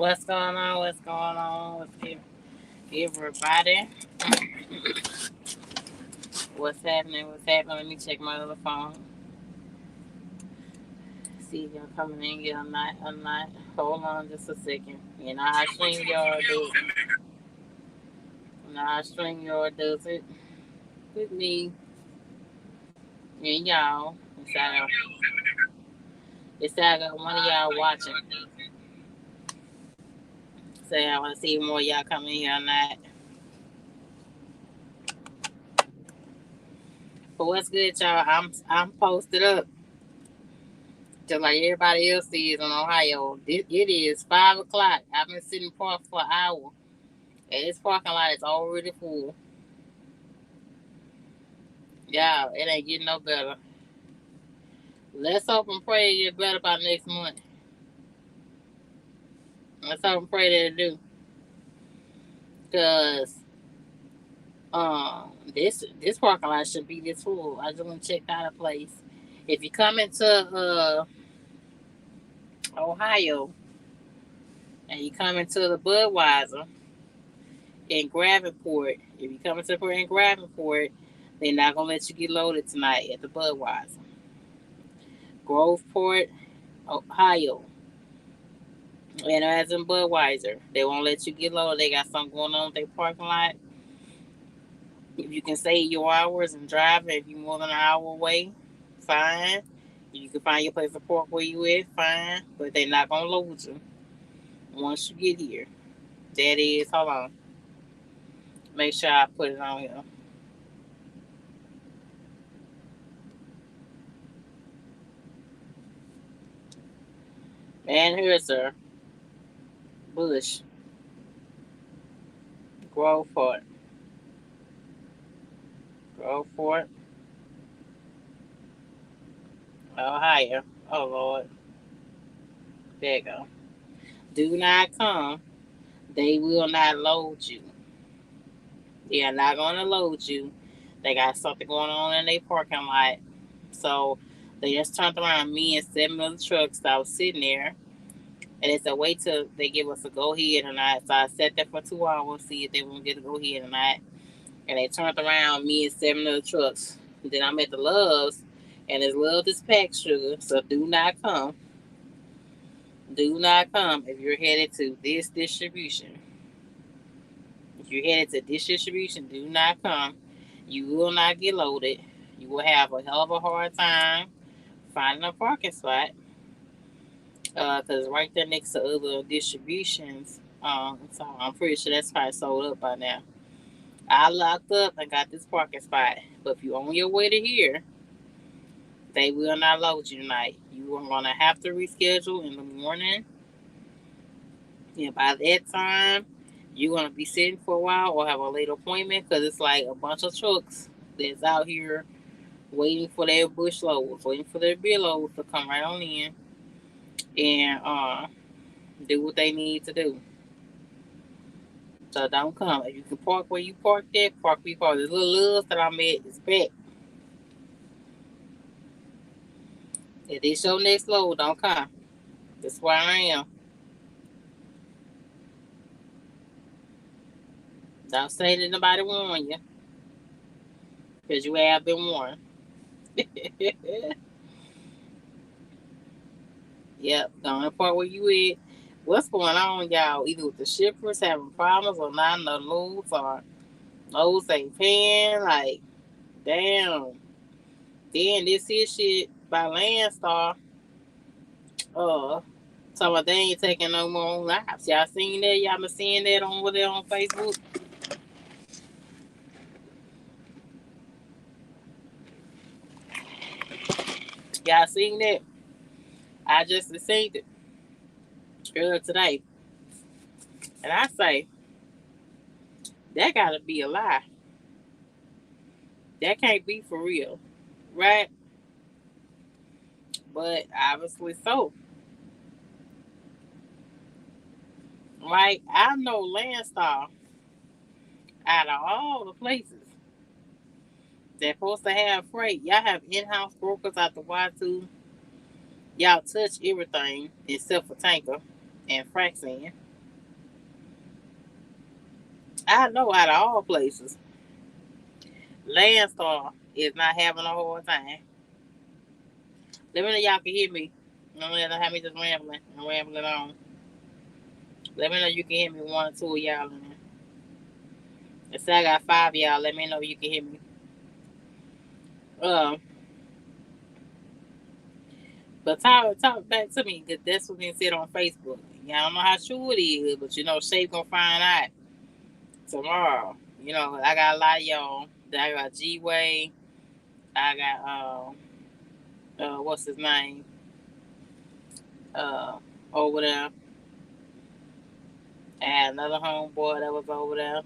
What's going on? What's going on with everybody? What's happening? What's happening? Let me check my other phone. See if y'all coming in here or not. Or not. Hold on just a second. You know how StreamYard does it. You know how StreamYard does it. With me and y'all. It's I got one of y'all watching. Say I want to see more of y'all coming in here or not. But what's good, y'all? I'm posted up. Just like everybody else is in Ohio. It is 5 o'clock. I've been sitting parked for an hour. And this parking lot is already full. Yeah, it ain't getting no better. Let's hope and pray it get better by next month. Let's hope and pray that it do. Because this parking lot should be this full. I just want to check out a place. If you come into Ohio and you come into the Budweiser in Gravenport, if you come into in Gravenport, they're not gonna let you get loaded tonight at the Budweiser. Groveport, Ohio. And as in Budweiser, they won't let you get loaded. They got something going on with their parking lot. If you can save your hours and drive, if you're more than an hour away, fine. You can find your place to park where you at, fine. But they're not gonna load you once you get here. That is, hold on. Make sure I put it on here. And here's sir. Bush. Groveport. Groveport. Ohio. Oh Lord. There you go. Do not come. They will not load you. They are not going to load you. They got something going on in their parking lot. So they just turned around me and 7 other trucks that was sitting there. And it's a wait till they give us a go ahead or not. So I sat there for 2 hours, see if they won't get a go ahead or not. And they turned around me and 7 other trucks. Then I'm at the Loves, and it's Love is packed sugar. So do not come. Do not come if you're headed to this distribution. If you're headed to this distribution, do not come. You will not get loaded. You will have a hell of a hard time finding a parking spot. Because right there next to other distributions. So I'm pretty sure that's probably sold up by now. I locked up and got this parking spot. But if you're on your way to here, they will not load you tonight. You are going to have to reschedule in the morning. And by that time, you're going to be sitting for a while or have a late appointment because it's like a bunch of trucks that's out here waiting for their bush loads, waiting for their beer loads to come right on in and do what they need to do. So don't come. If you can park where you parked at, park where you parked. This little Loves that I'm at is back. If this your next load, don't come. That's where I am. Don't say that nobody warned you. Because you have been warned. Yep, don't park where you at. What's going on, y'all? Either with the shippers having problems or not enough loads or loads ain't paying. Like, damn. Then this here shit by LANDSTAR. So they ain't taking no more lives. Y'all seen that? Y'all been seeing that over there on Facebook? Y'all seen that? I just seen it earlier today. And I say, that gotta be a lie. That can't be for real. Right? But obviously so. Right? I know LANDSTAR, out of all the places they're supposed to have freight, y'all have in-house brokers out the Y2. Y'all touch everything except for tanker and frac sand. I know out of all places, Landstar is not having a hard time. Let me know y'all can hear me. Don't let have me just rambling and rambling on. Let me know you can hear me, one or two of y'all in there. Let's say I got 5 of y'all. Let me know you can hear me. But talk back to me, because that's what they said on Facebook. Y'all don't know how true it is, but Shape gonna find out tomorrow. I got a lot of y'all. I got G-Way. I got what's his name? Over there. I had another homeboy that was over there.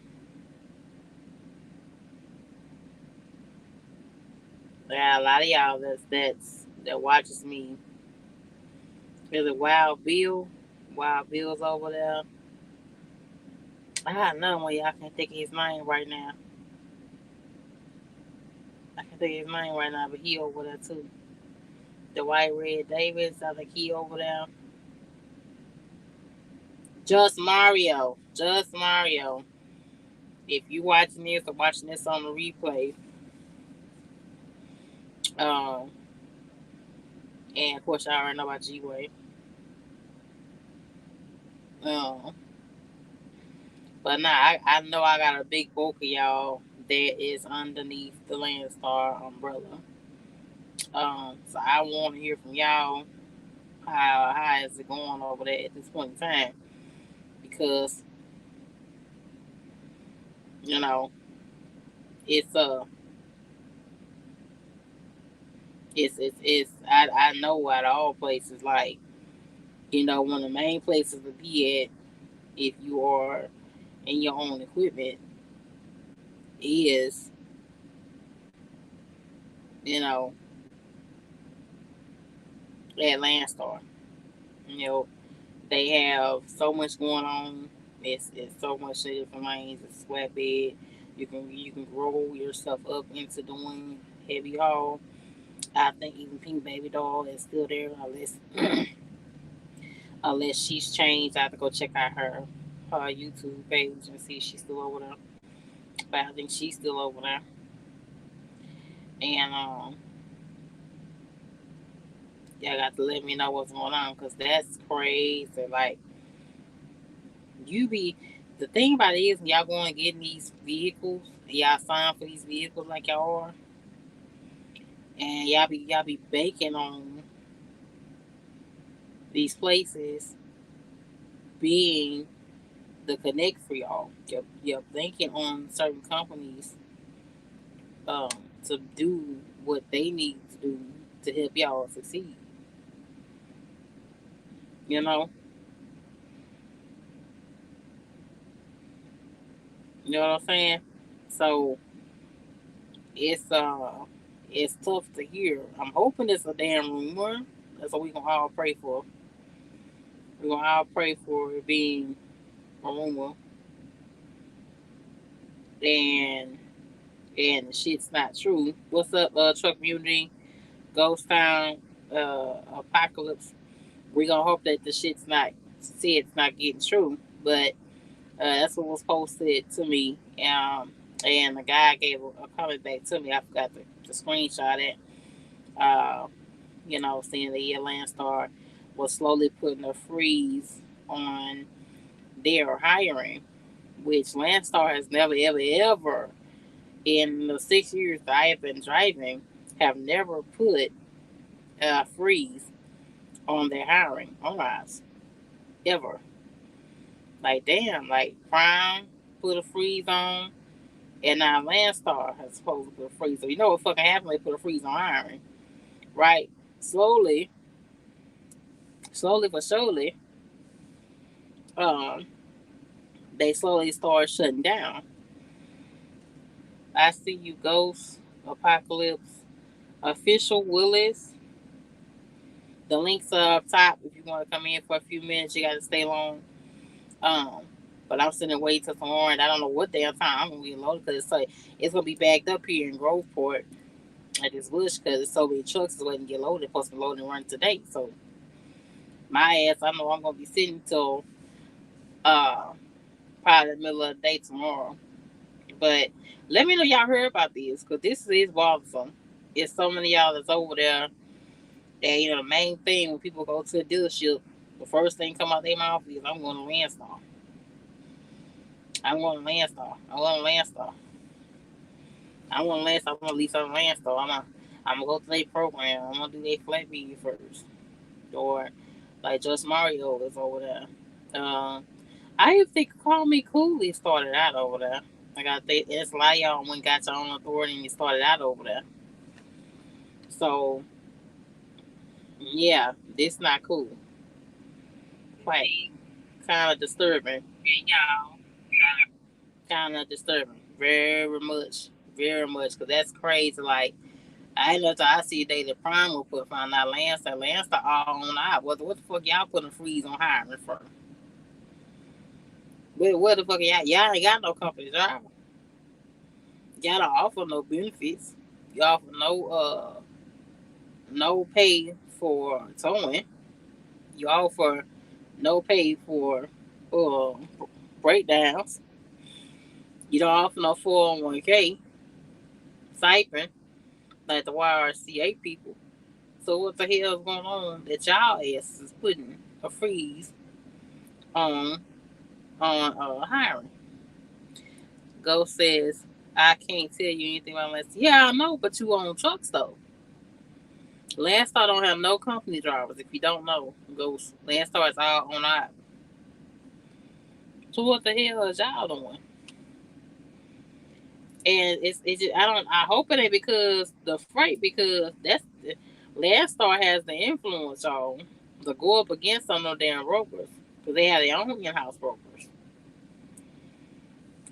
I got a lot of y'all that watches me. There's a Wild Bill. Wild Bill's over there. I got another one, y'all can't think of his name right now. I can't think of his name right now, but he over there too. The White Red Davis, I think he over there. Just Mario. If you watching this or watching this on the replay, and of course I already know about G-Way. But nah, I know I got a big bulk of y'all that is underneath the LANDSTAR umbrella. So I want to hear from y'all. How is it going over there at this point in time? Because it's I know out of all places, like one of the main places to be at if you are in your own equipment is at LANDSTAR. They have so much going on. It's so much different lanes. It's flatbed. You can grow yourself up into doing heavy haul. I think even Pink Baby Doll is still there unless she's changed. I have to go check out her YouTube page and see if she's still over there. But I think she's still over there. And y'all got to let me know what's going on, because that's crazy. Like, the thing about it is, when y'all going and getting these vehicles, y'all sign for these vehicles like y'all are, and y'all be banking on these places being the connect for y'all. You're banking on certain companies to do what they need to do to help y'all succeed. You know what I'm saying? So it's tough to hear. I'm hoping it's a damn rumor. That's what we gonna all pray for. We're gonna all pray for it being a rumor, and the shit's not true. What's up, truck community, ghost town, apocalypse? We gonna hope that the shit's not getting true, but that's what was posted to me. And the guy gave a comment back to me. I forgot to screenshot it. Saying the LANDSTAR was slowly putting a freeze on their hiring, which LANDSTAR has never, ever, ever, in the 6 years that I have been driving, have never put a freeze on their hiring on us, ever. Like, damn, like Prime put a freeze on, and now LANDSTAR has supposed to put a freeze. So you know what fucking happened? They put a freeze on hiring, right? Slowly but surely, they slowly start shutting down. I see you, Ghost, Apocalypse, Official Willis. The links are up top. If you want to come in for a few minutes, you got to stay long. But I'm sitting waiting till tomorrow, and I don't know what damn time I'm gonna be loaded, because it's gonna be backed up here in Groveport at this bush, because it's so many trucks is waiting to get loaded. Supposed to be loading and running today. So my ass, I know I'm gonna be sitting till probably the middle of the day tomorrow. But let me know y'all heard about this, because this is bothersome. It's so many of y'all that's over there that, the main thing when people go to a dealership, the first thing come out their mouth is, I'm going to LANDSTAR. I'm going to LANDSTAR. I want to LANDSTAR. I want to LANDSTAR. I'm going to lease on LANDSTAR. I'm going to go to their program. I'm going to do their flat fee first. Or like Just Mario is over there. I even think Call Me Cooley started out over there. Like I think it's a lot of y'all when got your own authority and you started out over there. So yeah, this not cool. Quite kind of disturbing. Kind of disturbing. Very much. Very much. Because that's crazy. Like, I ain't know till I see Daily Prime will put find out LANDSTAR. LANDSTAR all on out. What the fuck y'all putting a freeze on hiring for? What the fuck y'all ain't got no company driver. Y'all don't offer no benefits. You offer no pay for towing. You offer no pay for uh, breakdowns. You don't offer no 401k stipend like the YRCA people. So what the hell is going on that y'all asses is putting a freeze on hiring? Ghost says, I can't tell you anything about LANDSTAR. Yeah, I know, but you own trucks though. LANDSTAR don't have no company drivers. If you don't know, Ghost, LANDSTAR is all on out. So what the hell is y'all doing? And it's just, I hope it ain't because the freight, because that's LANDSTAR has the influence on to go up against some of damn brokers, because they have their own in-house brokers.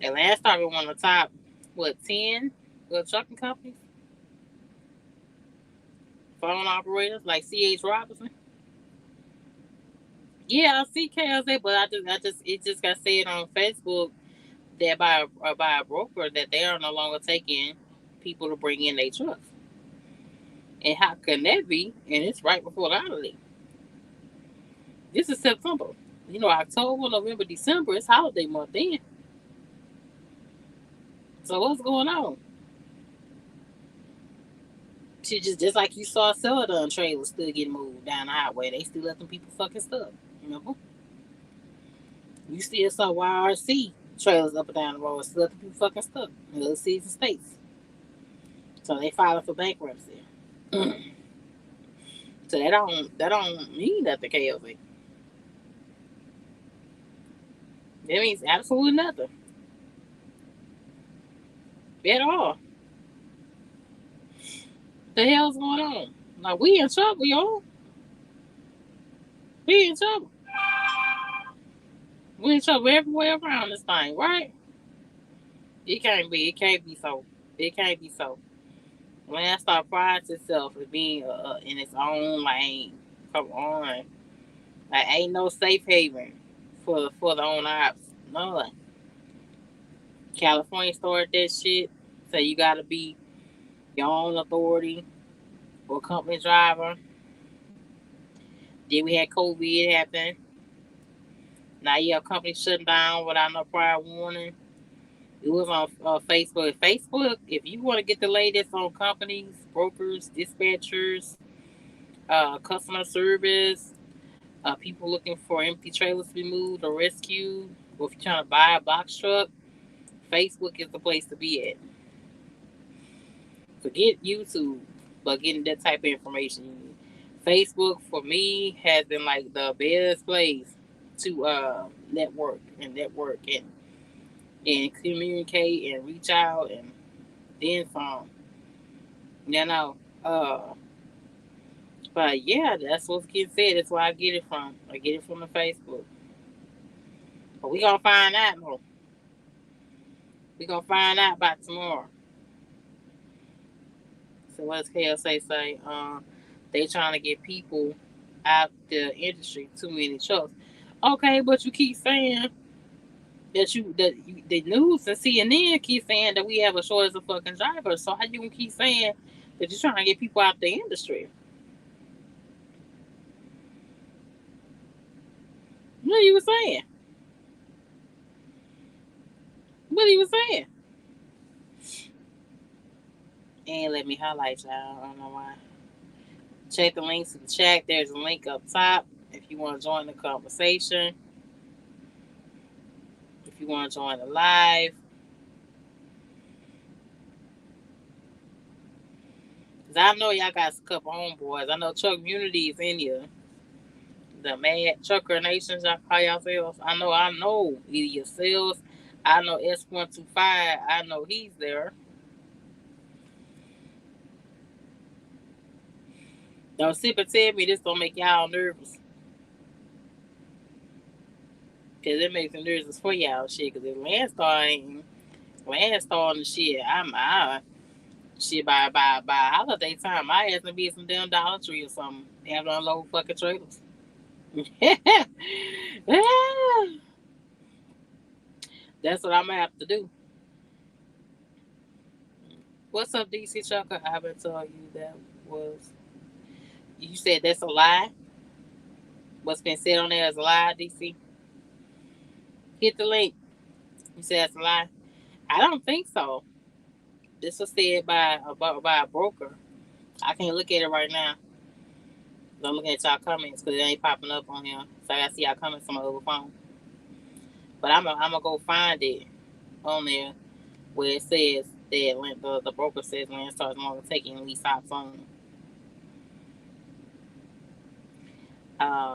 And LANDSTAR was one of the top 10 trucking companies, phone operators like C.H. Robinson. Yeah, I see KLZ, but it just got said on Facebook that by a broker that they are no longer taking people to bring in their trucks. And how can that be? And it's right before the holiday. This is September. October, November, December, it's holiday month then. So what's going on? She just like you saw Celadon trailers still getting moved down the highway. They still let them people fucking stuck. You still saw YRC trailers up and down the road still let them people fucking stuck in other cities and states. So they filing for bankruptcy. So that don't mean nothing, KLV. That means absolutely nothing. At all. The hell's going on? Like, we in trouble, y'all. We in trouble. We in trouble everywhere around this thing, right? It can't be. It can't be so. It can't be so. LANDSTAR prides itself as being in its own lane. Come on. Like, ain't no safe haven for the own ops. None. California started that shit. So you gotta be your own authority or company driver. Then we had COVID happen. Now you have companies shutting down without no prior warning. It was on Facebook. Facebook, if you want to get the latest on companies, brokers, dispatchers, customer service, people looking for empty trailers to be moved or rescued, or if you're trying to buy a box truck, Facebook is the place to be at. Forget YouTube, but getting that type of information. Facebook, for me, has been like the best place to network and communicate and reach out and then some. Uh, but yeah, that's what's getting said. That's where I get it from. I get it from the Facebook. But we gonna find out more. We gonna find out by tomorrow. So what's KLC say? They trying to get people out the industry. Too many trucks. Okay, but you keep saying the news and CNN keep saying that we have a shortage of fucking drivers. So how you gonna keep saying that you're trying to get people out the industry? What you were saying? What he was saying. And let me highlight y'all. I don't know why. Check the links in the chat. There's a link up top if you want to join the conversation. If you want to join the live. Cause I know y'all got a couple homeboys. I know Truck Unity is in here. The Mad Trucker Nations, y'all call yourselves. I know either yourselves. I know S125. I know he's there. Don't sit and tell me this don't make y'all nervous. Cause it makes me nervous for y'all shit. Cause if Landstar and the shit, shit by holiday time, I have to be some damn Dollar Tree or something. Have to unload fucking trailers. That's what I'm gonna have to do. What's up, DC Chucker? I haven't told you that was. You said that's a lie. What's been said on there is a lie, DC. Hit the link. You said it's a lie. I don't think so. This was said by a broker. I can't look at it right now. I'm looking at y'all comments because it ain't popping up on here. So I gotta see y'all comments on my other phone. But I'm gonna go find it on there where it says that the broker says Landstar is no longer taking lease ops on.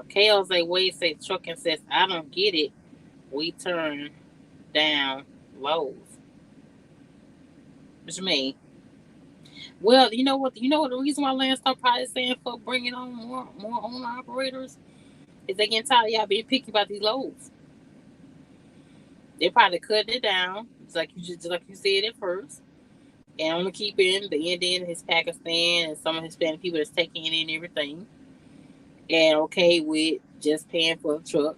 KLZ Wade says trucking says I don't get it. We turn down lows. What you mean? Well, you know what? You know what the reason why Landstar probably is saying for bringing on more owner operators is they getting tired of y'all being picky about these loads. They probably cut it down, just like you said at first, and only keeping the Indian, his Pakistan, and some of Hispanic people that's taking it and everything, and okay with just paying for a truck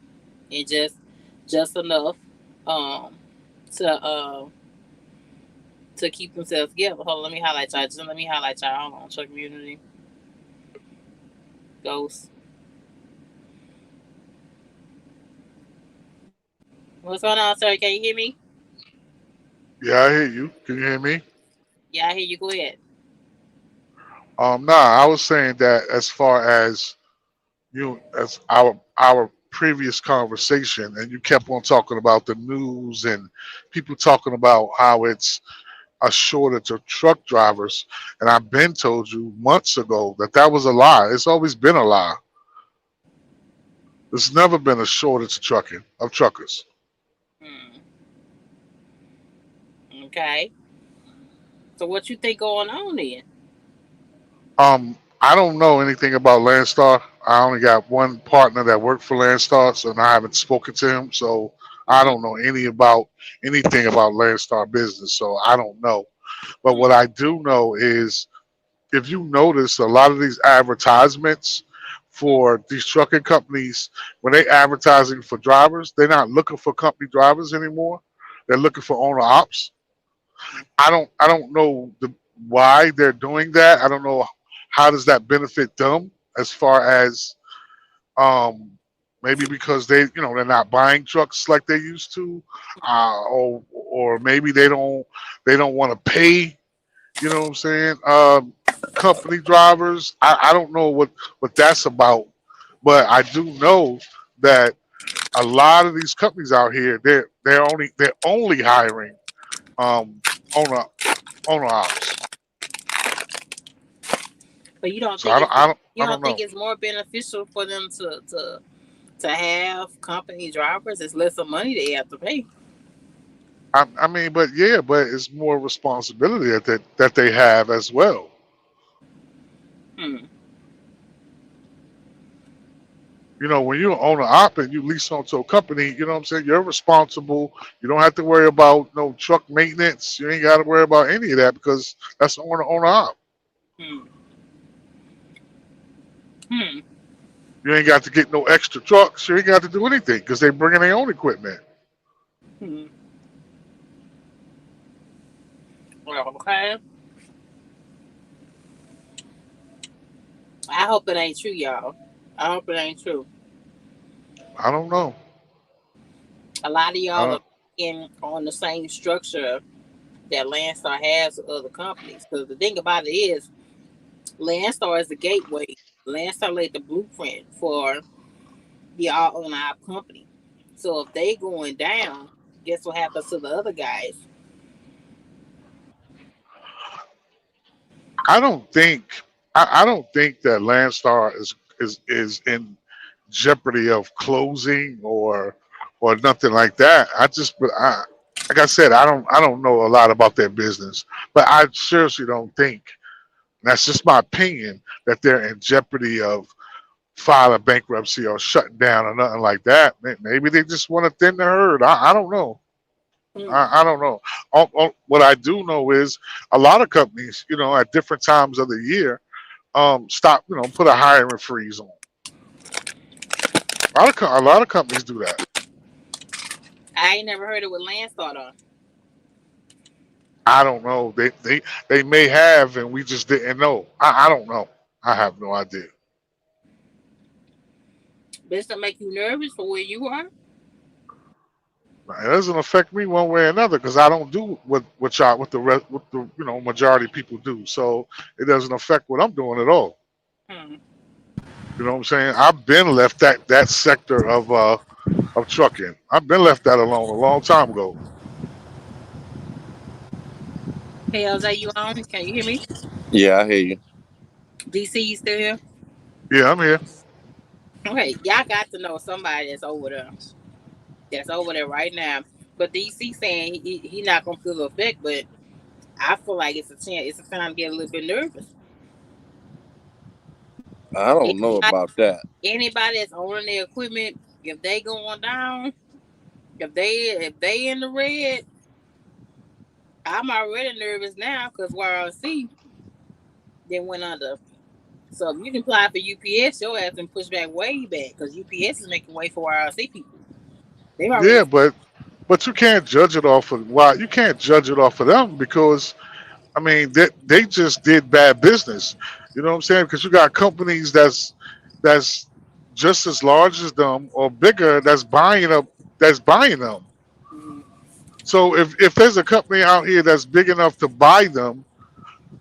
and just enough um to to keep themselves together. Hold on, let me highlight y'all. Just let me highlight y'all. Hold on, truck community ghost. What's going on, sir? Can you hear me? Yeah, I hear you. Can you hear me? Yeah, I hear you. Go ahead. Nah, I was saying that as far as as our previous conversation, and you kept on talking about the news and people talking about how it's a shortage of truck drivers, and I've been told you months ago that that was a lie. It's always been a lie. There's never been a shortage of truckers. Hmm. Okay. So what you think going on then? I don't know anything about Landstar. I only got one partner that worked for Landstar, so I haven't spoken to him. So I Mm-hmm. don't know anything about Landstar business. So I don't know. But what Mm-hmm. I do know is, if you notice, a lot of these advertisements for these trucking companies, when they advertising for drivers, they're not looking for company drivers anymore. They're looking for owner ops. I don't know why they're doing that. I don't know how does that benefit them as far as um, maybe because they're not buying trucks like they used to, or maybe they don't want to pay. You know what I'm saying? Company drivers. I don't know what that's about, but I do know that a lot of these companies out here they're only hiring um, owner owner ops. But So I don't I don't you I don't don't think know. it's more beneficial for them to have company drivers? It's less of money they have to pay. I mean, but yeah, but it's more responsibility that they have as well. Hmm. When you own an op and you lease onto a company, you know what I'm saying? You're responsible. You don't have to worry about no truck maintenance. You ain't got to worry about any of that because that's on the op. Hmm. Hmm. You ain't got to get no extra trucks. You ain't got to do anything because they bringing their own equipment. Hmm. Well, okay. I hope it ain't true, y'all. I hope it ain't true. I don't know. A lot of I y'all are don't. in on the same structure that Landstar has with other companies. Because the thing about it is, Landstar is the gateway. Landstar laid the blueprint for the all on our company. So if they going down, guess what happens to the other guys? I don't think I don't think that Landstar is in jeopardy of closing or nothing like that. Like I said, I don't know a lot about their business, but I seriously don't think, and that's just my opinion, that they're in jeopardy of filing bankruptcy or shutting down or nothing like that. Maybe they just want to thin the herd. I don't know. Hmm. I don't know. What I do know is a lot of companies, at different times of the year, stop, put a hiring freeze on. A lot of companies do that. I ain't never heard it with Landstar though. I don't know. They may have, and we just didn't know. I don't know. I have no idea. Does that make you nervous for where you are? It doesn't affect me one way or another because I don't do what the rest, what the majority of people do. So it doesn't affect what I'm doing at all. Hmm. You know what I'm saying? I've been left that sector of trucking. I've been left that alone a long time ago. Hey, Jose, you on? Can you hear me? Yeah, I hear you. DC, you still here? Yeah, I'm here. Okay, y'all got to know somebody that's over there. That's over there right now. But DC saying he not gonna feel the effect, but I feel like it's a chance. It's a time to get a little bit nervous. I don't know Anybody, about that. anybody that's owning their equipment, if they going down, if they in the red, I'm already nervous now because YRC then went under. So if you can apply for UPS, your ass and push back way back because UPS is making way for YRC people. They've already. Yeah, but you can't judge it off of why you can't judge it off of them because I mean they just did bad business. You know what I'm saying? Because you got companies that's just as large as them or bigger that's buying them. Mhm. So if there's a company out here that's big enough to buy them,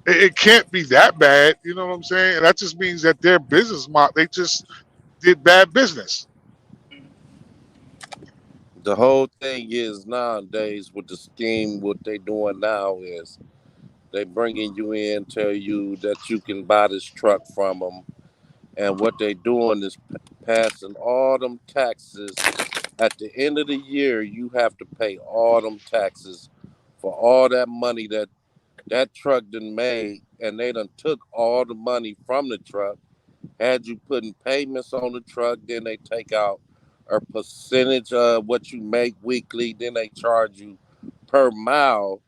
it can't be that bad. You know what I'm saying? And that just means that their business model they just did bad business. The whole thing is nowadays with the scheme, what they doing now is they bringing you in, tell you that you can buy this truck from them, and what they doing is passing all them taxes. At the end of the year, you have to pay all them taxes for all that money that truck done made, and they done took all the money from the truck, had you putting payments on the truck, then they take out a percentage of what you make weekly, then they charge you per mile.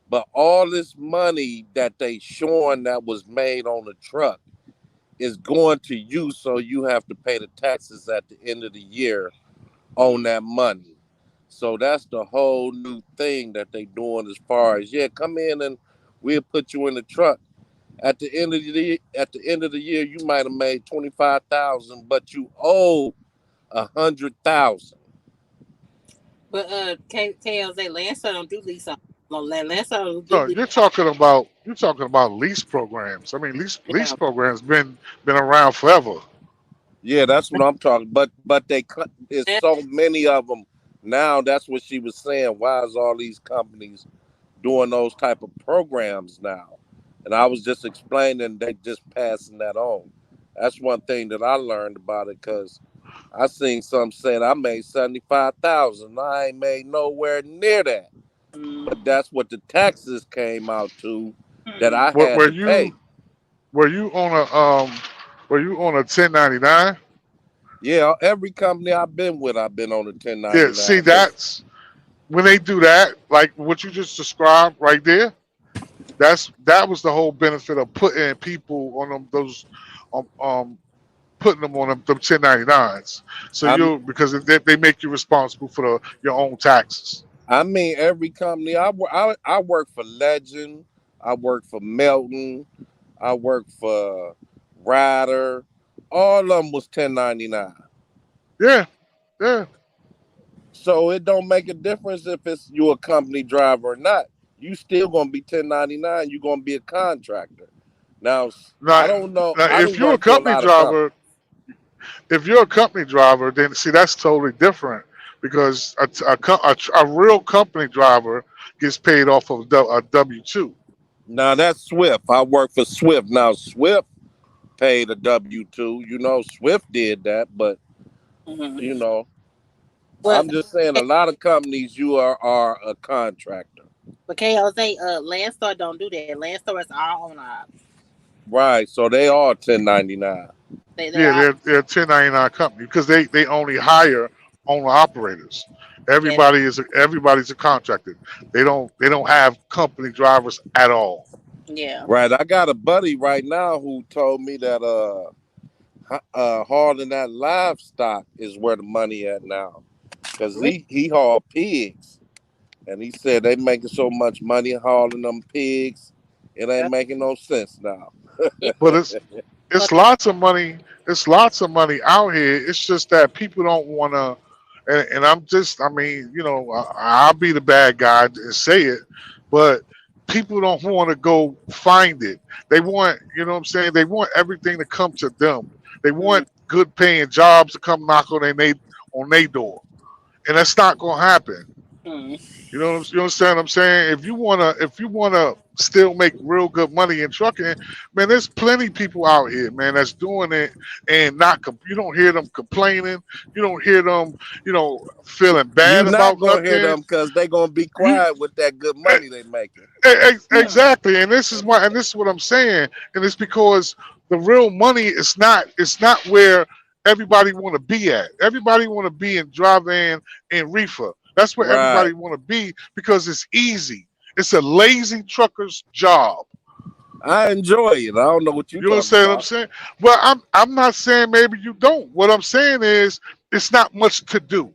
But all this money that they showing that was made on the truck is going to you, so you have to pay the taxes at the end of the year on that money. So that's the whole new thing that they doing as far as, yeah, come in and we'll put you in the truck. At the end of the year, you might have made 25,000, but you owe 100,000. But KLZ Landstar don't do lease on. Landstar don't do No, lease. you're talking about lease programs. I mean, lease Yeah. programs been around forever. Yeah, that's what I'm talking. But they cut. There's so many of them now. That's what she was saying. Why is all these companies doing those type of programs now? And I was just explaining they just passing that on. That's one thing that I learned about it because I seen some saying I made 75,000. I ain't made nowhere near that. But Mm-hmm. that's what the taxes came out to that Hmm. I Were, had were to you pay. were you on a were you on a 1099? Yeah, every company I've been with, I've been on a Yeah. See, 1099. Cause that's when they do that, like what you just described right there. That was the whole benefit of putting people on putting them on them 1099s. So I because they make you responsible for your own taxes. I mean every company I work for Legend, I work for Melton, I work for Ryder. All of them was 1099. Yeah, yeah. So it don't make a difference if it's you a company driver or not. You still gonna be 1099. You gonna be a contractor. Now Now, I don't know. now I if don't you're a work for a company lot of companies. driver, if you're a company driver, then see that's totally different because a real company driver gets paid off of a W-2. Now that's Swift. I work for Swift. Now Swift paid a W-2. Swift did that, but Mm-hmm. you know, But I'm just saying a lot of companies you are a contractor. but KOZ, Landstar don't do that. Landstar is our own op. Right. So they are 1099. They Yeah, are. they're a 1099 company because they only hire owner operators. Yeah. Everybody's a contractor. They don't have company drivers at all. Yeah. Right. I got a buddy right now who told me that hauling that livestock is where the money at now. Cause Really? he hauled pigs. And he said they making so much money hauling them pigs, it ain't Yeah. making no sense now. Yeah. But it's But lots of money. It's lots of money out here. It's just that people don't want to. And I mean, I'll be the bad guy and say it, but people don't want to go find it. They want, you know what I'm saying? They want everything to come to them. They mm, want good paying jobs to come knock on their door, and that's not gonna happen. mm, You understand what I'm saying? If you wanna still make real good money in trucking, man, there's plenty people out here, man, that's doing it and you don't hear them complaining. You don't hear them, feeling You bad not about gonna hear nothing. them because they gonna be You quiet with that good money they making. mm, exactly, and this is what I'm saying, and it's because the real money is not where everybody want to be at. Everybody want to be in dry van and reefer. That's where Right. everybody want to be because it's easy. It's a lazy trucker's job. I enjoy it. I don't know what you You talking understand what I'm about. saying? Well, I'm not saying maybe you don't. What I'm saying is it's not much to do.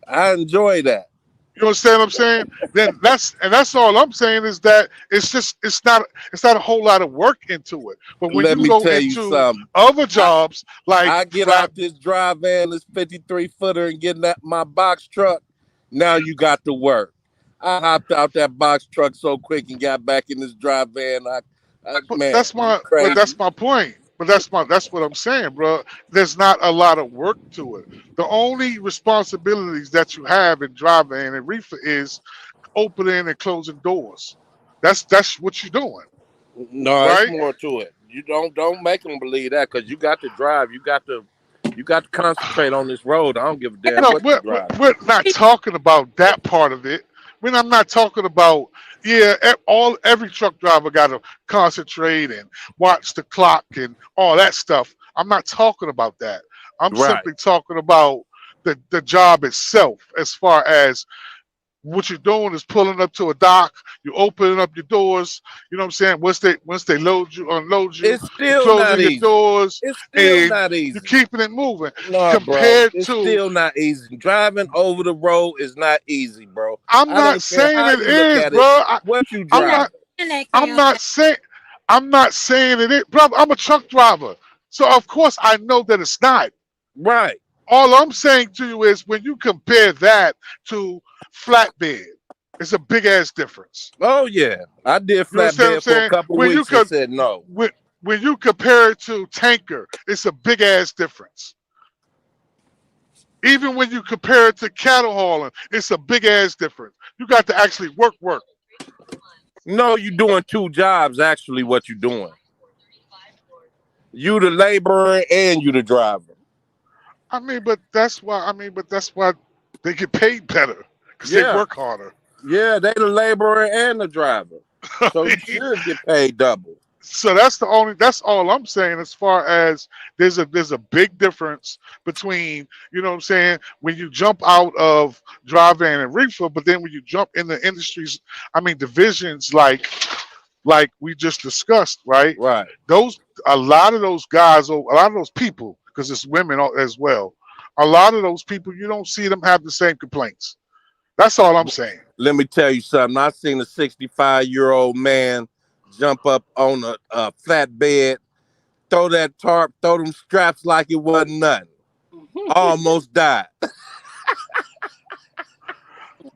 I enjoy that. You understand what I'm saying? Then that's all I'm saying is that it's not a whole lot of work into it. But when Let you me go tell you into something. other I, jobs like I get flat, out this dry van, this 53 footer, and get in my box truck. Now you got to work. I hopped out that box truck so quick and got back in this dry van. Man, you but crazy. that's my point. But that's what I'm saying, bro. There's not a lot of work to it. The only responsibilities that you have in driving and reefer is opening and closing doors. That's what you're doing, No, it's right? more to it. You don't make them believe that because you got to drive. You got to concentrate on this road. I don't give a damn No, what you drive. we're not talking about that part of it. I'm not talking about every truck driver got to concentrate and watch the clock and all that stuff. I'm not talking about that. I'm Right. simply talking about the job itself as far as what you're doing is pulling up to a dock, you're opening up your doors, you know what I'm saying? Once they load you, unload you, It's you're still not closing your easy. doors It's still and not you're easy. keeping it moving. No, bro. Compared It's to still not easy. Driving over the road is not easy, bro. I'm I not don't care saying how it you look is, at bro. it. What you I'm yeah. not driving? And that I'm KOZ. not saying I'm not saying it is, bro. I'm a truck driver. So of course I know that it's not. Right. All I'm saying to you is when you compare that to flatbed, it's a big ass difference. Oh yeah. I did You understand what I'm flatbed for a saying? couple When you weeks and could said no. when you compare it to tanker, it's a big ass difference. Even when you compare it to cattle hauling, it's a big ass difference. You got to actually work. No, you doing two jobs actually what you doing. You the laborer and you the driver. But that's why they get paid better because they Yeah. work harder. Yeah, they the laborer and the driver. So you should get paid double. So that's all I'm saying as far as there's a big difference between, you know what I'm saying, when you jump out of dry van and reefer, but then when you jump in the industries, divisions like we just discussed, right? Right. Those a lot of those guys, a lot of those people, because it's women as well. A lot of those people, you don't see them have the same complaints. That's all I'm saying. Let me tell you something. I seen a 65-year-old man jump up on a flatbed, throw that tarp, throw them straps like it wasn't nothing. Mhm. Almost died.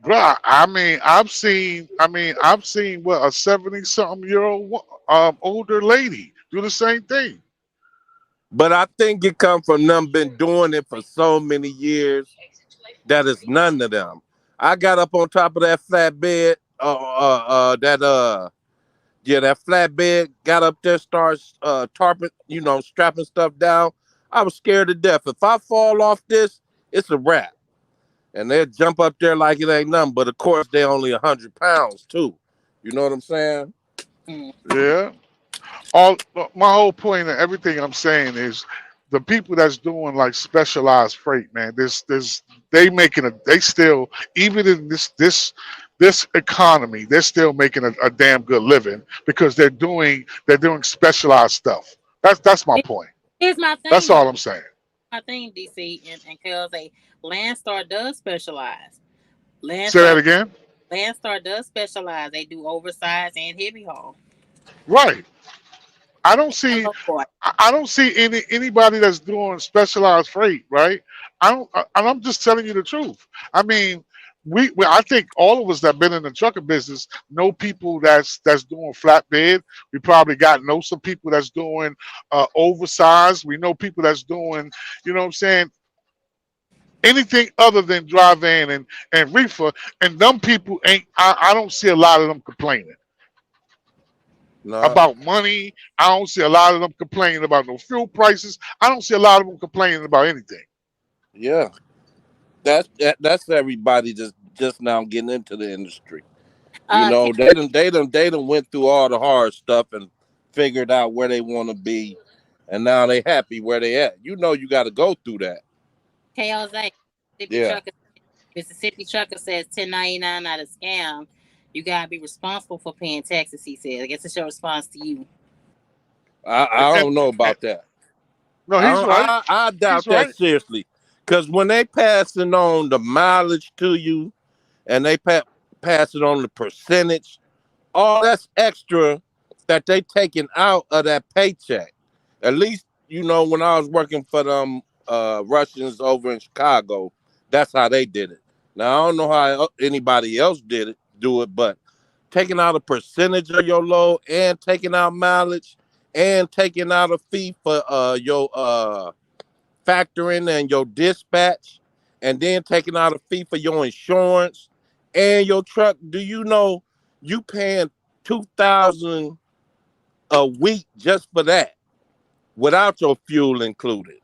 Bro, I've seen what a 70-something-year-old older lady do the same thing. But I think it come from them been doing it for so many years that it's none of them. I got up on top of that flatbed, that flatbed, got up there, starts tarping, strapping stuff down. I was scared to death. If I fall off this, it's a wrap. And they'll jump up there like it ain't nothing. But of course, they only 100 pounds too. You know what I'm saying? Mm. Yeah. All my whole point of everything I'm saying is the people that's doing like specialized freight, man. They still, even in this economy, they're still making a damn good living because they're doing specialized stuff. That's my point. Here's my That's thing though. all I'm saying. My thing, DC and KLZ, Landstar does specialize. Say Landstar that again. Landstar does specialize. They do oversized and heavy haul. Right. I don't And see low boy. I don't see anybody that's doing specialized freight, right? And I'm just telling you the truth. I mean, I think all of us that been in the trucking business know people that's doing flatbed. We probably know some people that's doing oversized. We know people that's doing, you know what I'm saying, anything other than dry van and reefer. And them people ain't. I don't see a lot of them complaining No, about money. I don't see a lot of them complaining about no fuel prices. I don't see a lot of them complaining about anything. yeah, that's everybody just now getting into the industry. Can, They done went through all the hard stuff and figured out where they want to be, and now they happy where they at. You got to go through that. KLZ, Mississippi Yeah, trucker, Mississippi trucker says 1099 not a scam. You gotta be responsible for paying taxes. He said. I guess it's your response to you. I And, don't know and about that. no, he's right. I He's doubt that right. seriously, because when they passing on the mileage to you and they pass it on the percentage, all that's extra that they taking out of that paycheck. At least when I was working for them Russians over in Chicago, that's how they did it. Now I don't know how anybody else do it, but taking out a percentage of your load and taking out mileage and taking out a fee for your factoring and your dispatch, and then taking out a fee for your insurance and your truck. Do you know you paying 2,000 a week just for that, without your fuel included?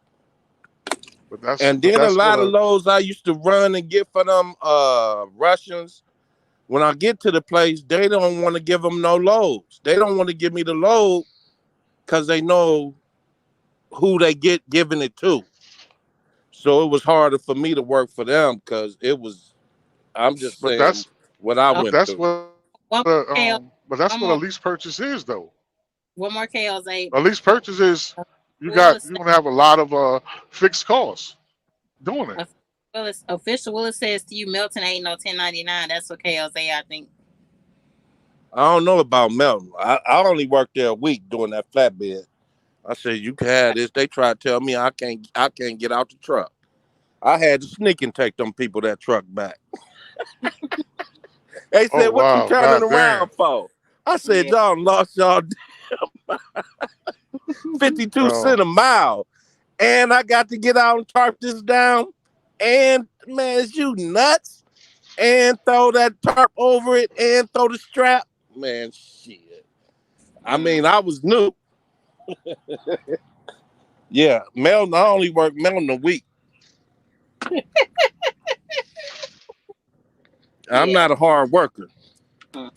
But that's And but then a that's what lot of a loads I used to run and get for them Russians. When I get to the place, they don't want to give them no loads. They don't want to give me the load because they know who they get giving it to. So it was harder for me to work for them because it was. I'm just but saying that's what I Oh, but went that's through. one KL, but that's one what a more, lease purchase is, though. one more KLZ. A lease purchase is Willis, you're gonna have a lot of fixed costs doing it. official Willis says to you, Milton ain't no 1099. That's what KLZ. I think. I don't know about Melton. I only worked there a week doing that flatbed. I said you can have this. They tried to tell me I can't get out the truck. I had to sneak and take them people that truck back. They Oh said, "What you wow, turning god damn. around for?" I said, Yeah. "Y'all lost y'all 52 cents Oh, a mile, and I got to get out and tarp this down. And man, is you nuts? And throw that tarp over it and throw the strap. Man, shit. I mean, I was new. Yeah, Melton. I only worked Melton a week. I'm Yeah. not a hard worker. Mm.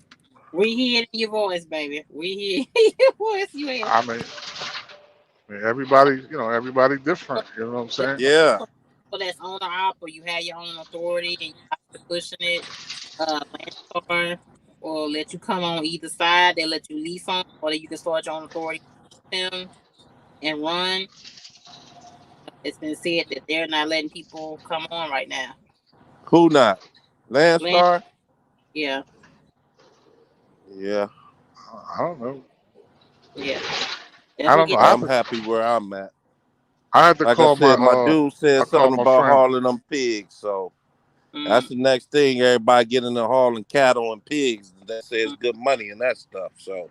We hear it in your voice, baby. We hear it in your voice. You ain't I mean, everybody different. You know what I'm there saying? are Yeah. people that's owner op or you have your own authority and you out there pushing it. Landstar or let you come on either side. They let you lease on, or you can start your own authority with them and run. It's been said that they're not letting people come on right now. Who not? Land, Landstar? yeah, Yeah. I don't know. yeah. That's I what don't know. get. I'm happy where I'm at. I had to Like I call my said, my dude I said called something my about friend. hauling them pigs. So That's Mm, the next thing. Everybody getting the hauling cattle and pigs. That says good money and that stuff. So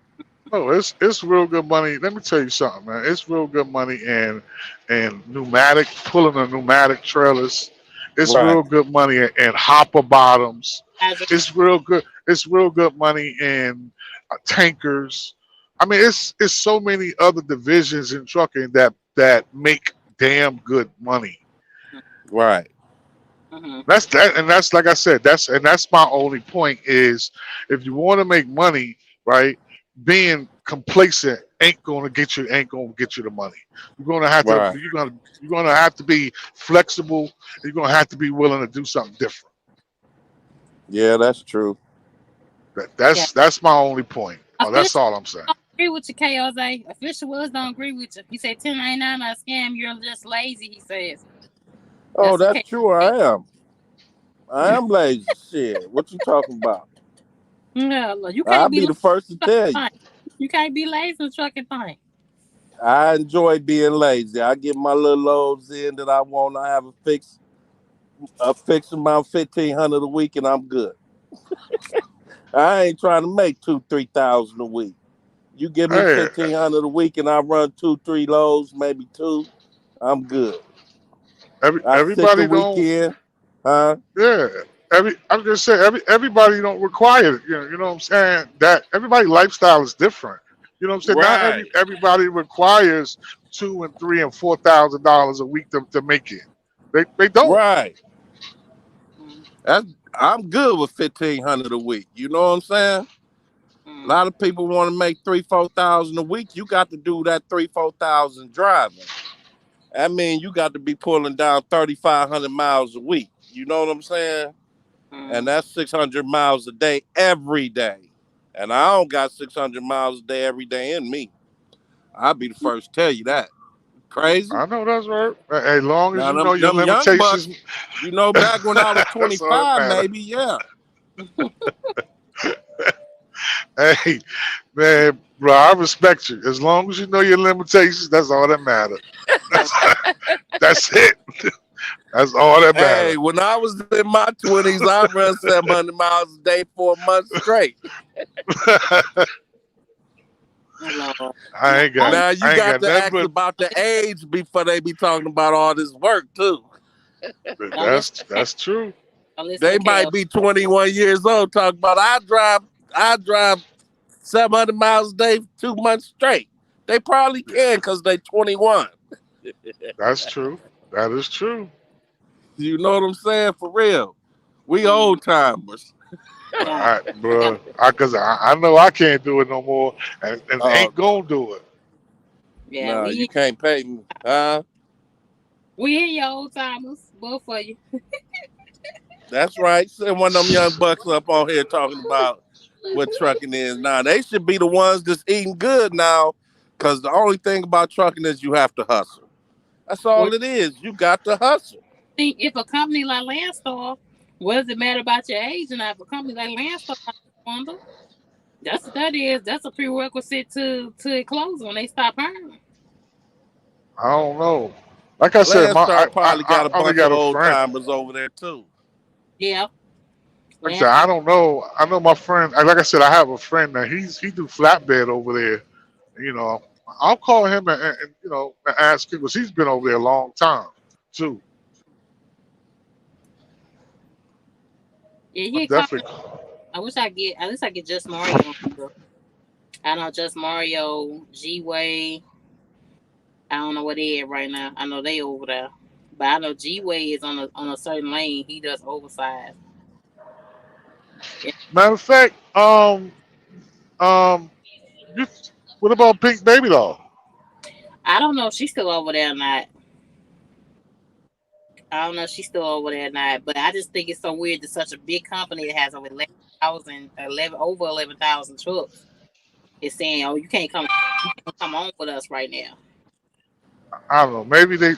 Oh, it's real good money. Let me tell you something, man. It's real good money in pneumatic pulling the pneumatic trailers. It's right, real good money in hopper bottoms. hydraulic. It's real good. It's real good money in tankers. I mean, it's so many other divisions in trucking that make damn good money. right, Mm-hmm. That's that, and that's like I said. That's my only point is if you want to make money, right? Being complacent ain't gonna get you the money. You're gonna have to right. you're gonna have to be flexible. You're gonna have to be willing to do something different. Yeah, that's true. Yeah. That's my only point. Oh, that's Official all I'm saying. don't agree with you, KOZ. Official Woods don't agree with you. He said 1099 not a scam. You're just lazy. He says Oh, that's that's okay. true. I am lazy. Shit. What you talking about? No, look, you I'll can't be be lazy the first to in tell you. trucking thing. You can't be lazy in trucking thing. I enjoy being lazy. I get my little loads in that I want. I have a fixed amount 1,500 a week, and I'm good. I ain't trying to make 2, 3 thousand a week. You give me Hey, 1,500 a week, and I run 2, 3 loads, maybe two. I'm good. I sit the everybody don't. weekend, huh? Yeah. I'm just saying everybody don't require it. You know what I'm saying? That everybody lifestyle is different. You know what I'm saying? Not Right, everybody requires $2,000 and $3,000 and $4,000 a week to make it. They don't. right. Mm, That's I'm good with 1,500 a week. You know what I'm saying? A mm, lot of people want to make 3, 4 thousand a week. You got to do that 3, 4 thousand driving. I mean, you got to be pulling down 3,500 miles a week. You know what I'm saying? And mm. that's 600 miles a day every day. And I don't got 600 miles a day every day in me. I'll be the first to tell you that. Crazy. I know that's right. As long as Now you know your them young limitations, bucks, back when I was that's all that 25, matters. maybe, yeah. Hey, man, bro, I respect you. As long as you know your limitations, that's all that matters. Yeah. That's it. That's all that Hey, matters. when I was in my 20s, I run 700 miles a day for a month straight. Lord. I ain't got Only Now you I ain't got got to nothing ask but about the age before they be talking about all this work too. don't listen to K. that's true. Don't listen They to KO. might be 21 years old talking about I drive 700 miles a day 2 months straight. They probably can because they 21. That's true. That is true. You know what I'm saying? For real. We Mm. old timers. Yeah. Yeah. Bro, cause I know I can't do it no more, and Oh ain't gonna do it. Yeah. no, you can't pay me. Huh? We in your old timers. Both for you. That's right. Send one of them young bucks up on here talking about what trucking is now. They should be the ones that's eating good now, because the only thing about trucking is you have to hustle. That's Well, all it is. You got to hustle. see, if a company like Landstar, what does it matter about your age? And if a company like Landstar, wonder, that's what that is. That's a prerequisite to it close when they stop hiring. I don't know. Like I said, Landstar probably got a I only bunch of got a old friend. timers over there too. Yeah. Like I said, Landstar. I don't know. I know my friend. Like I said, I have a friend that he do flatbed over there. You know, I'll call him and and ask him because he's been over there a long time too. Yeah, I he called me. definitely. I wish I get. At least I get just Mario on here. I know just Mario, G Way. I don't know what they at right now. I know they over there, but I know G Way is on a certain lane. He does oversized. Yeah. Matter of fact, um, you, what about Pink Baby Doll? I don't know if she's still over there or not. I don't know if she's still over there or not. But I just think it's so weird that such a big company that has over 11,000 trucks is saying, "Oh, you can't come on with us right now." I don't know. Maybe they,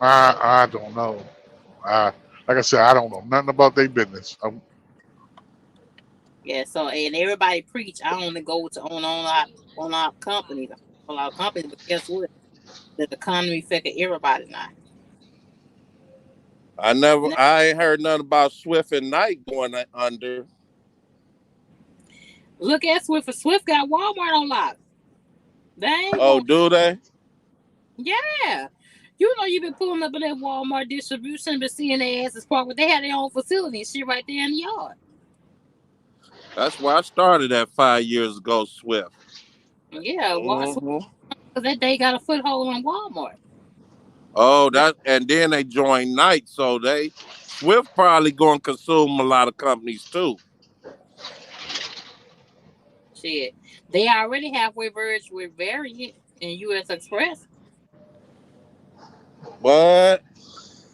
I don't know. I like I said, I don't know nothing about their business. Yeah. So and everybody preach. I only go to on our companies, on our companies. But guess what? The economy affected everybody now. I ain't heard nothing about Swift and Knight going under. Look at Swift. Swift got Walmart on lock. They ain't Oh, going. do they? Yeah. You know you been pulling up in that Walmart distribution, been seeing their asses parked, but they had their own facility and shit right there in the yard. That's where I started at 5 years ago, Swift. Yeah, Swift, Hmm. because that they got a foothold on Walmart. Oh, That and then they joined Knight, so Swift probably going to consume a lot of companies too. shit. They already halfway verged with Variant and US Express. What?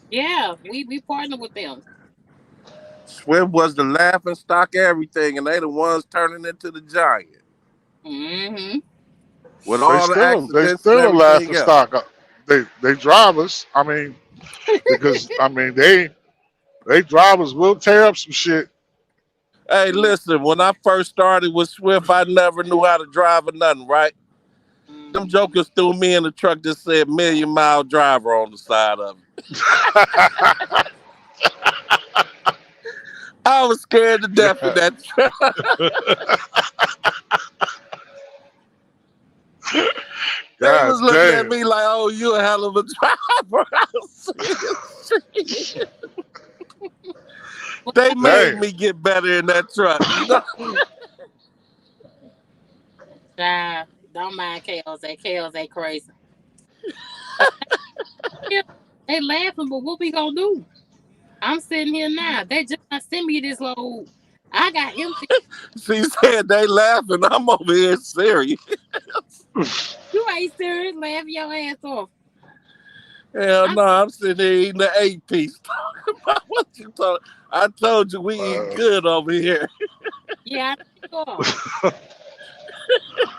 Yeah, we partner with them. Swift was the laughing stock, everything, and they the ones turning into the giant Mm-hmm. with They all the still they accidents and still a everything laughing else. stock. They drivers. I mean, because I mean they drivers will tear up some shit. Hey, Yeah. listen, when I first started with Swift, I never knew how to drive or nothing, right? Them Mm-hmm. jokers threw me in the truck that said million-mile driver on the side of it. I was scared to death in God, that truck. They God was looking at damn. me like, oh, you a hell of a driver. I was serious. They made Damn. me get better in that truck, you know? Child, don't mind KLZ. KLZ crazy. But yeah, they laughing, but what we gonna do? I'm sitting here now. They just not send me this load. I got empty. She said they laughing. I'm over here serious. You ain't serious. Laugh your ass off. Hell I'm no, I'm sitting here eating the 8 piece. Talking about what you talking. I told you we eat Uh, good over here. yeah, I know you are.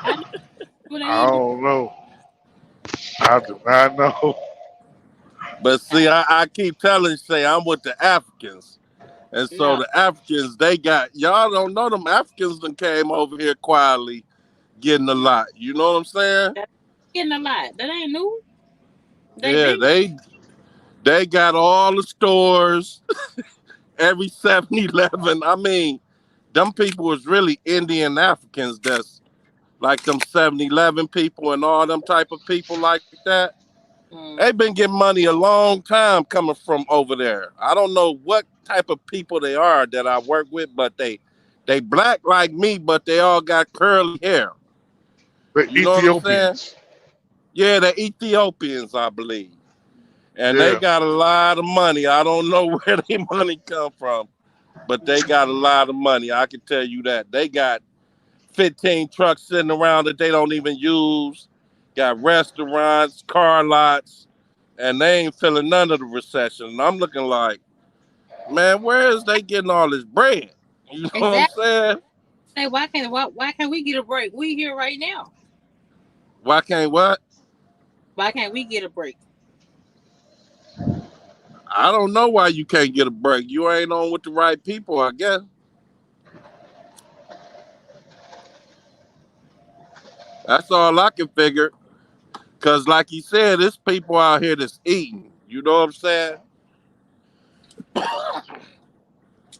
I know what they I eat. don't know. I do not know. But see, I keep telling say I'm with the Africans. And so No, the Africans, they got y'all don't know them Africans that came over here quietly getting a lot. You know what I'm saying? that's getting a lot. That ain't new. They Yeah, been they got all the stores, every 7-Eleven. I mean, them people was really Indian Africans that's like them 7-Eleven people and all them type of people like that. mm, They've been getting money a long time coming from over there. I don't know what type of people they are that I work with, but they black like me, but they all got curly hair. The You know what I'm saying? Ethiopians. Yeah, they're Ethiopians, I believe. And they Yeah. got a lot of money. I don't know where their money come from, but they got a lot of money. I can tell you that. They got 15 trucks sitting around that they don't even use, got restaurants, car lots, and they ain't feeling none of the recession. And I'm looking like, man, where is they getting all this bread? You know what I'm exactly. saying? Say why can't we get a break? We here right now. Why can't what? Why can't we get a break? I don't know why you can't get a break. You ain't on with the right people, I guess. That's all I can figure. Cause like you said, there's people out here that's eating. You know what I'm saying?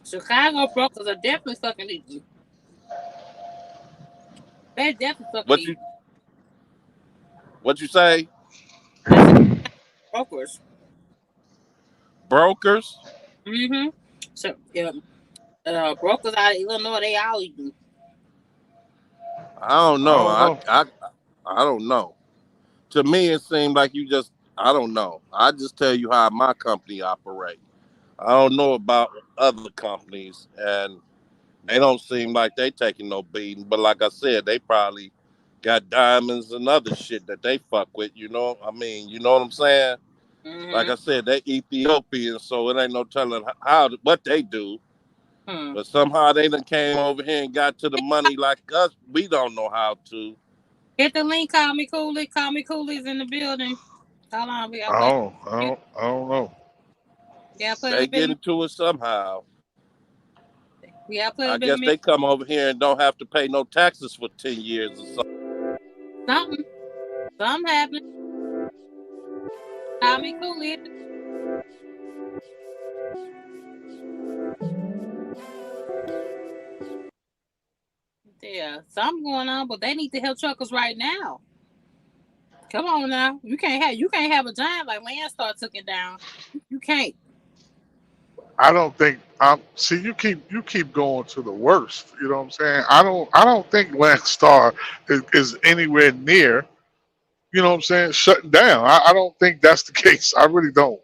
Chicago brokers are definitely fucking eating. They're definitely fucking What eating. you what you say? I said brokers. Brokers? Mm-hmm. So brokers out of Illinois, they all eating. I don't I know. don't know. I don't know. To me, it seemed like you just I don't know. I just tell you how my company operate. I don't know about other companies, and they don't seem like they taking no beating. But like I said, they probably got diamonds and other shit that they fuck with. You know, I mean, you know what I'm saying? Like Mm-hmm. I said, they Ethiopian, so it ain't no telling how what they do. Hmm. But somehow they done came over here and got to the money like us. We don't know how to. Hit the link. Call me Cooley. Call me Cooley's in the building. Hold on, we I gotta put don't. I it. don't. I don't know. We gotta put it They up in get the. into it somehow. We gotta put it I up in the guess mix. they come over here and don't have to pay no taxes for 10 years or something. Something. Something happening. Call me Cooley. Yeah, something going on, but they need to help truckers right now. Come on now, you can't have a giant like Landstar took it down. You can't. I don't think. See, you keep going to the worst. You know what I'm saying? I don't think Landstar is anywhere near. You know what I'm saying? Shutting down. I don't think that's the case. I really don't.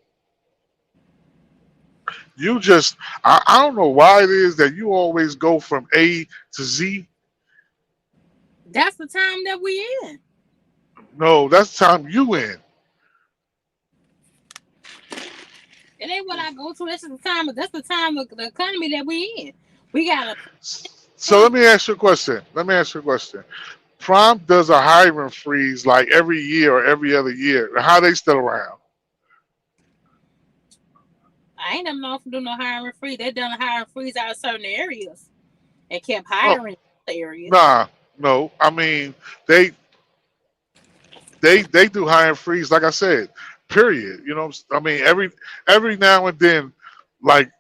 You just. I don't know why it is that you always go from A to Z. That's the time that we in. No, that's the time you in. It ain't what I go to. That's the time. That's the time of the economy that we in. We got So a. let me ask you a question. Let me ask you a question. Prime does a hiring freeze like every year or every other year. How they still around? I ain't never known from doing no hiring freeze. They done a hiring freeze out of certain areas and kept Oh, hiring in other areas. nah, no. I mean, they they do hiring freeze. Like I said, period. You know, I mean, every now and then, like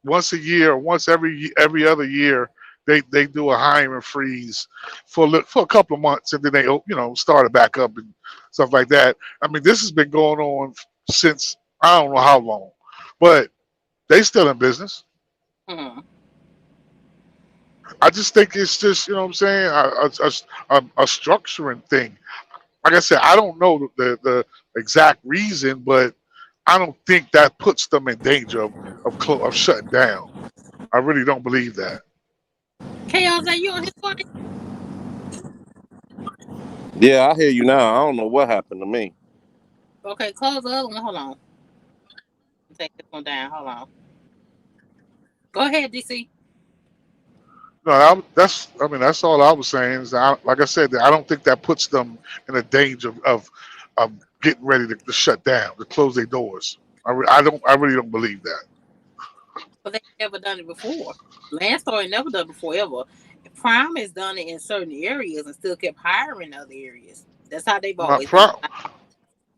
once a year or once every other year, they do a hiring freeze for a couple of months, and then they start it back up and stuff like that. I mean, this has been going on since I don't know how long, but they still in business. Hmm. I just think it's just what I'm saying, a structuring thing. Like I said, I don't know the exact reason, but I don't think that puts them in danger of shutting down. I really don't believe that. Chaos, are you on his phone? Yeah, I hear you now. I don't know what happened to me. Okay, close the other one. Hold on. Take this one down. Hold on. Go ahead, DC. No, I mean that's all I was saying. Is like I said, I don't think that puts them in a danger of getting ready to shut down, to close their doors. I really don't believe that. But they never done it before. Landstar ain't never done it before ever. Prime has done it in certain areas and still kept hiring in other areas. That's how they've Not always done it.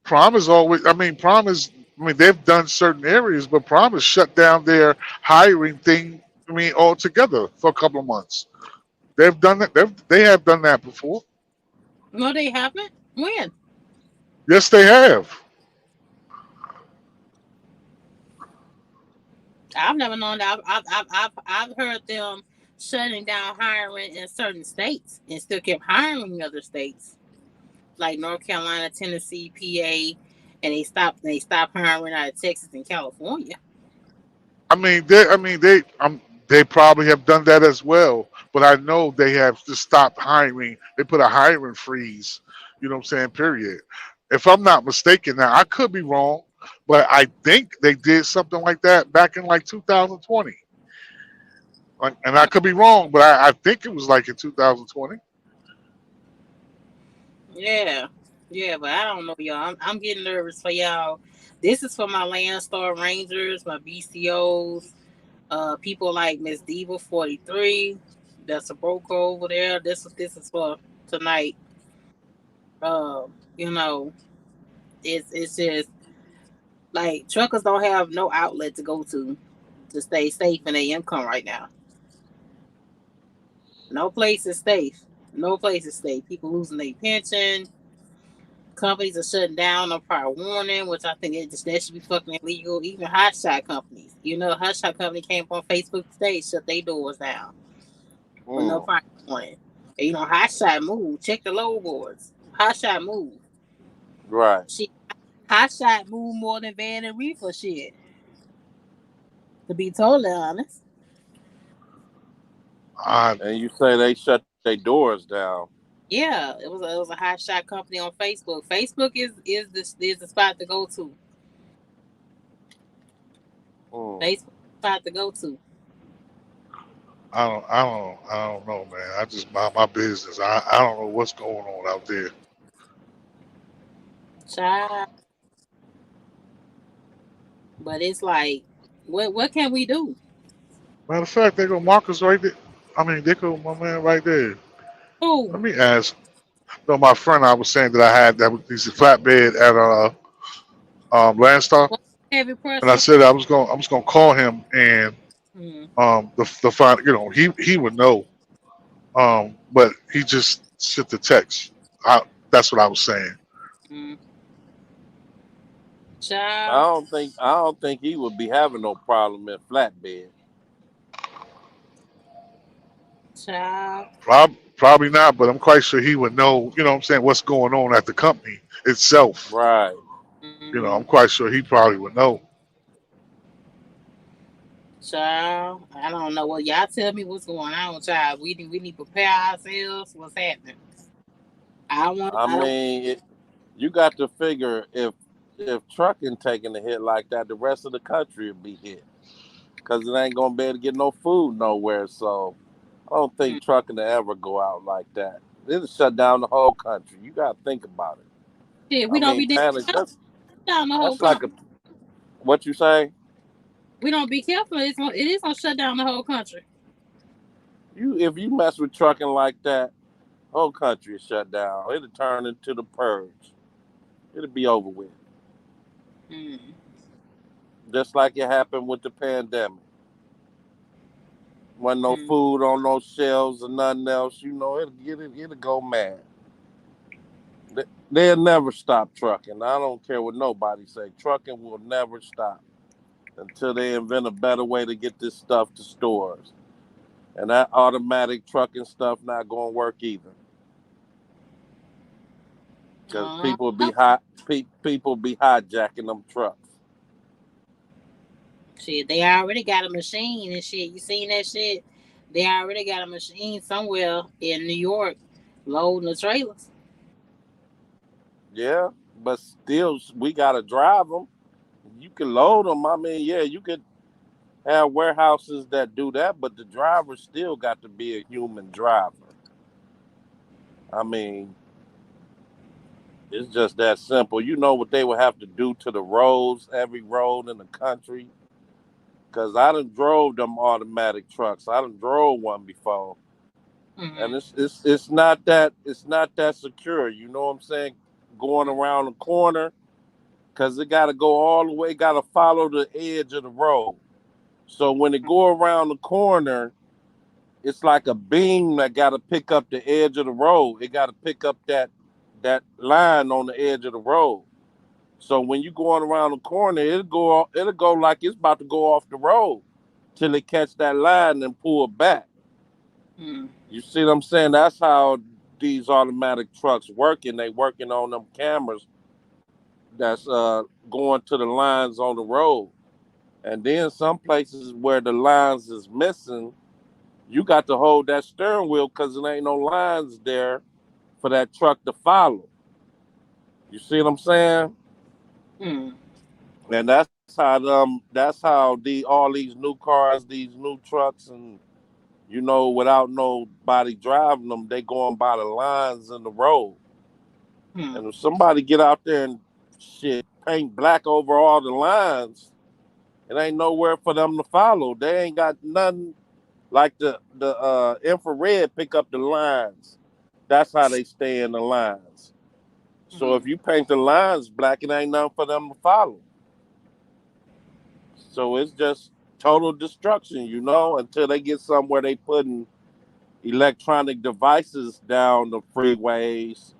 Prom is always. I mean, Prom is. I mean, they've done certain areas, but Prom has shut down their hiring thing. I mean, altogether for a couple of months. They've done that. They have done that before. No, they haven't. When? Yes, they have. I've never known that. I've heard them shutting down hiring in certain states and still kept hiring in other states like North Carolina, Tennessee, PA, and they stopped hiring out of Texas and California. They probably have done that as well. But I know they have just stopped hiring. They put a hiring freeze. You know what I'm saying? Period. If I'm not mistaken, now I could be wrong, but I think they did something like that back in like 2020. Like, and I could be wrong, but I think it was like in 2020. Yeah, yeah, but I don't know, y'all. I'm getting nervous for y'all. This is for my Landstar Rangers, my BCOs, people like Miss Diva 43. That's a broker over there. This is for tonight. You know, it's just like truckers don't have no outlet to go to stay safe in their income right now. No place is safe. No place is safe. People losing their pension. Companies are shutting down on prior warning, which I think that should be fucking illegal. Even hotshot companies. You know, a hotshot company came up on Facebook today, shut their doors down with no Mm, prior warning. And, hotshot move. Check the load boards. Hotshot move. right. Shit. Hotshot move more than van and reefer shit. To be totally honest. I And you say they shut their doors down. Yeah, it was a hot shot company on Facebook. Facebook is the spot to go to. Mm. Facebook is the spot to go to. I don't know, man. I just mind my business. I don't know what's going on out there. Child. But it's like, what can we do? Matter of fact, they go Marcus right there. I mean, they go my man right there. Who? Let me ask. No, my friend, I was saying that I had that he's a flatbed at Landstar, What heavy and I pressure? said I was gonna call him and Hmm. the find he would know. But he just sent the text. That's what I was saying. Mm. I Child, don't think I don't think he would be having no problem in flatbed. child. Probably not, but I'm quite sure he would know. You know what I'm saying? What's going on at the company itself. Right. Mm-hmm. I'm quite sure he probably would know. Child, I don't know. Well, y'all tell me what's going on, child. We need to prepare ourselves. What's happening? I want. I I don't. mean, you got to figure if trucking taking a hit like that, the rest of the country would be hit because it ain't gonna be able to get no food nowhere. So I don't Mm. think trucking will ever go out like that. It'll shut down the whole country. You got to think about it. Shit, we I don't mean, be down panic. down the whole That's like country. a what you say. We don't be careful. It is gonna shut down the whole country. You if you mess with trucking like that, whole country is shut down. It'll turn into the purge. It'll be over with. Mm. Just like it happened with the pandemic. Wasn't no Mm. food on no shelves or nothing else. It'll go mad. They'll never stop trucking. I don't care what nobody say. Trucking will never stop until they invent a better way to get this stuff to stores. And that automatic trucking stuff not going to work either. Because Uh, people be hijacking them trucks. shit, they already got a machine and shit. You seen that shit? They already got a machine somewhere in New York loading the trailers. Yeah, but still, we got to drive them. You can load them. I mean, yeah, you could have warehouses that do that, but the driver still got to be a human driver. I mean, it's just that simple. You know what they would have to do to the roads, every road in the country? Because I done drove them automatic trucks. I done drove one before. And Mm-hmm. it's not that secure. You know what I'm saying? Going around the corner, because it got to go all the way, got to follow the edge of the road. So when it go around the corner, it's like a beam that got to pick up the edge of the road. It got to pick up that line on the edge of the road. So when you going around the corner, it'll go like it's about to go off the road till it catch that line and pull back. Mm-hmm. You see what I'm saying? That's how these automatic trucks working. They working on them cameras that's going to the lines on the road. And then some places where the lines is missing, you got to hold that steering wheel because there ain't no lines there for that truck to follow. You see what I'm saying? Mm-hmm. And that's how all these new cars, these new trucks, and without nobody driving them, they going by the lines in the road. Mm-hmm. And if somebody get out there and shit paint black over all the lines, it ain't nowhere for them to follow. They ain't got nothing like the infrared pick up the lines. That's how they stay in the lines. So if Mm-hmm. you paint the lines black, it ain't nothing for them to follow. So it's just total destruction, until they get somewhere they putting electronic devices down the freeways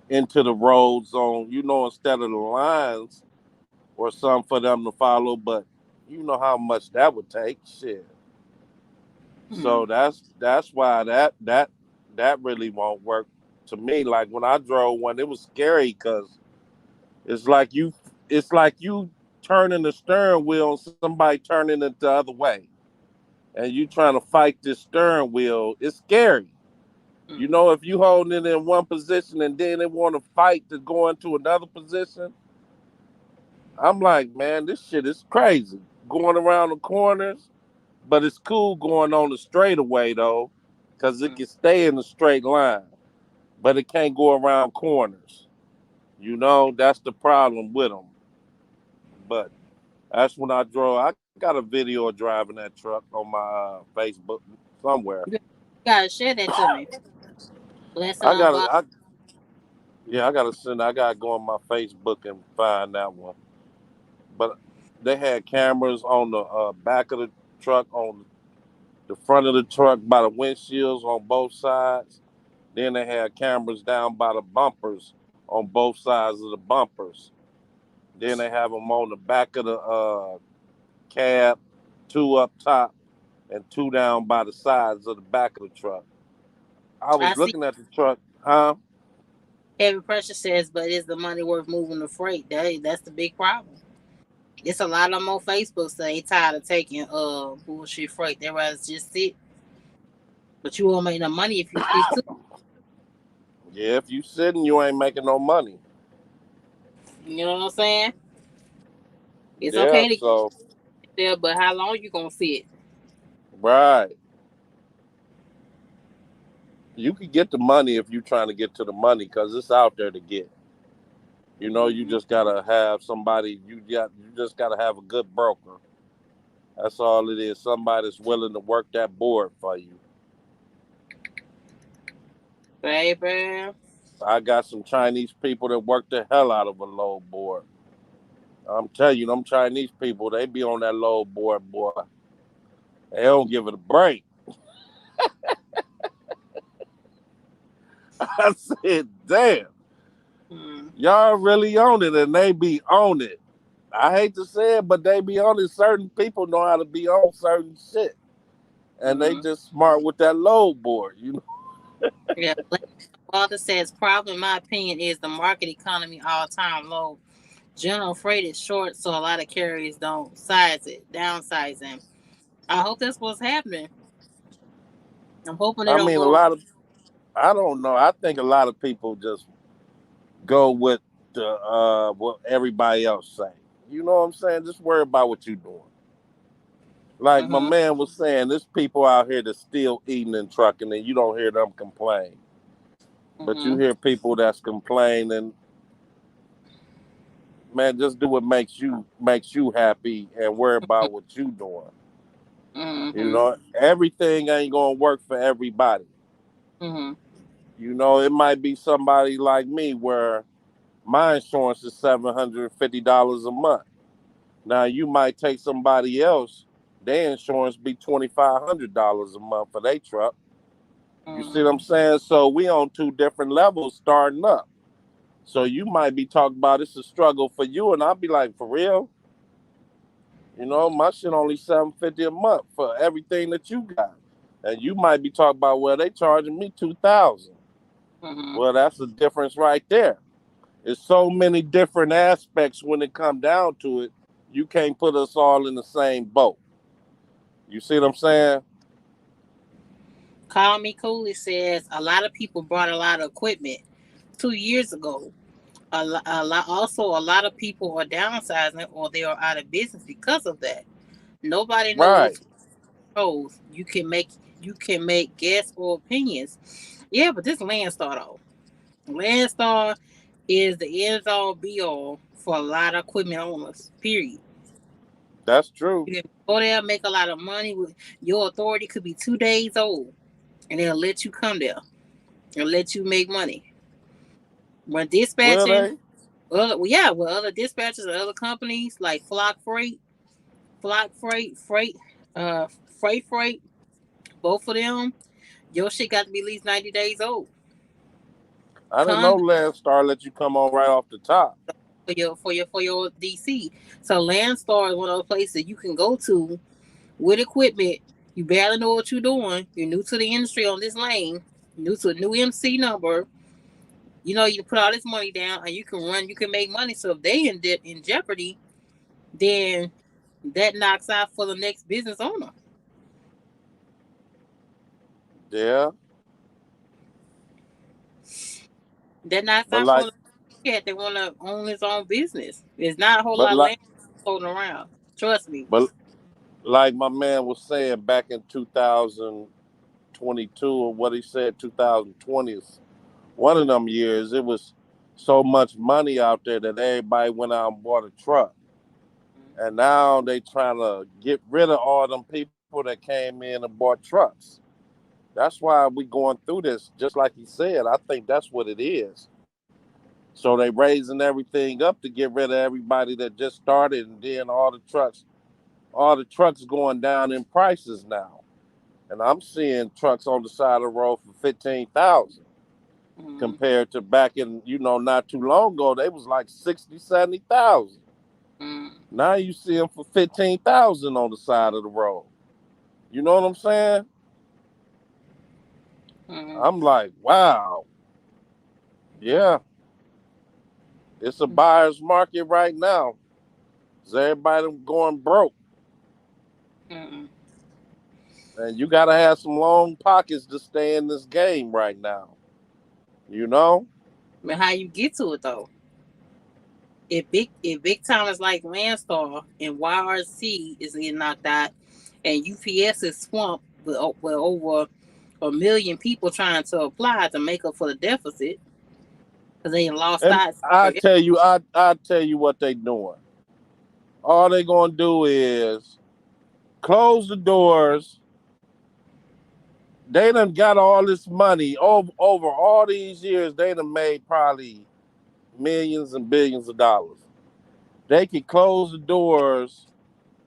into the roads instead of the lines or something for them to follow. But you know how much that would take. Shit. Mm-hmm. So that's why that really won't work to me. Like when I drove one, it was scary because it's like you it's like you turning the steering wheel and somebody turning it the other way, and you trying to fight this steering wheel. It's scary. If you holding it in one position and then they want to fight to go into another position, I'm like, man, this shit is crazy. Going around the corners, but it's cool going on the straightaway though, because it can stay in a straight line, but it can't go around corners. That's the problem with them. But that's when I drove. I got a video of driving that truck on my Facebook somewhere. You gotta share that to me. Blessing I on got God. to Yeah, I gotta send. I gotta go on my Facebook and find that one. But they had cameras on the back of the truck, on The front of the truck by the windshields on both sides. Then they had cameras down by the bumpers on both sides of the bumpers. Then they have them on the back of the cab, two up top and two down by the sides of the back of the truck. I I was see. looking at the truck, huh? Heavy pressure says, but is the money worth moving the freight? That's the big problem. It's a lot of them on Facebook say they tired of taking bullshit freight. They rather just sit. But you won't make no money if you sit too. Yeah, if you sitting, you ain't making no money. You know what I'm saying? It's Yeah, okay to get so there, but how long you gonna sit? right. You can get the money if you're trying to get to the money because it's out there to get. You Mm-hmm. just gotta have somebody. You just gotta have a good broker. That's all it is. Somebody that's willing to work that board for you. Baby. I got some Chinese people that work the hell out of a load board. I'm telling you, them Chinese people, they be on that load board, boy. They don't give it a break. I said, damn, Mm-hmm. y'all really on it, and they be on it. I hate to say it, but they be on it. Certain people know how to be on certain shit, and they Mm-hmm. just smart with that load board. Yeah. Walter says problem in my opinion is the market economy all time low. General freight is short, so a lot of carriers don't size it, downsize them. I hope that's what's happening. I'm hoping they I don't mean, a go. lot of I don't know. I think a lot of people just go with the what everybody else say. You know what I'm saying? Just worry about what you're doing. Like my Mm-hmm. man was saying, there's people out here that's still eating and trucking, and you don't hear them complain. But you Mm-hmm. hear people that's complaining. Man, just do what makes you happy and worry about what you doing. Mm-hmm. Everything ain't gonna work for everybody. Mm-hmm. It might be somebody like me where my insurance is $750 a month. Now you might take somebody else, their insurance be $2,500 a month for their truck. You see what I'm Mm-hmm. saying? So we on two different levels starting up. So you might be talking about it's a struggle for you, and I'll be like, for real? My shit only $750 a month for everything that you got. And you might be talking about, well, they charging me 2,000. Mm-hmm. Well, that's the difference right there. There's so many different aspects when it come down to it. You can't put us all in the same boat. You see what I'm saying? Call Me Cooley says a lot of people brought a lot of equipment 2 years ago. Also, a lot of people are downsizing or they are out of business because of that. Nobody Right. knows who knows. You can make guess or opinions. Yeah, but this Landstar though. Landstar is the end all be all for a lot of equipment owners. Period. That's true. You can go there, make a lot of money. With your authority could be 2 days old, and they'll let you come there and let you make money. When Will dispatching, they? with other dispatchers or other companies like Flock Freight, uh, Freight, both of them, your shit got to be at least 90 days old. I didn't Come know Landstar let you come on right off the top. for your DC. So Landstar is one of those places you can go to with equipment. You barely know what you're doing. You're new to the industry on this lane, new to a new MC number. You put all this money down and you can run, you can make money. So if they in jeopardy, then that knocks out for the next business owner. Yeah. That knocks But out for like the cat that want to own his own business. There's not a whole but lot of like land floating around. Trust me. but like my man was saying back in 2022 or what he said 2020, one of them years, it was so much money out there that everybody went out and bought a truck. And now they trying to get rid of all them people that came in and bought trucks. That's why we going through this. Just like he said, I think that's what it is. So they raising everything up to get rid of everybody that just started, and then all the trucks going down in prices now. and I'm seeing trucks on the side of the road for 15,000 Mm, compared to back in, not too long ago, they was like 60, 70,000. mm, Now you see them for 15,000 on the side of the road. You know what I'm saying? mm, I'm like, wow, yeah, it's a buyer's market right now. Is everybody going broke? mm. And you got to have some long pockets to stay in this game right now. You know? But how you get to it though? If big time is like Landstar and YRC is getting knocked out, and UPS is swamped with over 1 million people trying to apply to make up for the deficit because they lost And out. I tell you what they doing. All they gonna do is close the doors. They done got all this money over all these years. They done made probably millions and billions of dollars. They could close the doors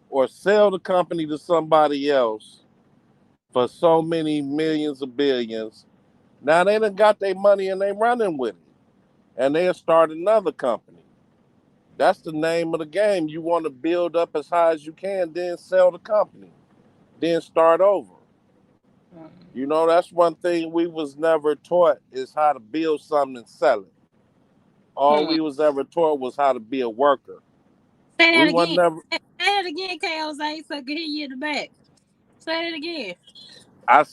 or sell the company to somebody else for so many millions of billions. Now they done got their money and they running with it. And they'll start another company. That's the name of the game. You want to build up as high as you can, then sell the company, then start over. That's one thing we was never taught is how to build something and sell it. All Hmm. we was ever taught was how to be a worker. Say We that wasn't again. never. Say that again, KOs. So I can hear you in the back. Say that again. I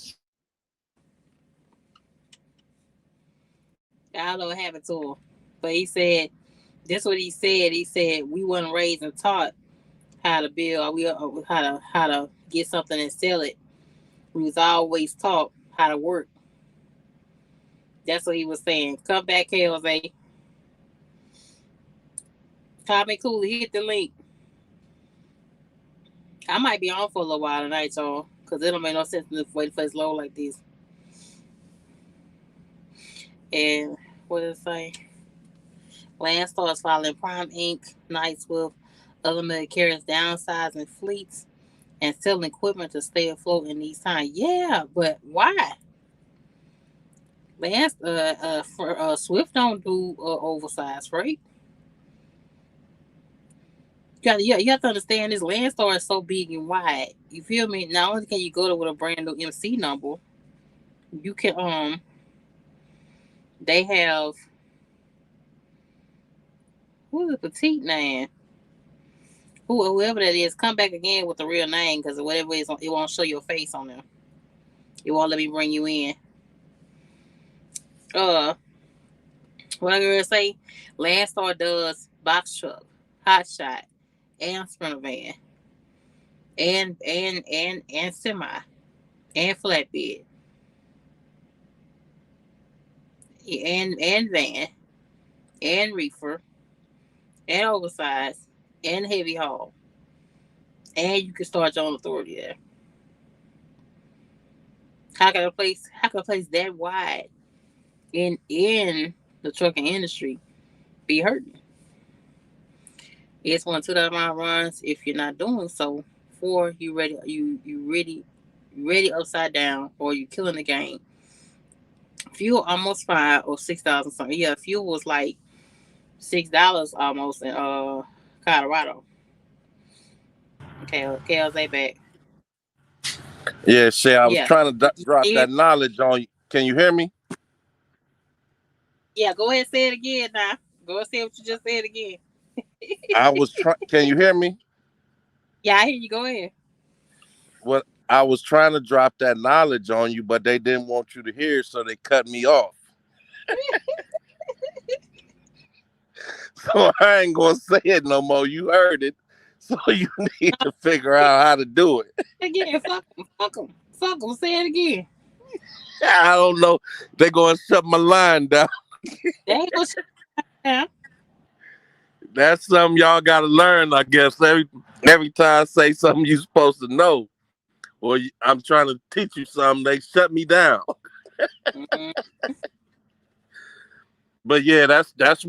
I don't know what happened to him, but he said that's what he said. He said we wasn't raised and taught how to build, or how to get something and sell it. We was always taught how to work. That's what he was saying. Come back, KLZ. Call me cool. Hit the link. I might be on for a little while tonight, y'all, because it don't make no sense to wait for it's low like this. And what did it say? Landstar is filing Prime Inc. Nights with other military carriers downsizing fleets and selling equipment to stay afloat in these times. Yeah, but why? Swift don't do oversized, right? You have to understand this Landstar is so big and wide. You feel me? Not only can you go to with a brand new MC number, you can they have who's the petite man? Whoever that is, come back again with the real name because whatever it is, it won't show your face on them. It won't let me bring you in. Uh, what I'm gonna say, Landstar does box truck, hot shot, and sprinter van, and semi, and flatbed, and van, and reefer, and oversized, and heavy haul, and you can start your own authority there. How can a place that wide in the trucking industry be hurting? It's 1 2 mile runs. If you're not doing so, 4 you ready upside down, or you killing the game. Fuel almost 5 or 6 dollars something. Yeah, fuel was like $6 almost in Colorado. Okay, KLZ back. Yeah, Shay, I was Yeah, trying to drop yeah, that knowledge on you. Can you hear me? yeah. Go ahead, and say it again now. Go ahead, and say what you just said again. I was trying. Can you hear me? Yeah, I hear you. Go ahead. What I was trying to drop that knowledge on you, but they didn't want you to hear, so they cut me off. So I ain't gonna say it no more. You heard it, so you need to figure out how to do it. Again, fuck them, fuck them, fuck them. Say it again. I don't know. They're gonna shut my line down. They ain't gonna shut down. That's something y'all gotta learn, I guess. Every time I say something you supposed to know, or I'm trying to teach you something, they shut me down. Mm-hmm. But yeah, that's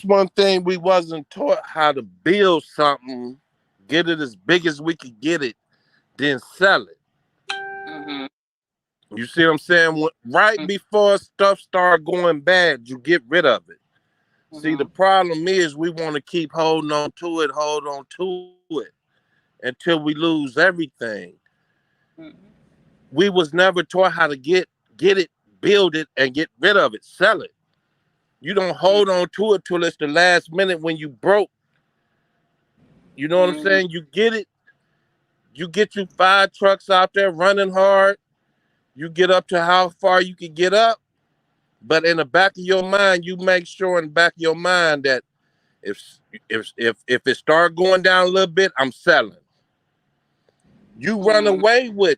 one thing we wasn't taught how to build something, get it as big as we could get it, then sell it. Mm-hmm. You see what I'm saying? Right before stuff start going bad, you get rid of it. See, the Mm-hmm. problem is we want to keep holding on to it, until we lose everything. Mm-hmm. We was never taught how to get it, build it, and get rid of it, sell it. You don't hold on to it till it's the last minute when you broke. You know what I'm Mm-hmm. saying? You get it, you get you 5 trucks out there running hard. You get up to how far you can get up, but in the back of your mind, you make sure in the back of your mind that if if it start going down a little bit, I'm selling. You run Mm-hmm. away with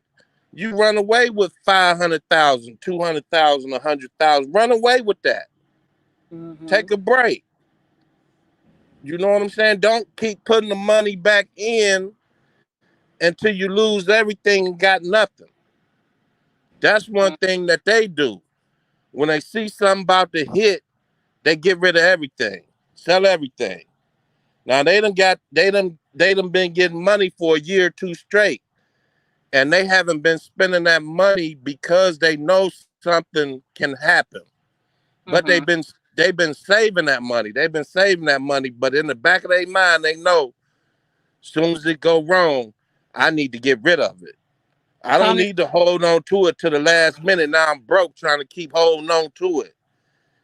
you run away with 500,000, 200,000, 100,000. Run away with that. Mm-hmm. Take a break. You know what I'm saying? Don't keep putting the money back in until you lose everything and got nothing. That's one thing that they do. When they see something about to hit, they get rid of everything, sell everything. Now they done been getting money for a year or two straight, and they haven't been spending that money because they know something can happen. But Mm-hmm. they've been saving that money. They've been saving that money, but in the back of their mind, they know as soon as it go wrong, I need to get rid of it. I Call don't me. need to hold on to it to the last minute. Now I'm broke trying to keep holding on to it.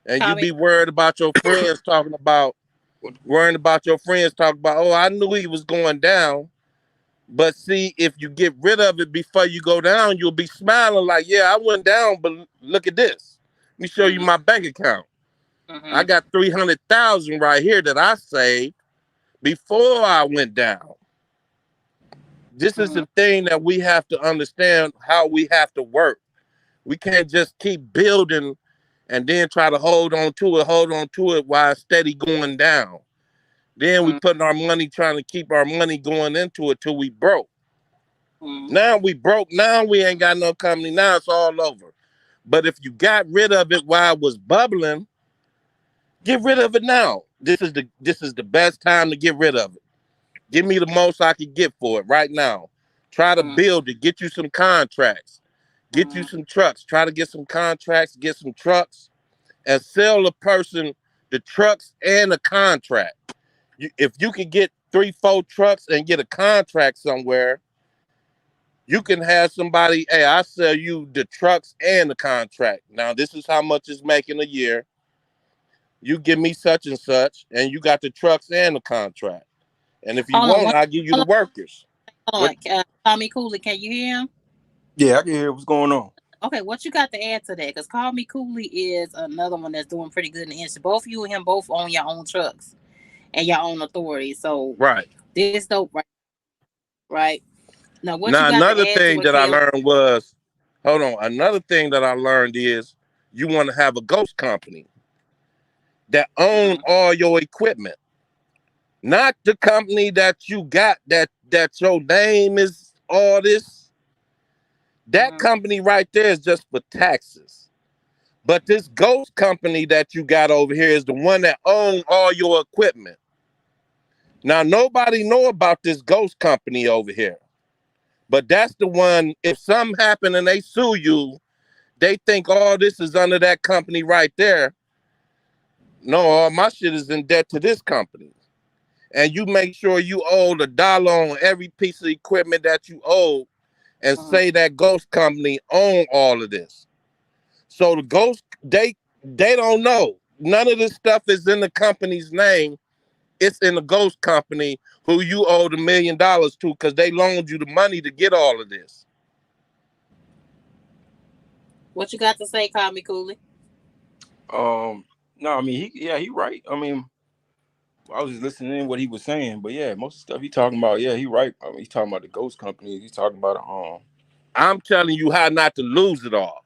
And Call you me. be worrying about your friends talking about, oh, I knew he was going down. But see, if you get rid of it before you go down, you'll be smiling like, yeah, I went down, but look at this. Let me show you Mm-hmm. my bank account. I Mm-hmm. got 300,000 right here that I saved before I went down. This is Mm-hmm. the thing that we have to understand how we have to work. We can't just keep building and then try to hold on to it while it's steady going down. Then we putting our money trying to keep our money going into it till we broke. Mm-hmm. Now we broke. Now we ain't got no company. Now it's all over. But if you got rid of it while it was bubbling, get rid of it now. This is the best time to get rid of it. Give me the most I can get for it right now. Try to build it. Get you some contracts. Get you Mm-hmm. some trucks. Try to get some contracts. Get some trucks and sell a person the trucks and the contract. If you can get 3, 4 trucks and get a contract somewhere, you can have somebody, hey, I sell you the trucks and the contract. Now, this is how much it's making a year. You give me such and such, and you got the trucks and the contract. And if you Hold on. want, I'll give you the Hold workers. on. What? Hold on. Call me Cooley. Can you hear him? Yeah, I can hear what's going on. Okay, what you got to add to that? Because Call Me Cooley is another one that's doing pretty good in the industry. Both you and him both own your own trucks and your own authority. So Right. this dope, right? Now, what you Now, got to another add to thing what that I Kale? learned was, hold on, another thing that I learned is you want to have a ghost company that own Mm-hmm. all your equipment. Not the company that you got that your name is all this. That Mm-hmm. company right there is just for taxes. But this ghost company that you got over here is the one that own all your equipment. Now nobody know about this ghost company over here. But that's the one, if something happen and they sue you, they think all this is under that company right there. No, all my shit is in debt to this company. And you make sure you owe $1 on every piece of equipment that you owe and Mm-hmm. say that ghost company own all of this. So the ghost, they don't know. None of this stuff is in the company's name. It's in the ghost company who you owe the $1 million to because they loaned you the money to get all of this. What you got to say, Call Me Cooley? No, I mean he right. I mean, I was just listening to what he was saying, but yeah, most of the stuff he talking about, yeah, he right. I mean, he's talking about the ghost company. He's talking about I'm telling you how not to lose it all.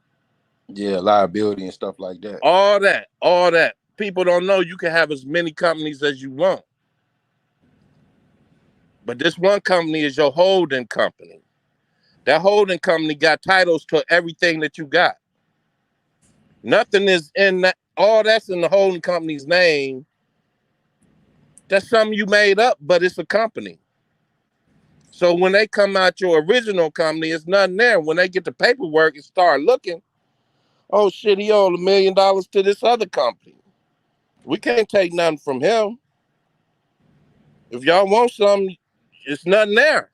yeah, liability and stuff like that. All that, all that. People don't know you can have as many companies as you want. But this one company is your holding company. That holding company got titles to everything that you got. Nothing is in that. All that's in the holding company's name. That's something you made up, but it's a company. So when they come out your original company, it's nothing there. When they get the paperwork and start looking, oh shit, he owed $1 million to this other company. We can't take nothing from him. If y'all want something, it's nothing there.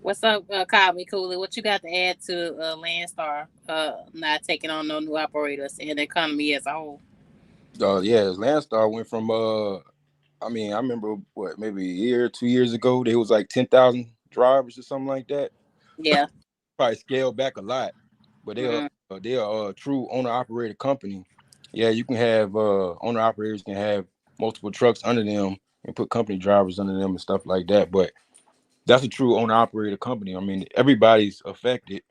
What's up, Call Me Cooley? What you got to add to Landstar not taking on no new operators and the economy as a whole? Yeah, Landstar went from I mean, I remember what, maybe a year, 2 years ago, there was like 10,000 drivers or something like that. Yeah. Probably scaled back a lot, but Mm-hmm. they are a true owner operator company. Yeah, you can have owner operators can have multiple trucks under them and put company drivers under them and stuff like that. But that's a true owner operator company. I mean, everybody's affected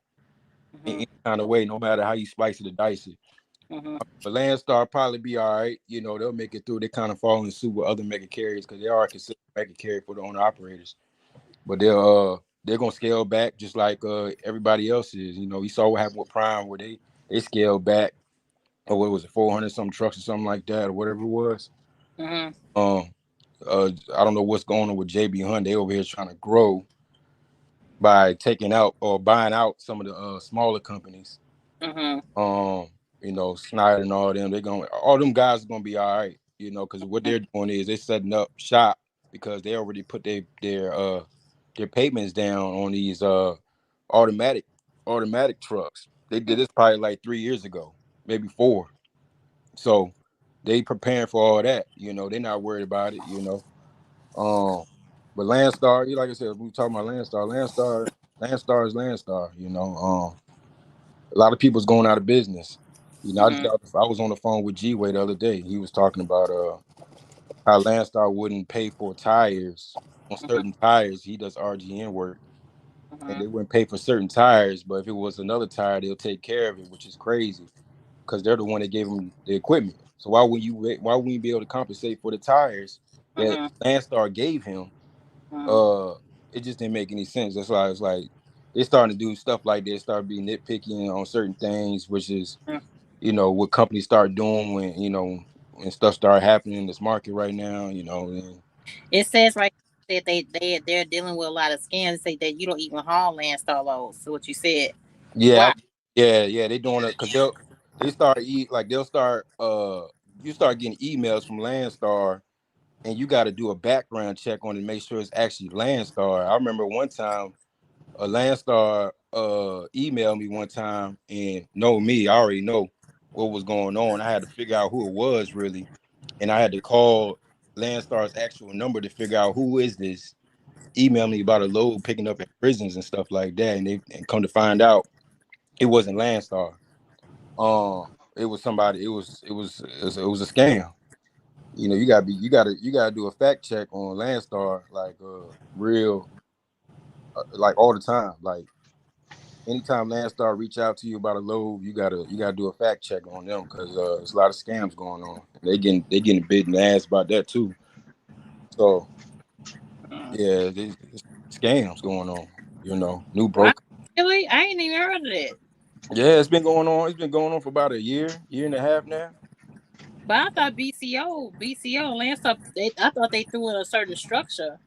in Mm-hmm. any kind of way, no matter how you spice it or dice it. Mm-hmm. But Landstar probably be all right. You know, they'll make it through. They kind of fall in suit with other mega carriers because they are considered mega carrier for the owner operators. But they're gonna scale back just like everybody else is. You know, you saw what happened with Prime where they scaled back, or what was it, 400 some trucks or something like that, or whatever it was. Mm-hmm. Um, I don't know what's going on with JB Hunt. They over here trying to grow by taking out or buying out some of the smaller companies. Mm-hmm. Um, you know, Snyder and all them, all them guys are gonna be all right, you know, because what they're doing is they're setting up shop because they already put their payments down on these automatic automatic trucks. They did this probably like 3 years ago, maybe four. So they preparing for all that, you know, they're not worried about it, you know. Um, but Landstar, like I said, we were talking about Landstar is Landstar, you know. A lot of people's going out of business. You know, Mm-hmm. I was on the phone with G-Way the other day. He was talking about how Landstar wouldn't pay for tires on Mm-hmm. certain tires. He does RGN work, and Mm-hmm. they wouldn't pay for certain tires. But if it was another tire, they'll take care of it, which is crazy because they're the one that gave them the equipment. So why wouldn't you be able to compensate for the tires that Mm-hmm. Landstar gave him? Mm-hmm. Uh, it just didn't make any sense. That's why it's like they starting to do stuff like this, start being nitpicky on certain things, which is, you know, what companies start doing when, you know, when stuff start happening in this market right now, you know. And It says right that they're dealing with a lot of scams. They say that you don't even haul Landstar loads. So what you said? yeah, Why? yeah, they doing it because they start they'll start you start getting emails from Landstar, and you got to do a background check on it to make sure it's actually Landstar. I remember one time a Landstar emailed me one time, and know me, I already know what was going on. I had to figure out who it was really, and I had to call Landstar's actual number to figure out who is this. Email me about a load picking up at prisons and stuff like that, and they and come to find out it wasn't Landstar. It was somebody. It was a scam. You know, you gotta do a fact check on Landstar, like real, like all the time, like anytime Landstar reach out to you about a load, you gotta do a fact check on them because there's a lot of scams going on. They getting bit in the ass about that too. So Mm. yeah, there's scams going on. You know, new Why? broker. Really? I ain't even heard of that. Yeah, it's been going on. It's been going on for about a year and a half now. But I thought BCO, Landstar, I thought they threw in a certain structure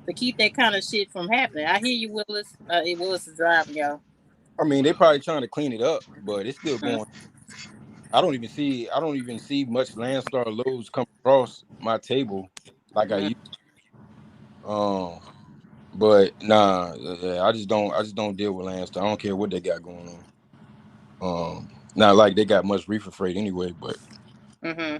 to keep that kind of shit from happening. I hear you, Willis. It Willis is driving, y'all. I mean, they probably trying to clean it up, but it's still Mm-hmm. going. I don't even see much Landstar loads come across my table like I used. Um, but nah, yeah, I just don't deal with Landstar. I don't care what they got going on. Not like they got much reefer freight anyway, but Mm-hmm.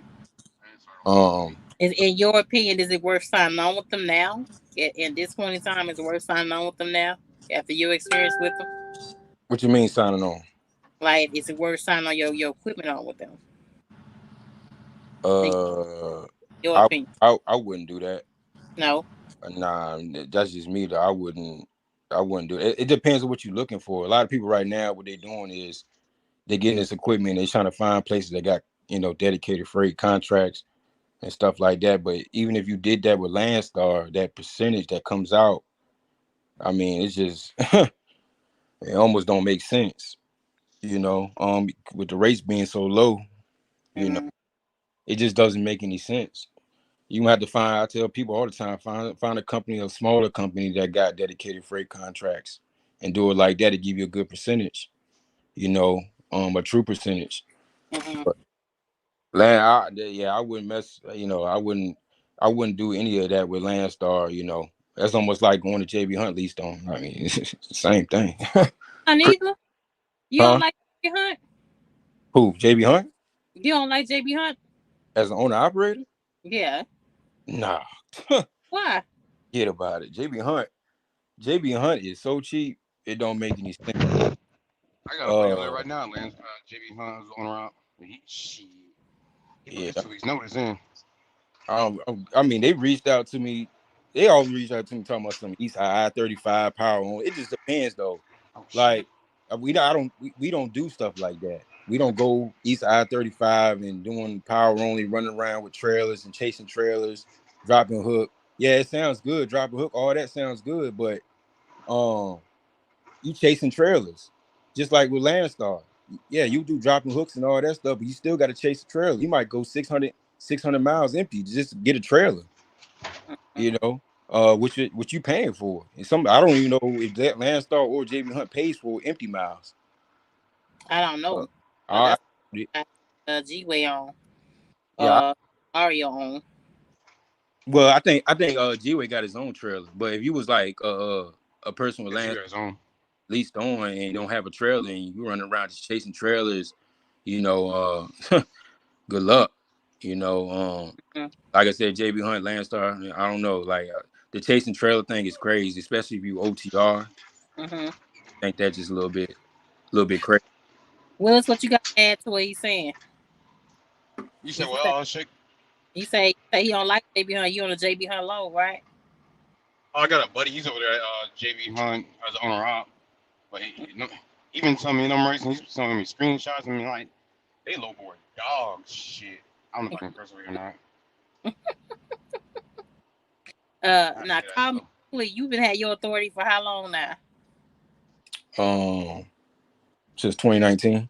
um, In your opinion, is it worth signing on with them now? In this point in time, is it worth signing on with them now after your experience with them? what you mean signing on? Like, is it worth signing on your equipment on with them? In Uh, your I opinion, I wouldn't do that. no. Nah, that's just me. Though I wouldn't do it. It depends on what you're looking for. A lot of people right now, what they're doing is they're getting this equipment. They're trying to find places that got dedicated freight contracts and stuff like that. But even if you did that with Landstar, that percentage that comes out, I mean, it's just it almost don't make sense. With the rates being so low, you know, Mm-hmm. it just doesn't make any sense. You gonna have to find. I tell people all the time, find a company, a smaller company that got dedicated freight contracts, and do it like that to give you a good percentage. You know, a true percentage. Mm-hmm. But yeah, I wouldn't mess. You know, I wouldn't do any of that with Landstar. You know, that's almost like going to JB Hunt leased on. I mean, it's the same thing. Neither. You don't Huh? like JB Hunt? Who? JB Hunt You don't like JB Hunt? as an owner operator? Yeah. Nah, Why? forget about it. JB Hunt is so cheap. It don't make any sense. I got a buddy over there Uh, right now, Lance. JB Hunt's on around. He put yeah. his 2 weeks notice in. I mean, they reached out to me. They all reached out to me talking about some East I-35 power on. It just depends though. Oh shit. Like we don't do stuff like that. We don't go East I-35 and doing power only, running around with trailers and chasing trailers, dropping hook. Yeah, it sounds good. Dropping hook, all that sounds good, but um, you chasing trailers, just like with Landstar. Yeah, you do dropping hooks and all that stuff, but you still got to chase a trailer. You might go 600 miles empty just to get a trailer. You know, what you paying for? And some I don't even know if that Landstar or JB Hunt pays for empty miles. I don't Uh, know. I, That's G-Way on. yeah, Uh, Mario on. well, I think G-Way got his own trailer, but if you was like a person with Yes, you land guys on. leased on and you don't have a trailer and you running around just chasing trailers, you know, good luck. You know, Mm-hmm. like I said, JB Hunt, Landstar. I don't know, like the chasing trailer thing is crazy, especially if you OTR. Mm-hmm. I think that's just a little bit crazy. Willis, what you got to add to what he's saying? You said, What you say? well, shit. You say he don't like JB Hunt. You on a JB Hunt low, right? Oh, I got a buddy. He's over there at JB Hunt as an owner op. But even some of them racing, he's showing me screenshots. I mean, like, they low board dog shit. I don't know if I can curse over here or not. I Now say that call me though. quickly. You've been had your authority for how long now? Um, since 2019.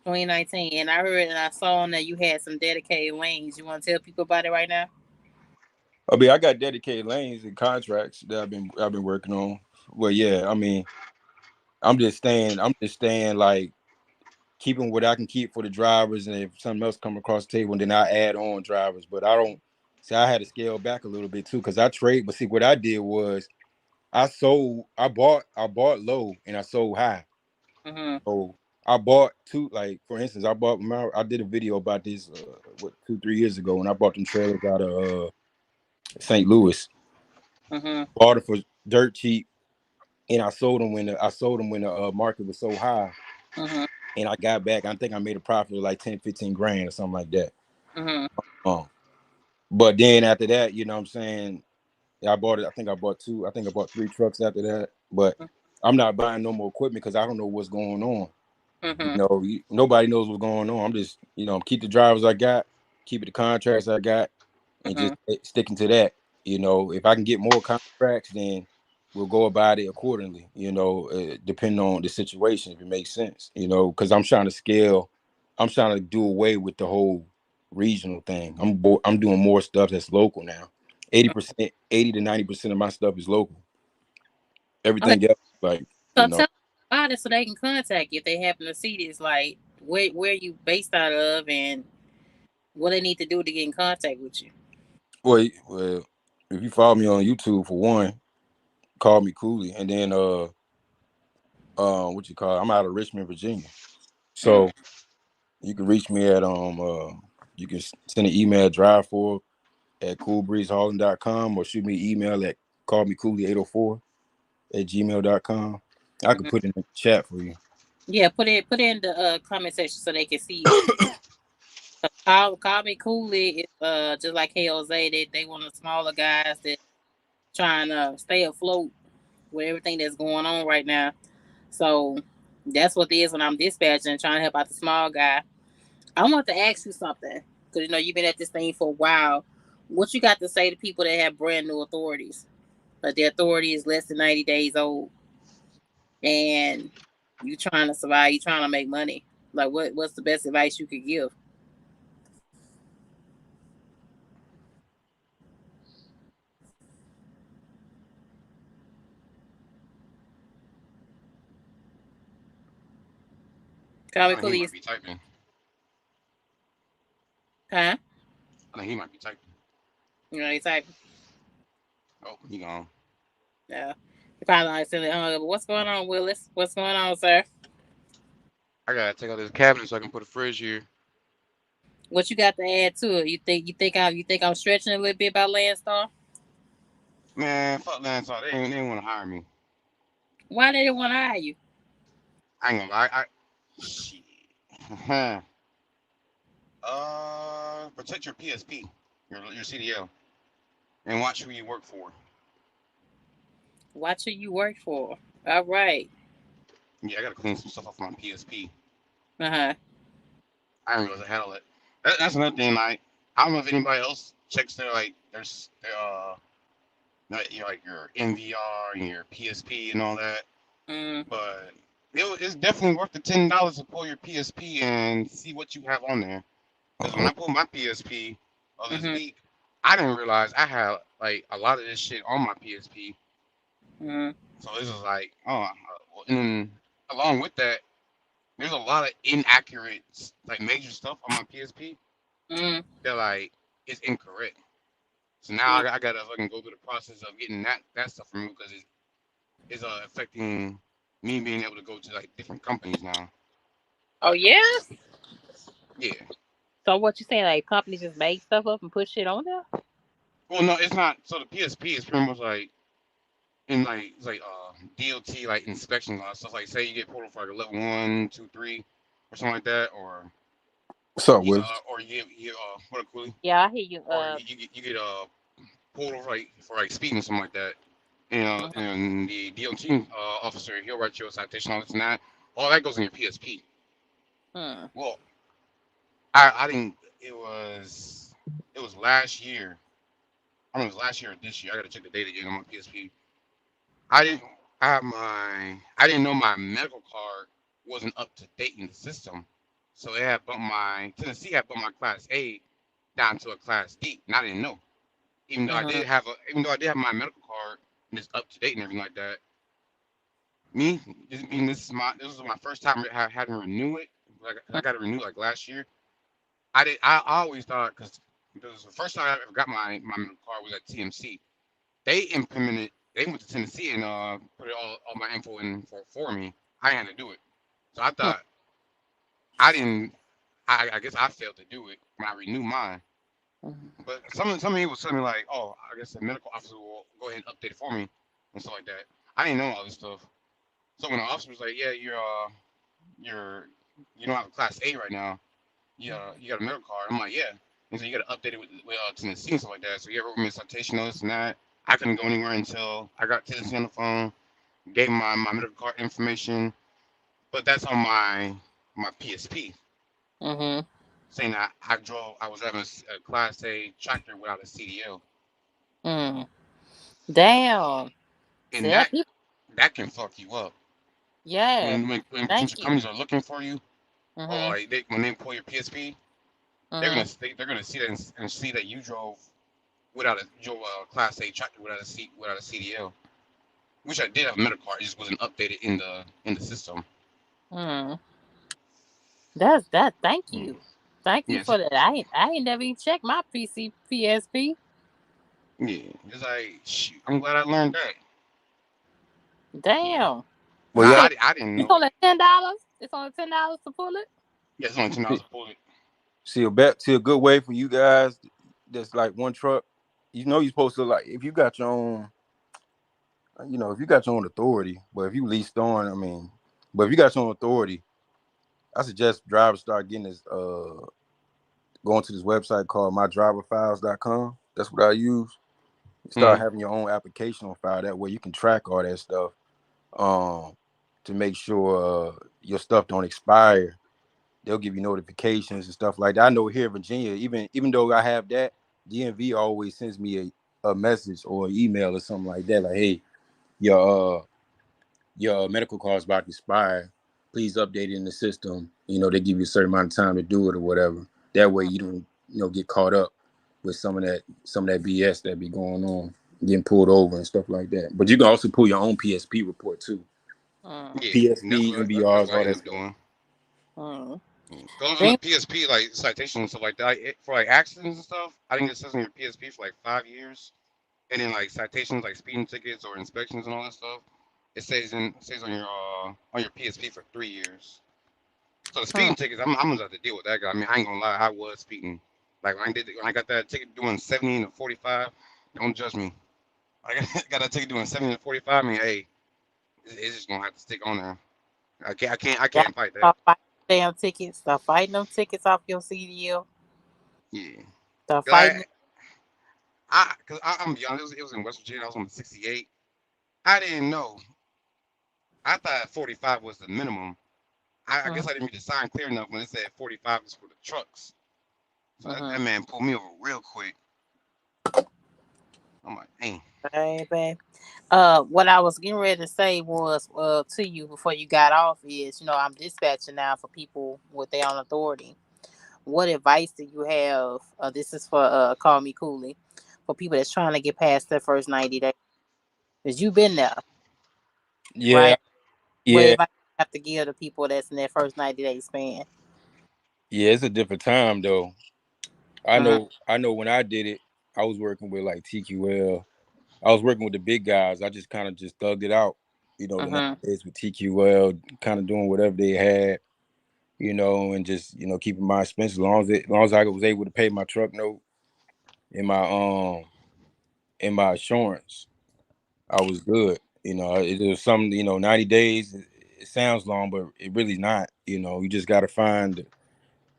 2019. And I heard and I saw that you had some dedicated lanes. You want to tell people about it right now? I mean, I got dedicated lanes and contracts that I've been working on. Well, yeah, I mean, I'm just staying like keeping what I can keep for the drivers, and if something else come across the table, then I add on drivers. But I don't see. I had to scale back a little bit too because I trade. But see, what I did was I bought low and I sold high. Mm-hmm. So I bought two. Like for instance, I did a video about this 2-3 years ago when I bought them trailers out of St. Louis. Mm-hmm. Bought it for dirt cheap, and I sold them when the market was so high, Mm-hmm. and I got back. I think I made a profit of like 10, 15 grand or something like that. Mm-hmm. Um, but then after that, you know what I'm saying? I bought it. I think I bought two. I think I bought three trucks after that. But I'm not buying no more equipment because I don't know what's going on. You Mm-hmm. know, nobody knows what's going on. I'm just, keep the drivers I got, keep the contracts I got, and Mm-hmm. just sticking to that. You know, if I can get more contracts, then we'll go about it accordingly. Depending on the situation, if it makes sense. Because I'm trying to scale. I'm trying to do away with the whole regional thing. I'm doing more stuff that's local now. 80%, 80 to 90% of my stuff is local. Okay. Everything else, like So you know, tell them about it so they can contact you if they happen to see this. Like where you based out of and what they need to do to get in contact with you. well, if you follow me on YouTube for one, call me Cooley, and then what you call it? I'm out of Richmond, Virginia, Mm. so you can reach me at you can send an email drive4@coolbreezehauling.com or shoot me an email at callmecooley804@gmail.com. I could Mm-hmm. put it in the chat for you. Yeah, put it in the comment section so they can see. Call me Cooley. It's just like KOZ. They one of the smaller guys that trying to stay afloat with everything that's going on right now. So that's what it is when I'm dispatching, trying to help out the small guy. I want to ask you something because you've been at this thing for a while. What you got to say to people that have brand new authorities? But the authority is less than 90 days old, and you trying to survive. You trying to make money. Like what's the best advice you could give? Call I me think he might police. be typing. Huh? I think he might be typing. You know, he's like, Oh, he gone. no. He probably like silly. But what's going on, Willis? What's going on, sir? I gotta take out this cabinet so I can put a fridge here. What you got to add to it? You think I'm stretching a little bit about Landstar? Man, fuck Landstar. They ain't want to hire me. Why they didn't want to hire you? I ain't gonna lie. Shit. Protect your PSP, your CDL, and watch who you work for. Watch who you work for. All right. Yeah, I gotta clean some stuff off my PSP. Uh-huh. I didn't realize I had all that. That's another thing. Like, I don't know if anybody else checks like your NVR and your PSP and all that, Mm. but it's definitely worth the $10 to pull your PSP and see what you have on there. Because when I pulled my PSP this Mm-hmm. week, I didn't realize I had like a lot of this shit on my PSP. Mm-hmm. So this is like, well, and then along with that, there's a lot of inaccurate, like major stuff on my PSP Mm-hmm. that like is incorrect. So now Yeah. I gotta fucking go through the process of getting that stuff removed because it's affecting me being able to go to like different companies now. Oh yeah. Yeah. So what you saying? Like companies just make stuff up and put shit on there? Well, no, it's not. So the PSP is pretty much like in like it's like DOT like inspection laws. So it's like say you get pulled over for like a level 1, 2, 3, or something like that, What's up, Willis? or you what a coolie, Yeah, I hear you. or you get pulled over like for like speeding something like that. Mhm. And the DOT officer he'll write you a citation, all this and that. All that goes in your PSP. Hmm. Well, I didn't. It was last year. I don't know if it was last year or this year. I gotta check the date again on my PSP. I didn't. I didn't know my medical card wasn't up to date in the system, so they had bumped my Tennessee had bumped my Class A down to a Class D, and I didn't know. Mhm. Even though I did have my medical card and it's up to date and everything like that. Me, this was my first time having to renew it. Like I got to renew like last year. I always thought because the first time I ever got my medical card was at TMC. They went to Tennessee and put all my info in for me. I had to do it. So I Mhm. thought I didn't I guess I failed to do it when I renewed mine. Mhm. But some of you was telling me like, oh, I guess the medical officer will go ahead and update it for me and stuff like that. I didn't know all this stuff. So when the officer was like, yeah, you're you don't have a class A right now. You got a medical card. I'm like, yeah. And so you got to update it with Tennessee and stuff like that. So he wrote me a citation notice and that. I couldn't go anywhere until I got Tennessee on the phone, gave him my medical card information, but that's on my PSP, Mhm. saying that I was having a Class A tractor without a CDL, Mhm. Damn. See and that people? that can fuck you up Yeah. when Thank potential you. companies are looking for you, or Mhm. like when they pull your PSP, Mhm. they're gonna see that and see that you drove a Class A tractor without a CDL, which I did have a medical card. It just wasn't updated in the system. Mhm. That's that. Thank Mm. you. Thank you Yes, for that. I ain't never even checked my PSP. yeah. It's like shoot, I'm glad I learned that. Damn. Well, You Cause yeah, say I didn't it's know. only $10? It's only $10 to pull it? Yeah, it's only $10 see, to pull it. see a good way for you guys. That's like one truck. You know, you're supposed to like if you got your own. If you got your own authority, but if you leased on, I mean, but if you got your own authority, I suggest drivers start getting this. Going to this website called mydriverfiles.com. That's what I use. Start Hmm. having your own application on file. That way you can track all that stuff um, to make sure your stuff don't expire. They'll give you notifications and stuff like that. I know here in Virginia, even though I have that, DMV always sends me a message or an email or something like that. Like, hey, your medical card is about to expire. Please update it in the system. They give you a certain amount of time to do it or whatever. That way you don't, get caught up with some of that BS that be going on, getting pulled over and stuff like that. But you can also pull your own PSP report too. Mm. Yeah, and PSP, that's MBRs, what I all end that up stuff. doing. Mm. Cause on the Green. PSP, like citations and stuff like that, for like accidents and stuff, I think it says on your PSP for like 5 years, and then like citations like speeding tickets or inspections and all that stuff, it says on your PSP for 3 years. So the Mm. speeding tickets, I'm gonna have to deal with that guy. I mean, I ain't gonna lie, I was speeding. Like when I got that ticket doing 70 to 45, don't judge me. I got, got that ticket doing 70 to 45. I mean, hey, it's just gonna have to stick on there. I Y'all can't fight that. start fighting damn tickets. Start fighting them tickets off your CDL. Yeah. Start Cause fighting. I'm young. It was in West Virginia. I was on 68. I didn't know. I thought 45 was the minimum. I Mm-hmm. guess I didn't read the sign clear enough when it said 45 is for the trucks. So that Mm-hmm. man pulled me over real quick. I'm like, dang. Baby. What I was getting ready to say was to you before you got off is, I'm dispatching now for people with their own authority. What advice do you have? This is for Call Me Cooley, for people that's trying to get past their first 90 days. Because you've been there, Yeah, right? What yeah, advice you have to give to people that's in their first 90 day span? yeah. It's a different time though. Mm-hmm. I know when I did it, I was working with like TQL. I was working with the big guys. I just kind of just thugged it out, the 90 Mm-hmm. days with TQL, kind of doing whatever they had, and just keeping my expenses as long as I was able to pay my truck note and my insurance, I was good. It was some 90 days. It sounds long, but it really not. You just got to find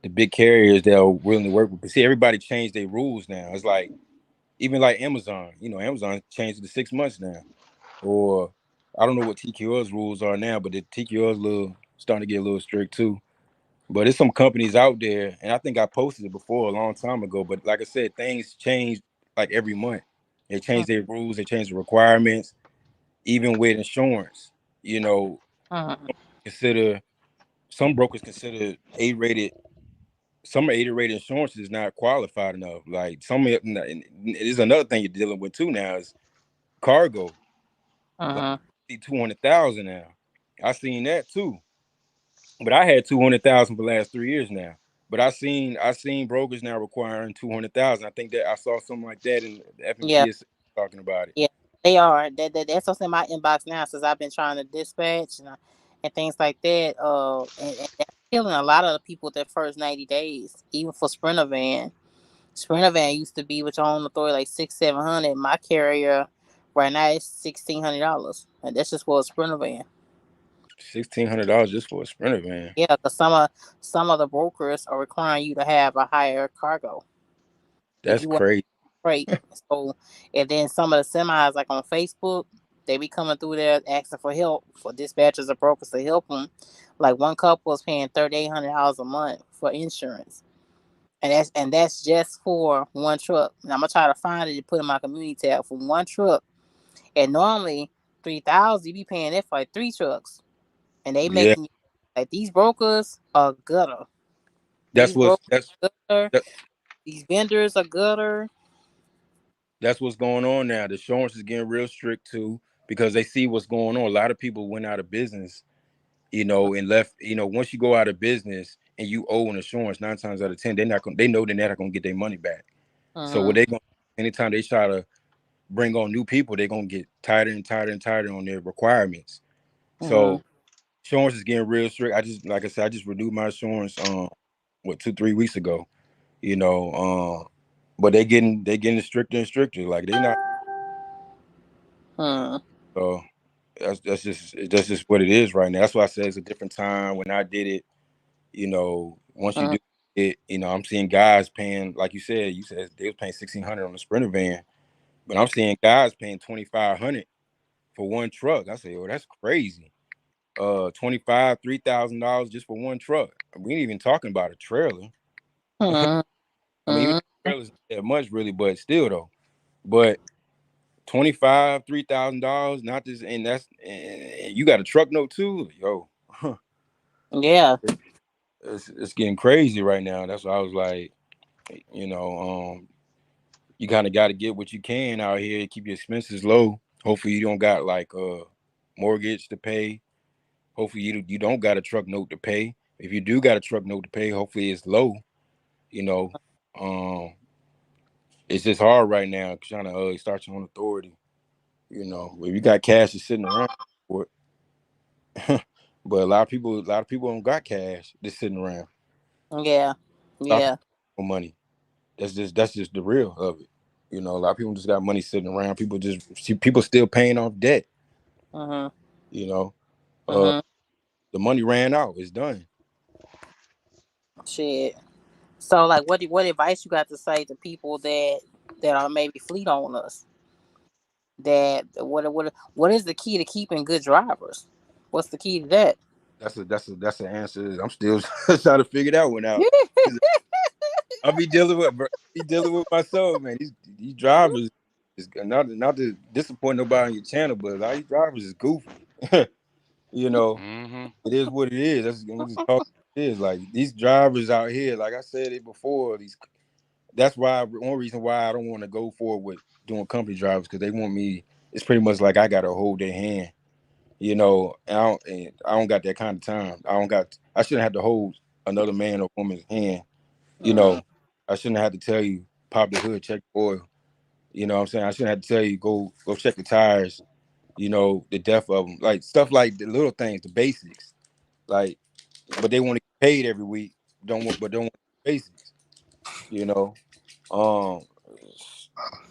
the big carriers that are willing to work with. But see, everybody changed their rules now. It's like even like Amazon. Amazon changed it to 6 months now. Or I don't know what TQL's rules are now, but the TQL's starting to get a little strict too. But there's some companies out there, and I think I posted it before a long time ago. But like I said, things change like every month. They change their rules, they change the requirements, even with insurance. You know, Mm-hmm. consider some brokers consider A-rated. Some A-rated insurance is not qualified enough. Like and there's another thing you're dealing with too now is cargo. Like Mm-hmm. 200,000 now. I seen that too, but I had 200,000 for the last 3 years now. But I seen brokers now requiring 200,000. I think that I saw something like that in the Yeah, FMCS talking about it. yeah, they are. That's what's in my inbox now since I've been trying to dispatch and things like that. And that's killing a lot of the people their first 90 days, even for Sprinter van. Sprinter van used to be with your own authority like 600-700. My carrier right now is $1,600, and that's just for a Sprinter van. $1,600 just for a Sprinter van. Yeah, because some of the brokers are requiring you to have a higher cargo if That's you want crazy. freight. So, and then some of the semis like on Facebook, they be coming through there asking for help for dispatchers or brokers to help them. Like one couple is paying $3,800 a month for insurance, and that's just for one truck. And I'm gonna try to find it and put in my community tab for one truck. And normally 3,000, you be paying that for like three trucks, and they Yeah, making like these brokers are gutter. that's These what's brokers are gutter. that, These vendors are gutter. that's what's going on now. The insurance is getting real strict too because they see what's going on. A lot of people went out of business, and left. Once you go out of business and you owe an insurance, 9 times out of 10, they know they're not gonna get their money back. So what Mm-hmm. they going anytime they try to bring on new people, they're gonna get tighter and tighter and tighter on their requirements. Mm-hmm. So insurance is getting real strict. Like I said, I just renewed my insurance 2-3 weeks ago. You know, but they getting stricter and stricter. Like they not Mm-hmm. so that's just what it is right now. That's why I said it's a different time. When I did it, once you Mm-hmm. do it, I'm seeing guys paying, like you said they was paying 1,600 on the Sprinter van, but I'm seeing guys paying 2,500 for one truck. I say, oh, that's crazy. 25, $3,000 just for one truck. We ain't even talking about a trailer. I mean, even Mm-hmm. trailers not that much really, but still though. But 25, $3,000, not just, and you got a truck note too, yo. Yeah. It's getting crazy right now. That's why I was like, you know, you kind of got to get what you can out here, keep your expenses low. Hopefully, you don't got like mortgage to pay. Hopefully, you don't got a truck note to pay. If you do got a truck note to pay, hopefully it's low. You know, um, it's just hard right now trying to start your own authority. You know, if you got cash just sitting around for it, but a lot of people don't got cash just sitting around. Yeah. A lot of Yeah. people don't have money. That's just the real of it. You know, a lot of people just got money sitting around. People just see people still paying off debt. Mhm. You know, uh, Mhm. the money ran out. It's done. Shit. So, like, what advice you got to say to people that are maybe fleet owners? That what is the key to keeping good drivers? What's the key to that? That's an answer. I'm still trying to figure that one out. I'll be dealing with myself, man. These drivers is not to disappoint nobody on your channel, but a lot of these drivers is goofy. You know, Mm-hmm. it is what it is. I'm just talking. It is like these drivers out here. Like I said it before. These That's why one reason why I don't want to go forward with doing company drivers because they want me. It's pretty much like I got to hold their hand. You know, and I don't got that kind of time. I shouldn't have to hold another man or woman's hand. You Mhm. know, I shouldn't have to tell you pop the hood, check the oil. You know what I'm saying? I shouldn't have to tell you go check the tires. You know, the depth of them, like stuff like the little things, the basics. Like, but they want to get paid every week. Don't want the basics. You know, um,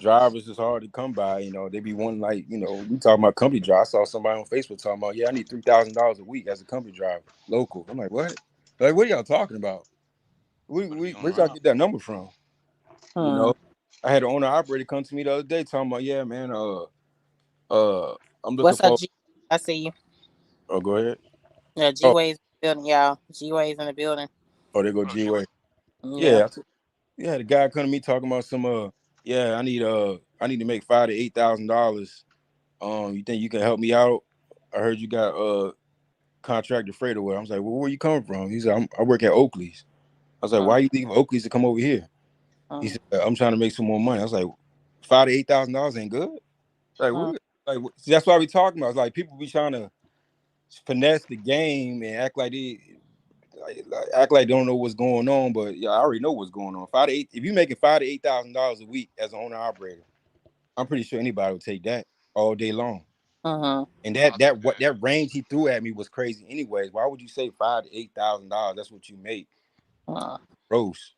drivers is hard to come by. You know, they be wanting like we talking about company drive. I saw somebody on Facebook talking about I need $3,000 a week as a company driver, local. I'm like, what? Like, what are y'all talking about? Better be on the Where y'all route. get that number from? You Hmm. know, I had an owner operator come to me the other day talking about, yeah, man, I'm looking What's up, for. G? I see you. Oh, go ahead. Yeah, G Oh, Ways in the building, y'all. G Ways in the building. oh, there go What up, G G-Way? Way. Yeah. Yeah, yeah. The guy come to me talking about some. Yeah, I need to make $5,000 to $8,000. You think you can help me out? I heard you got contractor freight away. I was like, well, where you coming from? He said, I work at Oakley's. I was like, Hmm. why you leaving Oakley's to come over here? He Hmm. said, I'm trying to make some more money. I was like, $5,000 to $8,000 ain't good. Like, Hmm. see, that's why we talking about. It's like people be trying to finesse the game and act like act like they don't know what's going on. But yeah, I already know what's going on. Five to eight. If you're making $5,000 to $8,000 a week as an owner operator, I'm pretty sure anybody would take that all day long. Hmm. And I'll take that. that range he threw at me was crazy. Anyways, why would you say $5,000 to $8,000? That's what you make Hmm. gross.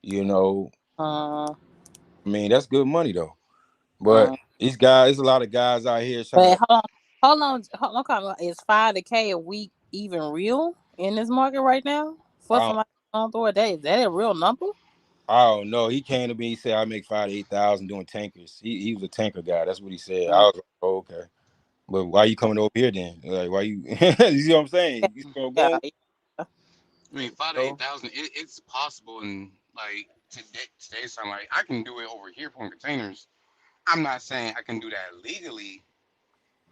You know, Hmm. I mean that's good money though. But Hmm. these guys, there's a lot of guys out here trying But to. hold on. Is 5K a week even real in this market right now for I somebody on board? That a real number? I don't know. He came to me. He said I make 5,000 to 8,000 doing tankers. He was a tanker guy. That's what he said. I Hmm. was like, oh, okay. But why you coming over here then? Like, why you? You see what I'm saying? You see where I'm Yeah. going? Yeah. I mean, five to eight You thousand. It's possible, and like today's time, like I can do it over here pulling containers. I'm not saying I can do that legally.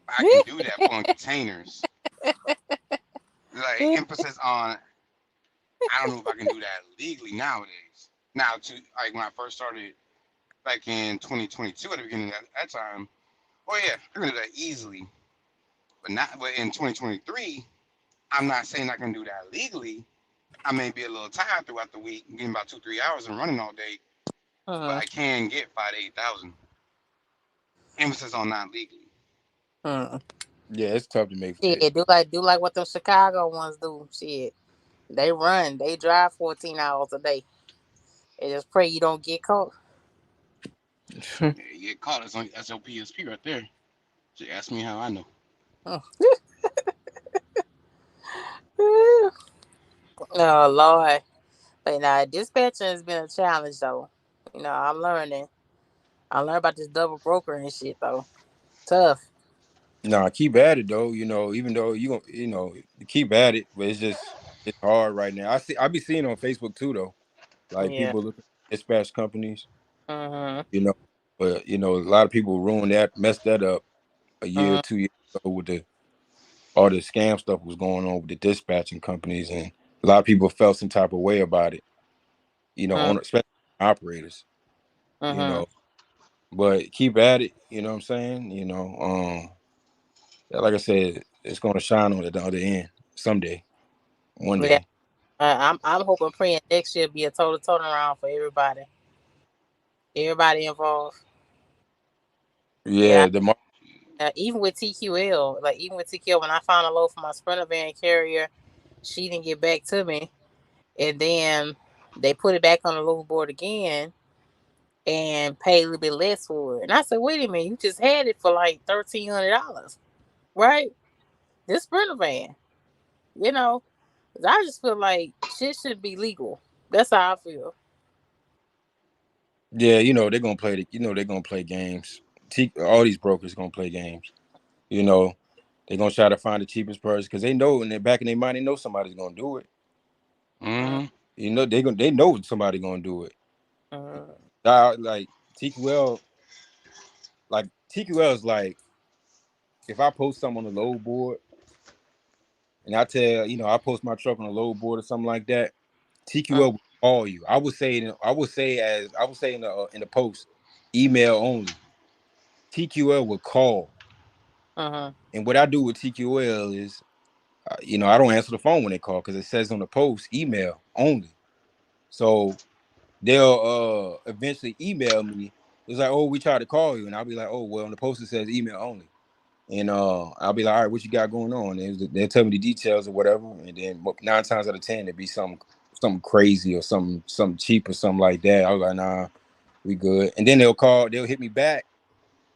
But I can do that pulling containers. Like emphasis on. I don't know if I can do that legally nowadays. Now, to like when I first started back in 2022 at the beginning of that time, oh yeah, I can do that easily. But not. But in 2023, I'm not saying I can do that legally. I may be a little tired throughout the week, getting about 2 3 hours and running all day, but Hmm. I can get 5 to 8 thousand. Emphasis on not legally. Hmm. yeah, it's tough to make. Yeah, do like what the Chicago ones do. Shit, they drive 14 hours a day, and just pray you don't get caught. Yeah, you get caught. That's your PSP right there. She asked me how I know. Oh Lord, but now dispatching has been a challenge though. I'm learning. I learned about this double broker and shit though. Tough. Nah, keep at it though. Even though keep at it, but it's hard right now. I be seeing on Facebook too though, like Yeah. people looking at dispatch companies. Mhm. You know, but a lot of people ruined that, messed that up a year, Mhm. 2 years ago with the all the scam stuff was going on with the dispatching companies, and a lot of people felt some type of way about it. Mhm. Especially operators. You Mhm. know, but keep at it. You know what I'm saying? Like I said, it's going to shine on the other end someday, one Yeah. day. I'm hoping praying next year be a total turnaround for everybody involved. Yeah, Yeah, the even with TQL, like even with TQL, when I found a load for my Sprinter van carrier, she didn't get back to me, and then they put it back on the load board again and paid a little bit less for it. And I said, wait a minute, you just had it for like $1,300, right? This Sprinter van, you know. I just feel like shit should be legal. That's how I feel. yeah, they're gonna play they're gonna play games. All these brokers gonna play games. You know, they're gonna try to find the cheapest person because they know in their back in their mind they know somebody's gonna do it. Mm-hmm. They know somebody's gonna do it. Mm-hmm. Like TQL, like TQL is like if I post something on the load board and I tell I post my truck on a load board or something like that, TQL will call you. I would say in the post, email only. TQL would call, Mm-hmm. and what I do with TQL is, I don't answer the phone when they call because it says on the post, email only. So they'll eventually email me. It's like, oh, we tried to call you, and I'll be like, oh, well, on the post it says email only, and I'll be like, all right, what you got going on? And they'll tell me the details or whatever, and then 9 times out of 10 it'd be something crazy or something cheap or something like that. I was like, nah, we good. And then they'll hit me back,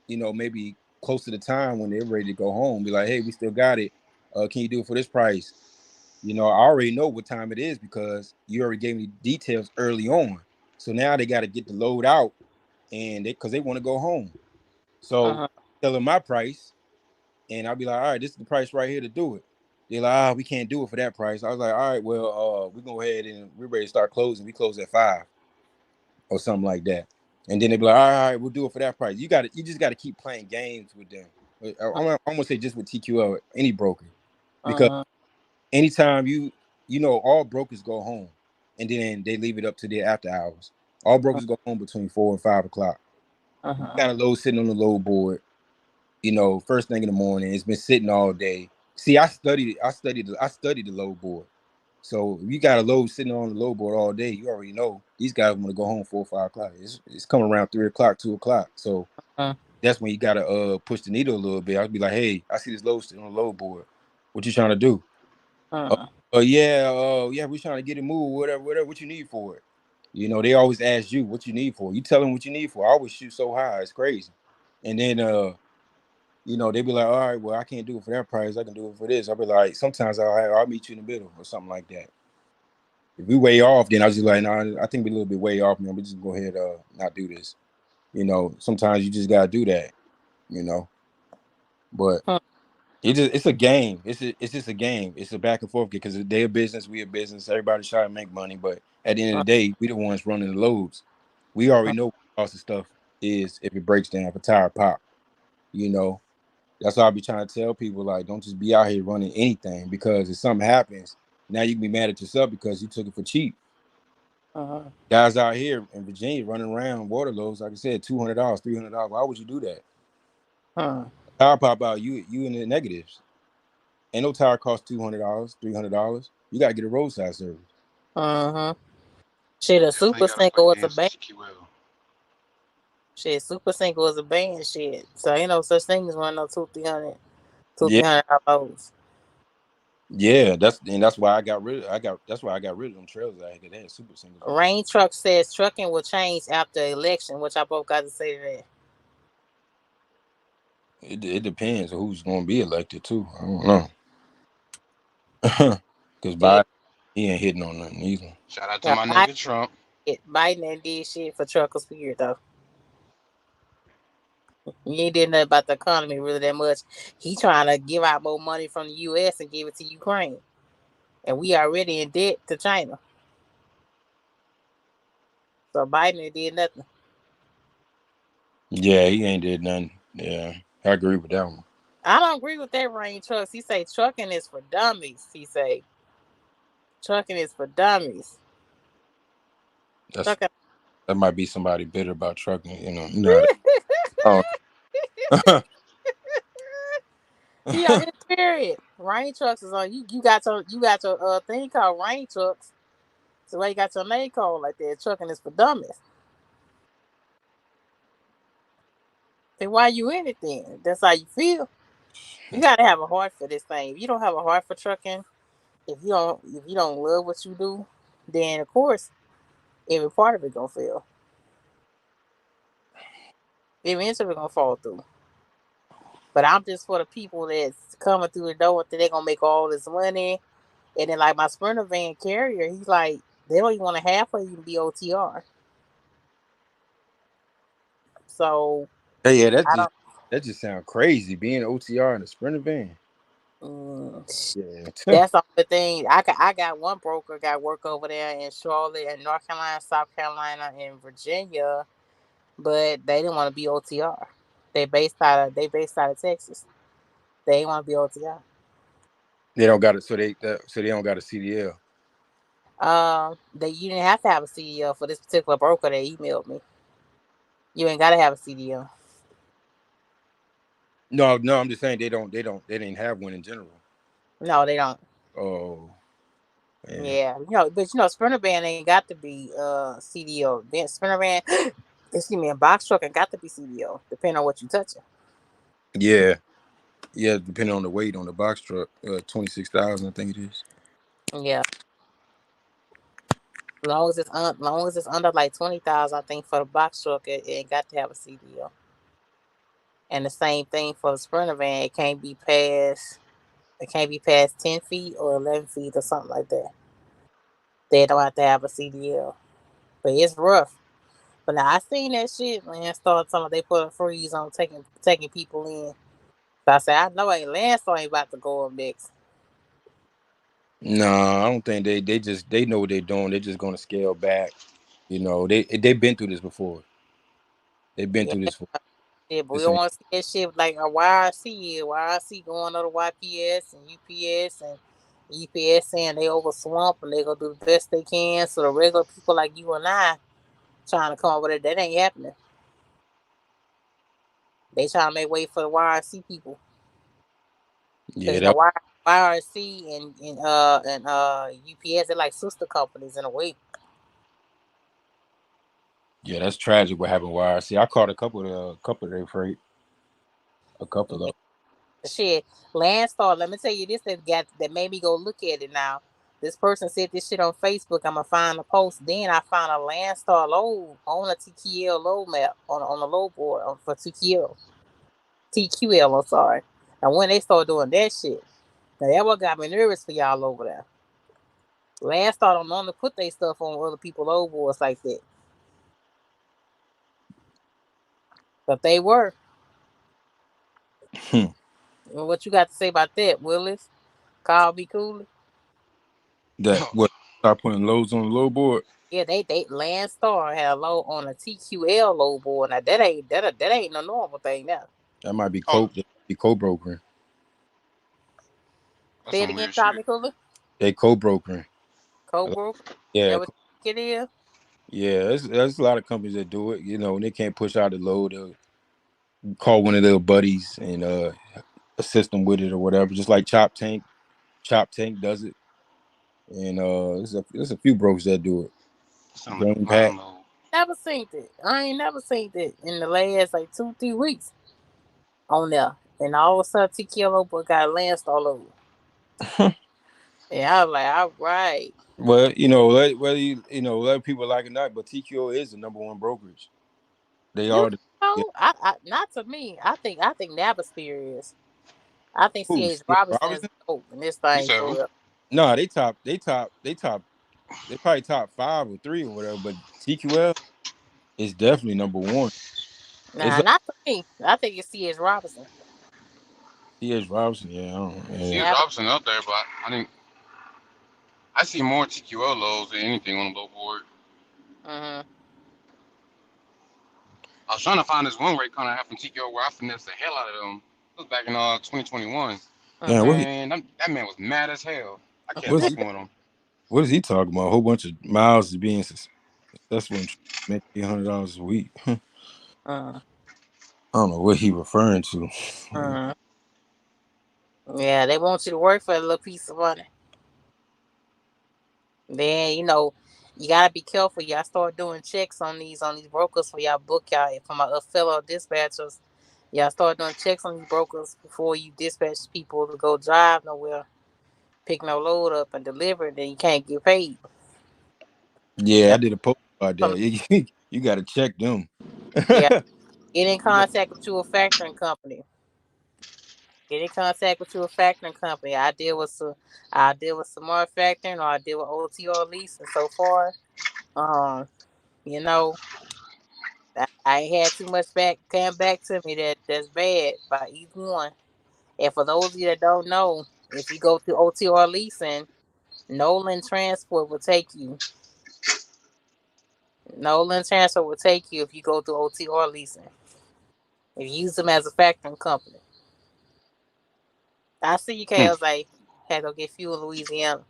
maybe close to the time when they're ready to go home, be like, hey, we still got it. Can you do it for this price? I already know what time it is because you already gave me details early on. So now they got to get the load out and because they want to go home. So Mm-hmm. tell them my price and I'll be like, all right, this is the price right here to do it. They're like, we can't do it for that price. I was like, all right, well, we go ahead and we're ready to start closing. We close at 5 or something like that. And then they be like, all right, we'll do it for that price. You just got to keep playing games with them. I'm gonna say just with TQL, any broker, because Mm-hmm. anytime all brokers go home, and then they leave it up to their after hours. All brokers go home between 4 and 5 o'clock. Mm-hmm. Got a load sitting on the load board. First thing in the morning. It's been sitting all day. See, I studied the load board. So if you got a load sitting on the load board all day, you already know these guys want to go home 4 or 5 o'clock. It's coming around 3 o'clock, 2 o'clock. So that's when you gotta push the needle a little bit. I'll be like, hey, I see this load sitting on the load board. What you trying to do? Mm-hmm. Yeah, we're trying to get it moved, whatever, what you need for it. They always ask you what you need for. You tell them what you need for. I always shoot so high, it's crazy. And then they be like, all right, well, I can't do it for that price. I can do it for this. I'll be like, sometimes I'll meet you in the middle or something like that. If we way off, then I was just like, no, I think we're a little bit way off, man. We just go ahead, not do this. Sometimes you just gotta do that, you know. But it's a game. It's just a game. It's a back and forth because they're a business, we a business. Everybody's trying to make money, but at the end of the day, we the ones running the loads. We already know what the cost of stuff is if it breaks down, if a tire pop. You know, that's why I be trying to tell people like, don't just be out here running anything because if something happens, now you can be mad at yourself because you took it for cheap. Mm-hmm. Guys out here in Virginia running around water loads, like I said, $200, $300. Why would you do that? Mm-hmm. Tire pop out, you in the negatives. Ain't no tire cost $200, $300. You gotta get a roadside service. Mm-hmm. Shit, a Definitely super gotta play single was a games with band. TQL. Shit, super single was a band. Shit, so ain't no such thing as one no two Yeah, three hundred dollars. yeah. That's why that's why I got rid of them trailers out here. They had super singles on. Rain Truck says trucking will change after election. Which I both got to say to that. It depends on who's gonna be elected too. I don't know. Because Shit, Biden, he ain't hitting on nothing either. Shout out to yeah, my nigga Trump. Biden ain't did shit for truckers period though. He ain't did nothing about the economy really that much. He trying to give out more money from the U.S. and give it to Ukraine, and we already in debt to China. So Biden ain't did nothing. Yeah, he ain't did nothing. Yeah, I agree with that one. I don't agree with that. Rain Trucks. He say trucking is for dummies. He say trucking is for dummies. That's Trucking. that might be somebody bitter about trucking. You know how they, oh. He out here Period. Rain trucks is on you. You got your thing called rain trucks. So why you got your name called like that? Trucking is for dummies. Then why you in it then? That's how you feel. You gotta have a heart for this thing. If you don't have a heart for trucking, if you don't love what you do, then of course every part of it gonna fail. Eventually gonna fall through. But I'm just for the people that's coming through the door that they're gonna make all this money. And then like my Sprinter van carrier, he's like, they don't even want to half of you to be OTR. So Hey, yeah, I don't. that just sounds crazy. Being OTR in a Sprinter van. Yeah. That's the only thing. I got one broker got work over there in Charlotte and North Carolina, South Carolina, and Virginia, but they didn't want to be OTR. They based out of Texas. They didn't want to be OTR. They don't got it, so they don't got a CDL. They you didn't have to have a CDL for this particular broker that emailed me. You ain't gotta have a CDL. No, no, I'm just saying they didn't have one in general. No, they don't. Oh, man. Yeah, but Sprinter Band ain't got to be CDO. Then Sprinter Band, excuse me, a box truck ain't got to be CDO, depending on what you touching. Yeah, yeah, depending on the weight on the box truck, 26,000, I think it is. Yeah, long as it's under like 20,000, I think for the box truck, it ain't got to have a CDO. And the same thing for the Sprinter Van, it can't be past 10 feet or 11 feet or something like that. They don't have to have a CDL, but it's rough. But now I seen that shit, man. Start some they put a freeze on taking people in. So I said, I know ain't LANDSTAR ain't about to go up next. No, I don't think they know what they're doing. They're just gonna scale back. You know, they've been through this before. They've been Yeah, through this for yeah, but we this don't ain't want to see that shit like a YRC going over YPS and UPS and UPS saying they over swamp and they gonna do the best they can. So the regular people like you and I trying to come up with it, that ain't happening. They trying to make way for the YRC people because yeah, that YRC and UPS they're like sister companies in a way. yeah, that's tragic what happened with RC. I caught a couple of their freight. A couple of Shit, Landstar. Let me tell you this that made me go look at it now. This person said this shit on Facebook. I'm gonna find the post. Then I found a Landstar load on a TQL load map on a load board for TQL. I'm sorry. And when they start doing that shit, now that what got me nervous for y'all over there. Landstar don't normally put their stuff on other people's load boards like that, but they were. What you got to say about that, Willis? Call me cool. that what start putting loads on the load board. Yeah, they Landstar had a low on a TQL low board. Now that ain't no normal thing now. That might be Oh, co-brokering. that's Say it some again, weird shit. Tommy Cooler. They co-brokering. Cobrook. Yeah, That what it is? yeah. There's a lot of companies that do it. You know, when they can't push out the load, they'll call one of their buddies and assist them with it or whatever. Just like Chop Tank does it, and there's a few brokers that do it. Sound like a Game Pack. blind load. Never seen it. I ain't never seen it in the last like 2-3 weeks on there. And all of a sudden TQL low board got Landstar all over. And I was like, all right. Well, whether let people like it or not, but TQO is the number one brokerage. They You are the yeah. know, I not to me. I think Navisphere is. I think Who? C.H. C.H. Robinson is Robinson? dope in this You thing said for who? real. No, they probably top 5 or 3 or whatever. But TQL is definitely number one. It's Nah, like not to me. I think it's C.H. Robinson. C.H. Robinson. Yeah, I don't, See, yeah. it's Nav. Robinson up there, but I think I see more TQL loads than anything on the low board. Mm-hmm. I was trying to find this one rate kind of happened TQL where I finessed the hell out of them. It was back in 2021. Man, Mm-hmm. Man, that man was mad as hell. I kept what's he fucking with him. what is he talking about? A whole bunch of miles is being successful and making $100 a week. I Mm-hmm. don't know what he referring to. Mm-hmm. Yeah, they want you to work for a little piece of money. Then you gotta be careful. Y'all start doing checks on these brokers for y'all book y'all for my fellow dispatchers. Y'all start doing checks on these brokers before you dispatch people to go drive nowhere, pick no load up and deliver. Then you can't get paid. Yeah, I That's did a post about some, that. You got to check them. yeah. Get in You got- contact with you a factoring company. Get in contact with you a factoring company. I deal with some more factoring, or I deal with OTO lease, and so far, um, you know, I ain't had too much back came back to me that's bad by either one. And for those of you that don't know, if you go to OTR leasing, Nolan Transport will take you. Nolan Transport will take you if you go through OTR leasing. If you use them as a factoring company. I see you, Hmm. KLZ. Had to go get fuel in Louisiana.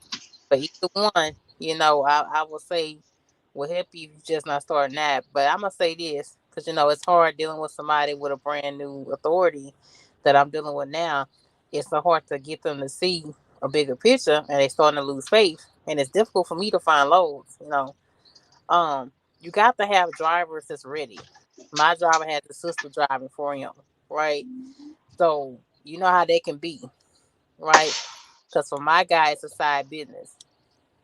But either one, I would say will help you if you just not starting that. But I'm gonna say this because it's hard dealing with somebody with a brand new authority that I'm dealing with now. It's so hard to get them to see a bigger picture, and they starting to lose faith. And it's difficult for me to find loads. You got to have drivers that's ready. My driver had the sister driving for him, right? So you know how they can be, right? Because for my guy, it's a side business,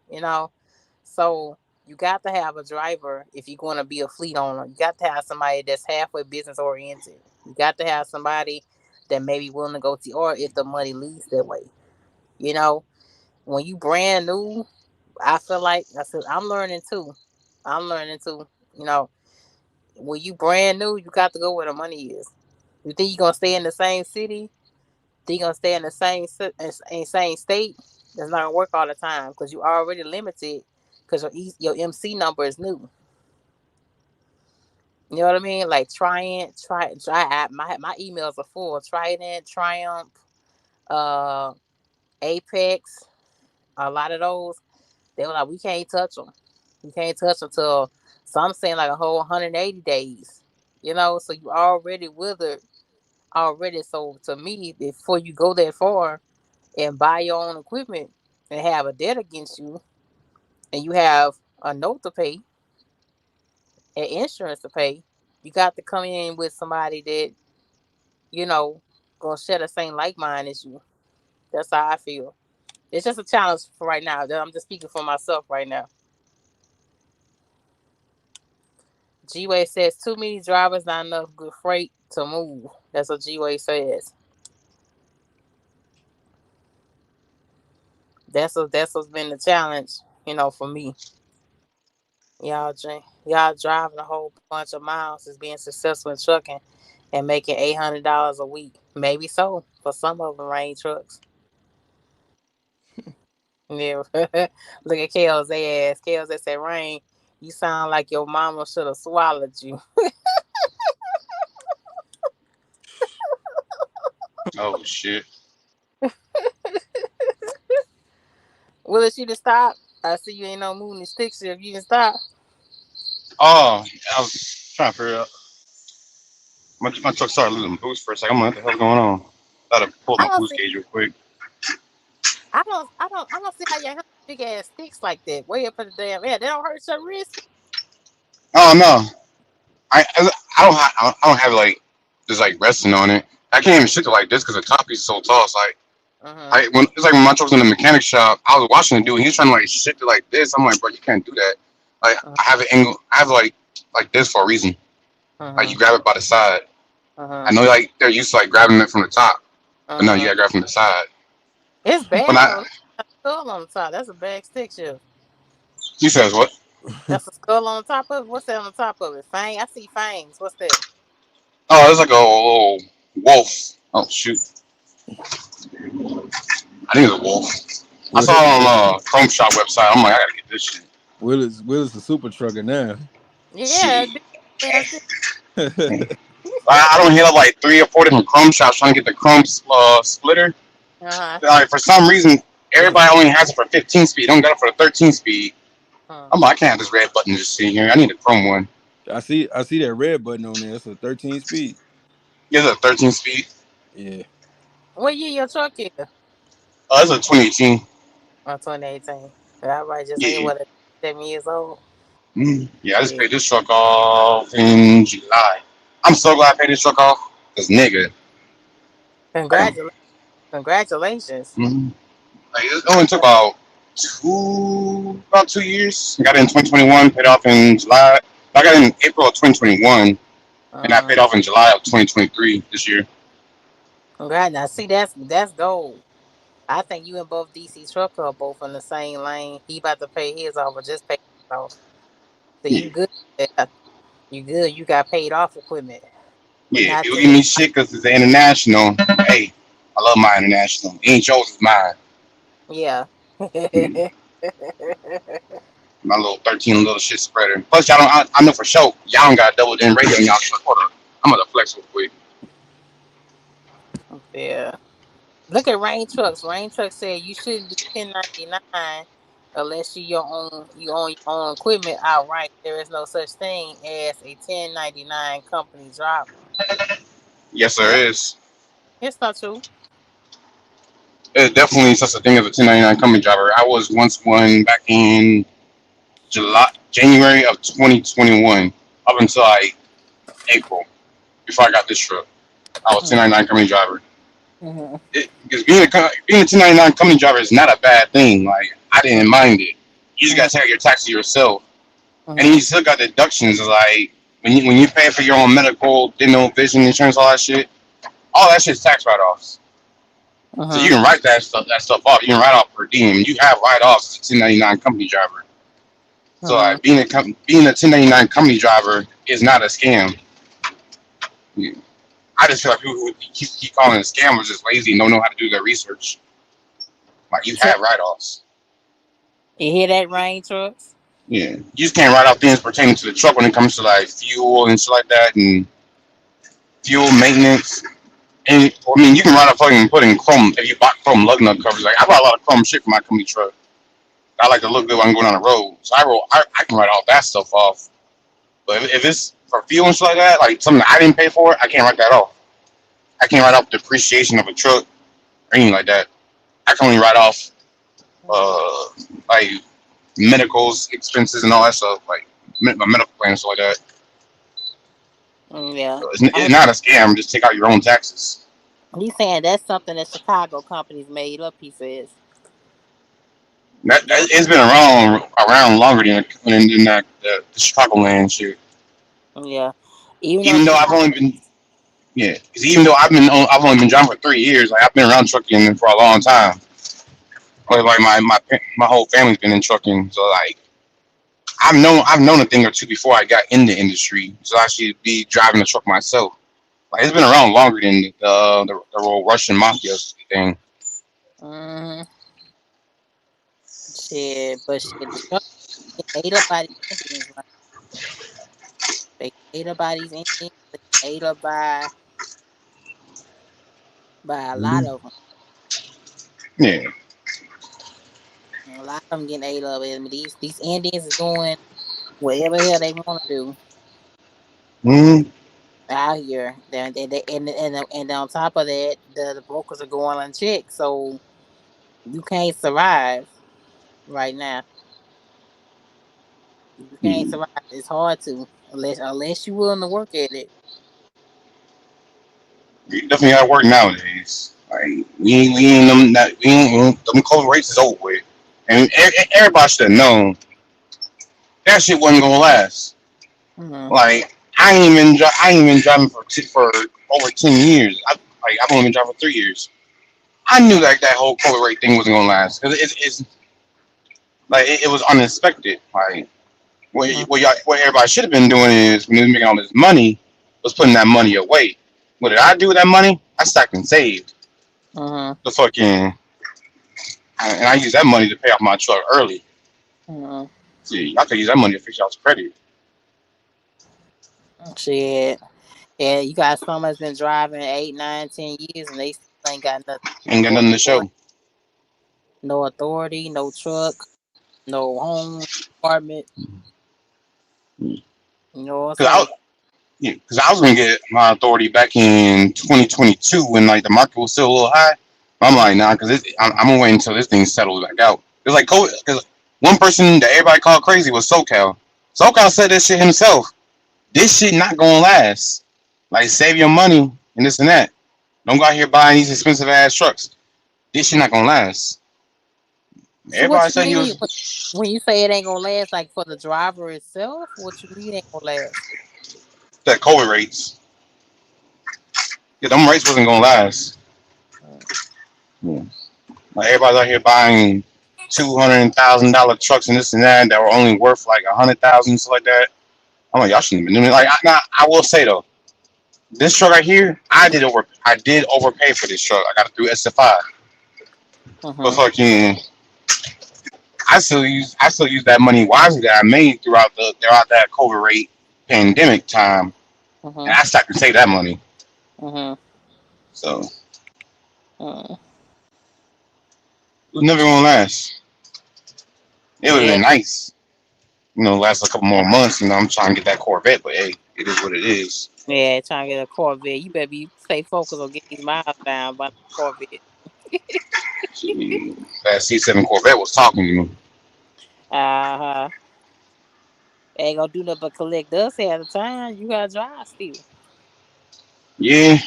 you know. So you got to have a driver if you're going to be a fleet owner. You got to have somebody that's halfway business oriented. You got to have somebody that may be willing to go to, or if the money leads that way. You know, when you brand new, I feel like I said I'm learning too. I'm learning too. You know, when you brand new, you got to go where the money is. You think you're gonna stay in the same city? Think you're gonna stay in the same state? That's not gonna work all the time because you already limited because your MC number is new. You know what I mean? Like try. My emails are full. Trident, Triumph, uh, Apex. A lot of those they were like, we can't touch them. We can't touch them till some saying like a whole 180 days. So you already withered already. So to me, before you go that far and buy your own equipment and have a debt against you, and you have a note to pay and insurance to pay, you got to come in with somebody that you know gonna share the same like mind as you. That's how I feel. It's just a challenge for right now. I'm just speaking for myself right now. G-Way says too many drivers, not enough good freight to move. That's what G-Way says. That's what's been the challenge, for me. Y'all driving a whole bunch of miles is being successful in trucking and making $800 a week. Maybe so for some of them range trucks. Yeah. Look at Kale's ass. Kale's ass said, Rain, you sound like your mama should have swallowed you. Oh shit. Will it you to stop? I see you ain't no moving the stick shift. You can stop. Oh, I was trying to figure out. My truck started losing boost for a second. I'm like, what the hell's going on? Thought I pulled I my don't boost see. gauge real quick. I don't see how you have big ass sticks like that. Way up in the damn air. They don't hurt your wrist. Oh no, I don't have like just like resting on it. I can't even shift it like this because the top piece is so tall. It's like Uh when it's like when my truck was in the mechanic shop, I was watching the dude. He was trying to like shift it like this. I'm like, bro, you can't do that. Like huh. I have an angle. I have like this for a reason. Uh Like huh. you grab it by the side. Uh I huh. know like they're used to like grabbing it from the top, Uh but no, you huh. gotta grab from the side. It's But bad not. though. That's a skull on the top. That's a bad stick shift. He says what? That's a skull on the top of it. What's that on the top of it? Fang. I see fangs. What's that? Oh, it's like a little wolf. Oh shoot, I think it's a wolf. I saw Will, it on Chrome Shop website. I'm like, I gotta get this shit. Will is a super trucker now. Yeah, Shit. big damn stick. I don't hit up like 3 or 4 different Chrome shops trying to get the Chrome splitter. Uh huh. Like for some reason, everybody only has it for 15 speed. Don't got it for the 13 speed. Huh. I'm like, I can't have this red button just sitting here. I need a Chrome one. I see that red button on there. It's a 13 speed. It's a 13 speed. Yeah. What year your truck is? It's a 2018. Oh, 2018. All right, just ain't Yeah. what 7 years old. Yeah, I just Yeah. paid this truck off in July. I'm so glad I paid this truck off. Cause nigga, I didn't. Congratulations. Congratulations. Mhm. Like, it only took about 2 years. I got it in 2021, paid off in July. I got it in April of 2021, and I Uh, paid off in July of 2023 this year. congrats. Now see that's gold. I think you and both DC Trucker are both in the same lane. He about to pay his off or just pay his off. So Yeah, you good. Yeah, you good. You got paid off equipment. But yeah. not People to give me shit because it's international. Hey, I love my international. It ain't yours, it's mine. yeah. Yeah. My little 13 little shit spreader. Plus, y'all don't. I know for sure y'all don't got double in radio in y'all truck. Hold up, I'm gonna flex real quick. Yeah. Look at Rain Trucks. Rain Trucks said you shouldn't be 1099 unless you own your own equipment outright. There is no such thing as a 1099 company driver. Yes, there Yeah, is. it's not true. There's definitely such a thing as a 1099 company driver. I was once one back in January of 2021, up until like April before I got this truck. I was Mm-hmm. 1099 company driver. Mm-hmm. Because being a 1099 company driver is not a bad thing. Like I didn't mind it. You just gotta take out your taxes yourself, and then Mm-hmm. you still got deductions. Like when you pay for your own medical, dental, vision insurance, all that shit's tax write offs. So you Mm-hmm. can write that stuff off. You can write off per diem. You have write offs as a 1099 company driver. So Mm-hmm. like being a 1099 company driver is not a scam. Yeah. I just feel like people who keep calling it a scam are just lazy and don't know how to do their research. Like you have write offs. You hear that, Rain Trucks? Yeah. You just can't write off things pertaining to the truck when it comes to like fuel and shit like that and fuel maintenance. And I mean you can write off fucking putting chrome if you bought chrome lug nut covers. Like I bought a lot of chrome shit for my company truck. I like to look good when I'm going on the road. So I can write all that stuff off. But if it's for fuel and shit like that, like something I didn't pay for, I can't write that off. I can't write off depreciation of a truck or anything like that. I can only write off uh like medicals expenses and all that stuff, like my medical plan and stuff like that. Yeah. So I it's not a scam. Just take out your own taxes. mean, he's saying that's something that Chicago companies made up, he says. That was, It's been around longer than that the Chicagoland shit. yeah. Even though Even though I've Chicago, only been yeah, because even though I've only been driving for 3 years, like I've been around trucking for a long time. Like my whole family's been in trucking, so like I've known a thing or two before I got in the industry. So I should be driving a truck myself. Like it's been around longer than the whole Russian mafia thing. mm, shit, but shit, the truck get ate up by these Indians. Like, they get ate up by these Indians. They get ate up by a lot Mhm. of them. Yeah. A lot of them getting ate up. I mean, these Indians is doing whatever the hell they want to do Hmm. out here. And on top of that, the brokers are going unchecked, so you can't survive right now. You can't survive. It's hard to unless you're willing to work at it. You definitely gotta work nowadays. Like we ain't them that we ain't them cold rates is over with, and everybody should have known that shit wasn't gonna last. Mm-hmm. Like I ain't been driving for over 10 years. I've only been driving for 3 years. I knew that whole COVID rate thing wasn't gonna last because it's like it was unexpected. Like what everybody should have been doing is when they was making all this money was putting that money away. What did I do with that money? I stacked and saved Mm-hmm. the fucking and I used that money to pay off my truck early. Mm-hmm. See, I could use that money to fix y'all's credit. Shit. Yeah, you got some that's been driving 8, 9, 10 years, and they still ain't got nothing Ain't got going nothing to for it. show. No authority, no truck, no home, apartment. You know what I'm Cause saying? Yeah, because I was gonna get my authority back in 2022 when like the market was still a little high. But I'm like, nah, because I'm gonna wait until this thing settles back out. It's like COVID, because one person that everybody called crazy was SoCal. SoCal said that shit himself. This shit not gonna last. Like, save your money and this and that. Don't go out here buying these expensive ass trucks. This shit not gonna last. So what Everybody you said he mean was when you say it ain't gonna last? Like for the driver itself, what you mean ain't gonna last? that COVID rates. Yeah, them rates wasn't gonna last. Mm. Yeah. Like everybody's out here buying $200,000 trucks and this and that were only worth like 100,000, stuff like that. I'm like, y'all shouldn't have been doing it. Like, I will say though, this truck right here, I did overpay for this truck. I got it through SFI, but Mhm. fucking, I still use that money wisely that I made throughout that COVID rate pandemic time, and Mhm. I stopped to save that money. Mhm. So it Mhm. was never gonna last. It would have Yeah. been nice, last a couple more months. I'm trying to get that Corvette, but hey, it is what it is. Yeah. Trying to get a Corvette. You better be stay focused on getting these miles down by the Corvette. Gee, that C7 Corvette was talking to me. Uh huh. Ain't gonna do nothing but collect dust at a time. You gotta drive still. Yeah,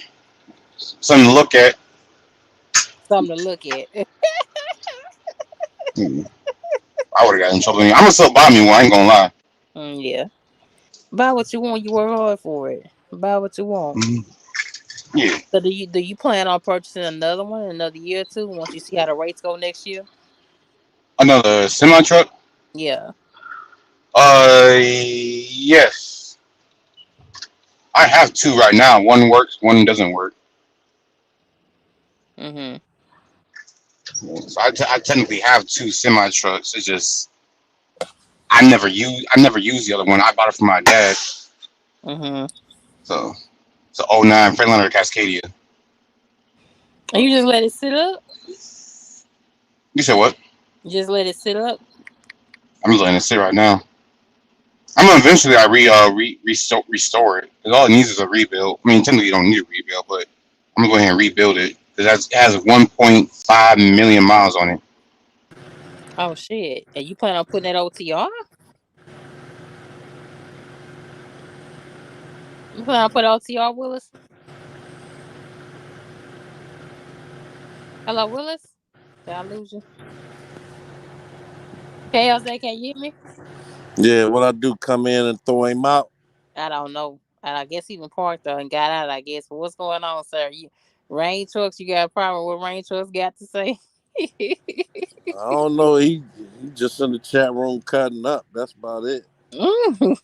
something to look at. Something to look at. Hmm, I would have got in trouble. I'm gonna still buy me one. I ain't gonna lie. Yeah. Buy what you want. You work hard for it. Buy what you want. Mhm. Yeah, So do you plan on purchasing another one in another year or two once you see how the rates go next year? another semi truck. Yeah. Yes, I have two right now. One works, one doesn't work. Mhm. So I technically have two semi trucks. It's just I never use the other one. I bought it from my dad. Mhm. So it's a '09 Freightliner Cascadia. And you just let it sit up. You said what? You just let it sit up. I'm just letting it sit right now. I'm gonna eventually restore it because all it needs is a rebuild. I mean, technically you don't need a rebuild, but I'm gonna go ahead and rebuild it because it has 1.5 million miles on it. Oh shit! And you plan on putting that OTR? You plan on putting OTR, Willis? Hello, Willis. Did I lose you? KLZ, can you hear me? Yeah, what I do, come in and throw him out. I don't know. And I guess he even parked there and got out. I guess. But what's going on, sir? Rain trucks. You got a problem with what rain trucks got to say? I don't know. He just in the chat room cutting up. That's about it. Mm.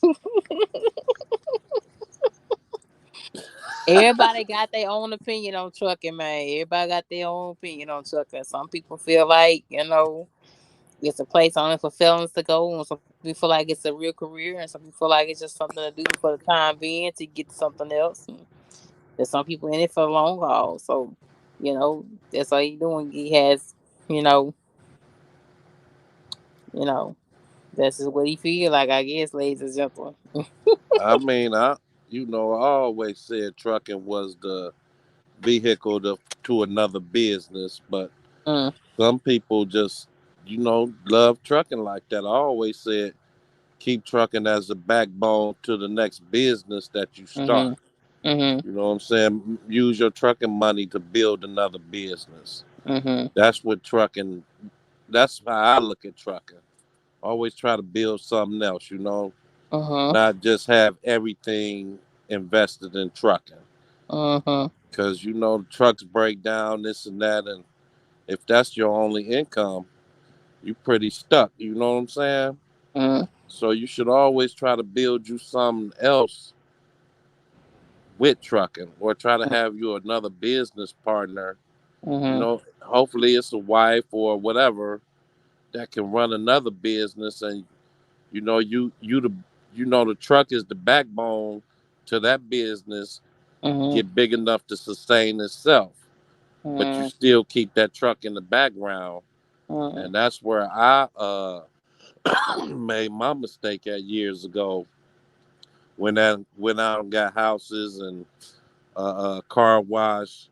Everybody got their own opinion on trucking, man. Everybody got their own opinion on trucking. Some people feel like, it's a place only for felons to go, and some people feel like it's a real career, and some people feel like it's just something to do for the time being to get to something else. And there's some people in it for the long haul. So, that's all he doing. He has, you know, you know, that's just what he feel like, I guess, ladies and gentlemen. I mean, I always said trucking was the vehicle to another business, but Mm, some people just, love trucking like that. I always said keep trucking as a backbone to the next business that you mhm, start. mhm, You know what I'm saying? Use your trucking money to build another business. mhm, That's what trucking. That's how I look at trucking. Always try to build something else. mhm, Not just have everything invested in trucking. mhm, Because the trucks break down, this and that, and if that's your only income, you pretty stuck. You know what I'm saying? mhm, So you should always try to build you something else with trucking, or try to have you another business partner. mhm, Hopefully it's a wife or whatever that can run another business, and the truck is the backbone to that business. mhm, Get big enough to sustain itself, but you mhm, still keep that truck in the background. mhm, And that's where I made my mistake at years ago Went out and got houses and car wash.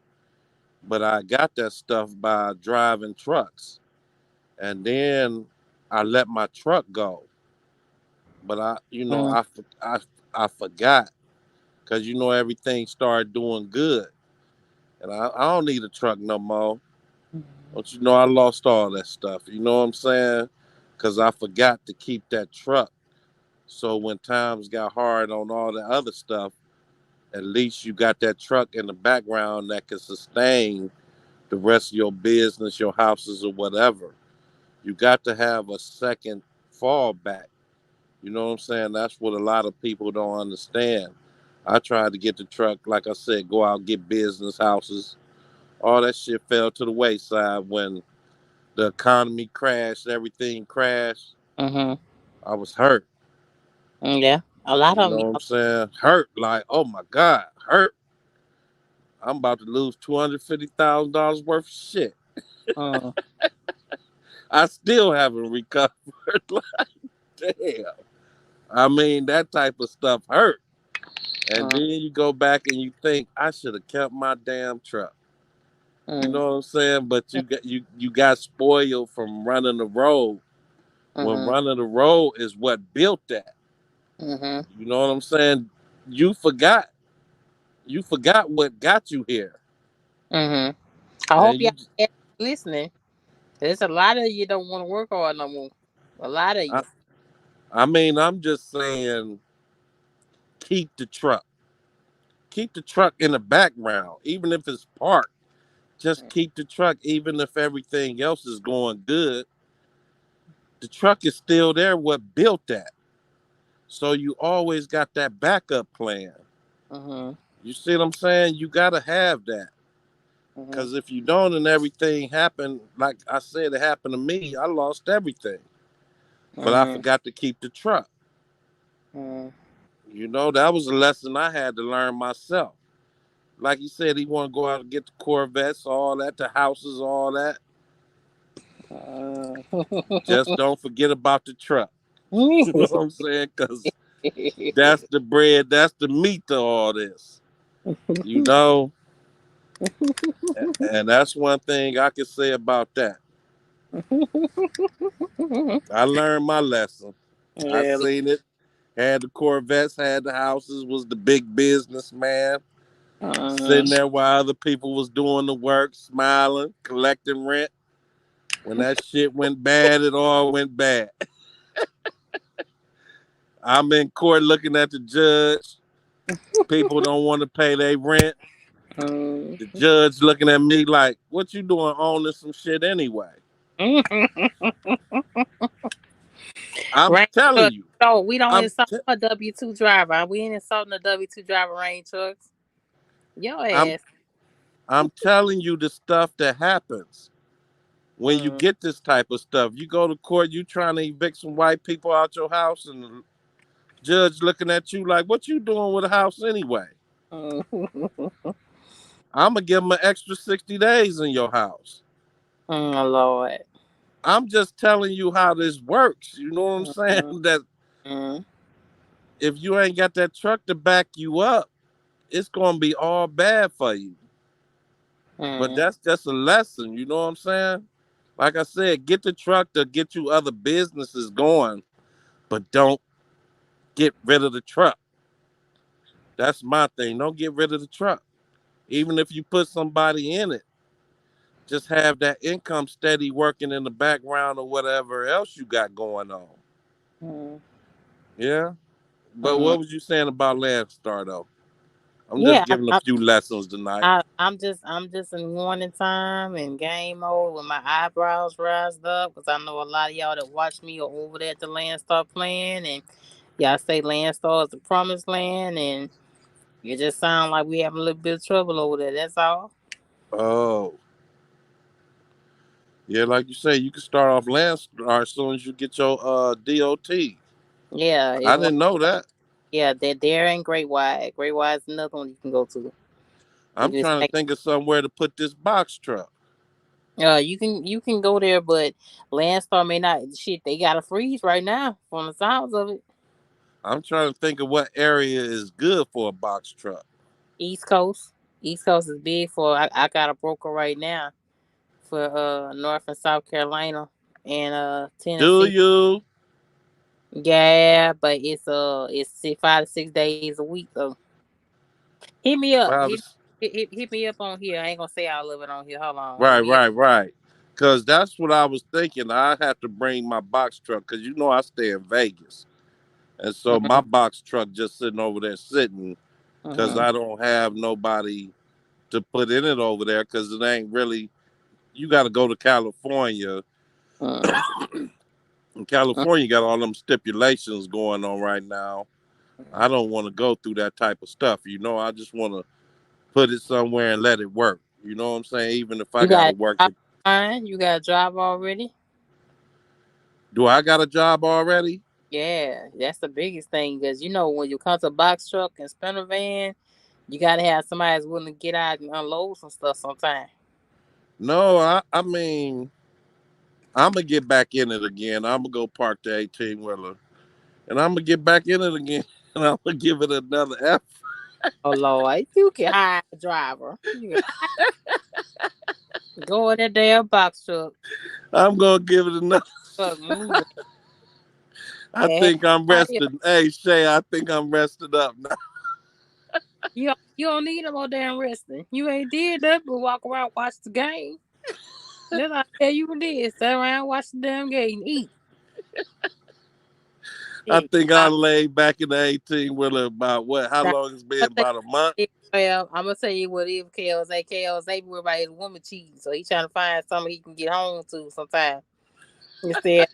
But I got that stuff by driving trucks, and then I let my truck go. But Mm, I forgot because everything started doing good, and I don't need a truck no more. Don't you know I lost all that stuff? You know what I'm saying? Because I forgot to keep that truck. So when times got hard on all the other stuff, at least you got that truck in the background that can sustain the rest of your business, your houses, or whatever. You got to have a second fallback. You know what I'm saying? That's what a lot of people don't understand. I tried to get the truck, like I said, go out, get business houses. All that shit fell to the wayside when the economy crashed, everything crashed. mm-hmm. I was hurt. Yeah, a lot You of know them. what I'm saying? Hurt. Like, oh my God, hurt. I'm about to lose $250,000 worth of shit. Mm, I still haven't recovered. Like, damn. I mean, that type of stuff hurt. And mm, then you go back and you think I should have kept my damn truck. You mm, know what I'm saying? But you got spoiled from running the road. When mm-hmm, running the road is what built that. mm-hmm, You know what I'm saying? You forgot. You forgot what got you here. mm-hmm. I hope And y'all listening. There's a lot of you don't want to work hard no more. A lot of I, you. I mean, I'm just saying, keep the truck. Keep the truck in the background, even if it's parked. Just keep the truck, even if everything else is going good. The truck is still there. What built that? So you always got that backup plan. Mm-hmm, You see what I'm saying? You gotta have that. mm-hmm, Cause if you don't and everything happened, like I said, it happened to me, I lost everything. But I mm-hmm, forgot to keep the truck. mm-hmm, That was a lesson I had to learn myself. Like you said, he want to go out and get the Corvettes, all that, the houses, all that. Just don't forget about the truck. You know what I'm saying? Cause that's the bread, that's the meat to all this. You know? And that's one thing I can say about that. I learned my lesson. I Yeah. seen it. Had the Corvettes, had the houses, was the big businessman. Uh, Sitting there while other people was doing the work, smiling, collecting rent. When that shit went bad, it all went bad. I'm in court looking at the judge. People don't want to pay their rent. The judge looking at me like, what you doing owning some shit anyway? I'm Rain telling truck. you. So we don't I'm insult t- a W-2 driver. We ain't insulting a W-2 driver, rain trucks. Your I'm ass. I'm telling you the stuff that happens when you Mm, get this type of stuff. You go to court, you trying to evict some white people out your house, and the judge looking at you like, what you doing with a house anyway? mm. I'm gonna give them an extra 60 days in your house. Oh, Lord. I'm just telling you how this works. You know what I'm saying? Mm, That mm, if you ain't got that truck to back you up, it's gonna be all bad for you. But mm, that's just a lesson. You know what I'm saying? Like I said, get the truck to get you other businesses going, but don't get rid of the truck. That's my thing. Don't get rid of the truck. Even if you put somebody in it, just have that income steady working in the background or whatever else you got going on. mm, Yeah. But mm. what was you saying about Landstar though? I'm Yeah, just giving a few lessons tonight. I'm just in warning time and game mode with my eyebrows raised up because I know a lot of y'all that watch me are over there at the Landstar plan and y'all say Landstar is the promised land and it just sound like we having a little bit of trouble over there. That's all. Oh, yeah, like you say, you can start off Landstar as soon as you get your DOT. Yeah, I it's one. didn't know that. Yeah, they're there in Great White. Great White is another one you can go to. You I'm just trying to take. think of somewhere to put this box truck. You can go there, but Landstar may not. Shit, they got a freeze right now. From the sounds of it. I'm trying to think of what area is good for a box truck. East Coast. East Coast is big for. I got a broker right now for North and South Carolina and Do Tennessee. you? Yeah, but it's 5 to 6 days a week though. Hit me up. Five or Hit me up on here. I ain't gonna say all of it on here. Hold on. Hit Right, me up. right, right. Because that's what I was thinking. I have to bring my box truck because you know I stay in Vegas. And so my box truck just sitting over there sitting because Mm-hmm. I don't have nobody to put in it over there because it ain't really, you got to go to California. Mm-hmm. And California got all them stipulations going on right now. I don't want to go through that type of stuff. You know, I just want to put it somewhere and let it work. You know what I'm saying? Even if I You got to got work a job it. fine. You got a job already. Do I got a job already? Yeah, that's the biggest thing because when you come to box truck and sprinter van, you gotta have somebody that's willing to get out and unload some stuff sometime. No, I mean, I'm gonna get back in it again. I'm gonna go park the 18 wheeler, and I'm gonna get back in it again, and I'm gonna give it another F. Oh Lord, you can hire a driver. You can go in that damn box truck, I'm gonna give it another. moving, I and think I'm have somebody else. rested. Hey Shay, I think I'm rested up now. You don't need no more damn resting. You ain't did nothing but walk around watch the game. That's all I tell you did. Sit around watch the damn game and eat. I Yeah. think I laid back in the 18 wheeler about what? How Now, long it's been? I'm gonna About a month. tell you what it is. KLZ worried about his woman cheating, so he trying to find something he can get home to sometime. Instead,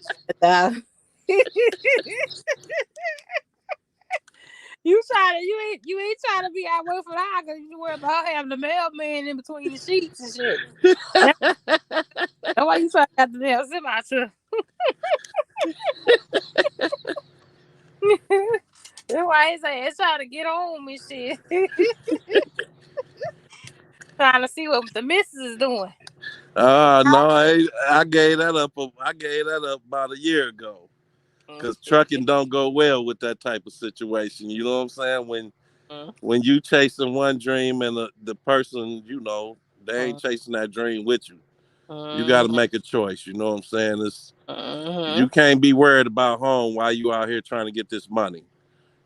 you ain't trying to be out with for that because you worry about her having the mailman in between the sheets and shit. That- That's why you trying to have the damn semi truck. That's why he say it's trying to get home and shit. Trying to see what the missus is doing. No, I gave that up. I gave that up about a year ago because trucking don't go well with that type of situation. You know what I'm saying? When you chasing one dream and the person, they ain't chasing that dream with you. You got to Mhm. make a choice. You know what I'm saying? You Mhm. can't be worried about home while you out here trying to get this money.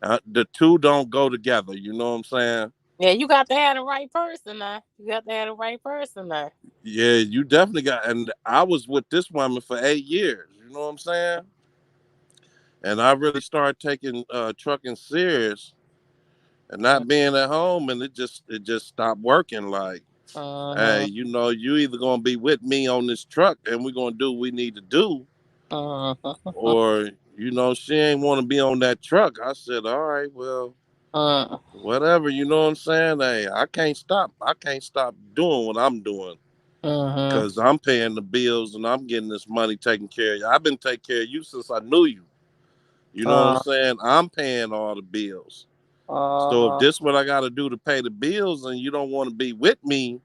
The two don't go together. You know what I'm saying? Yeah, you got to have the right person now. You got to have the right person now. Yeah, you definitely got. And I was with this woman for 8 years. You know what I'm saying? And I really started taking trucking serious and not being at home, and it just stopped working. Like, hey, Mhm. you either gonna be with me on this truck, and we're gonna do what we need to do, Mhm. or she ain't want to be on that truck. I said, all right, well, Mhm. whatever. You know what I'm saying? Hey, I can't stop. I can't stop doing what I'm doing Mhm. because I'm paying the bills and I'm getting this money taken care of. I've been taking care of you since I knew you. You know what I'm Mhm. saying? I'm paying all the bills. So if Mhm. this what I got to do to pay the bills, and you don't want to be with me,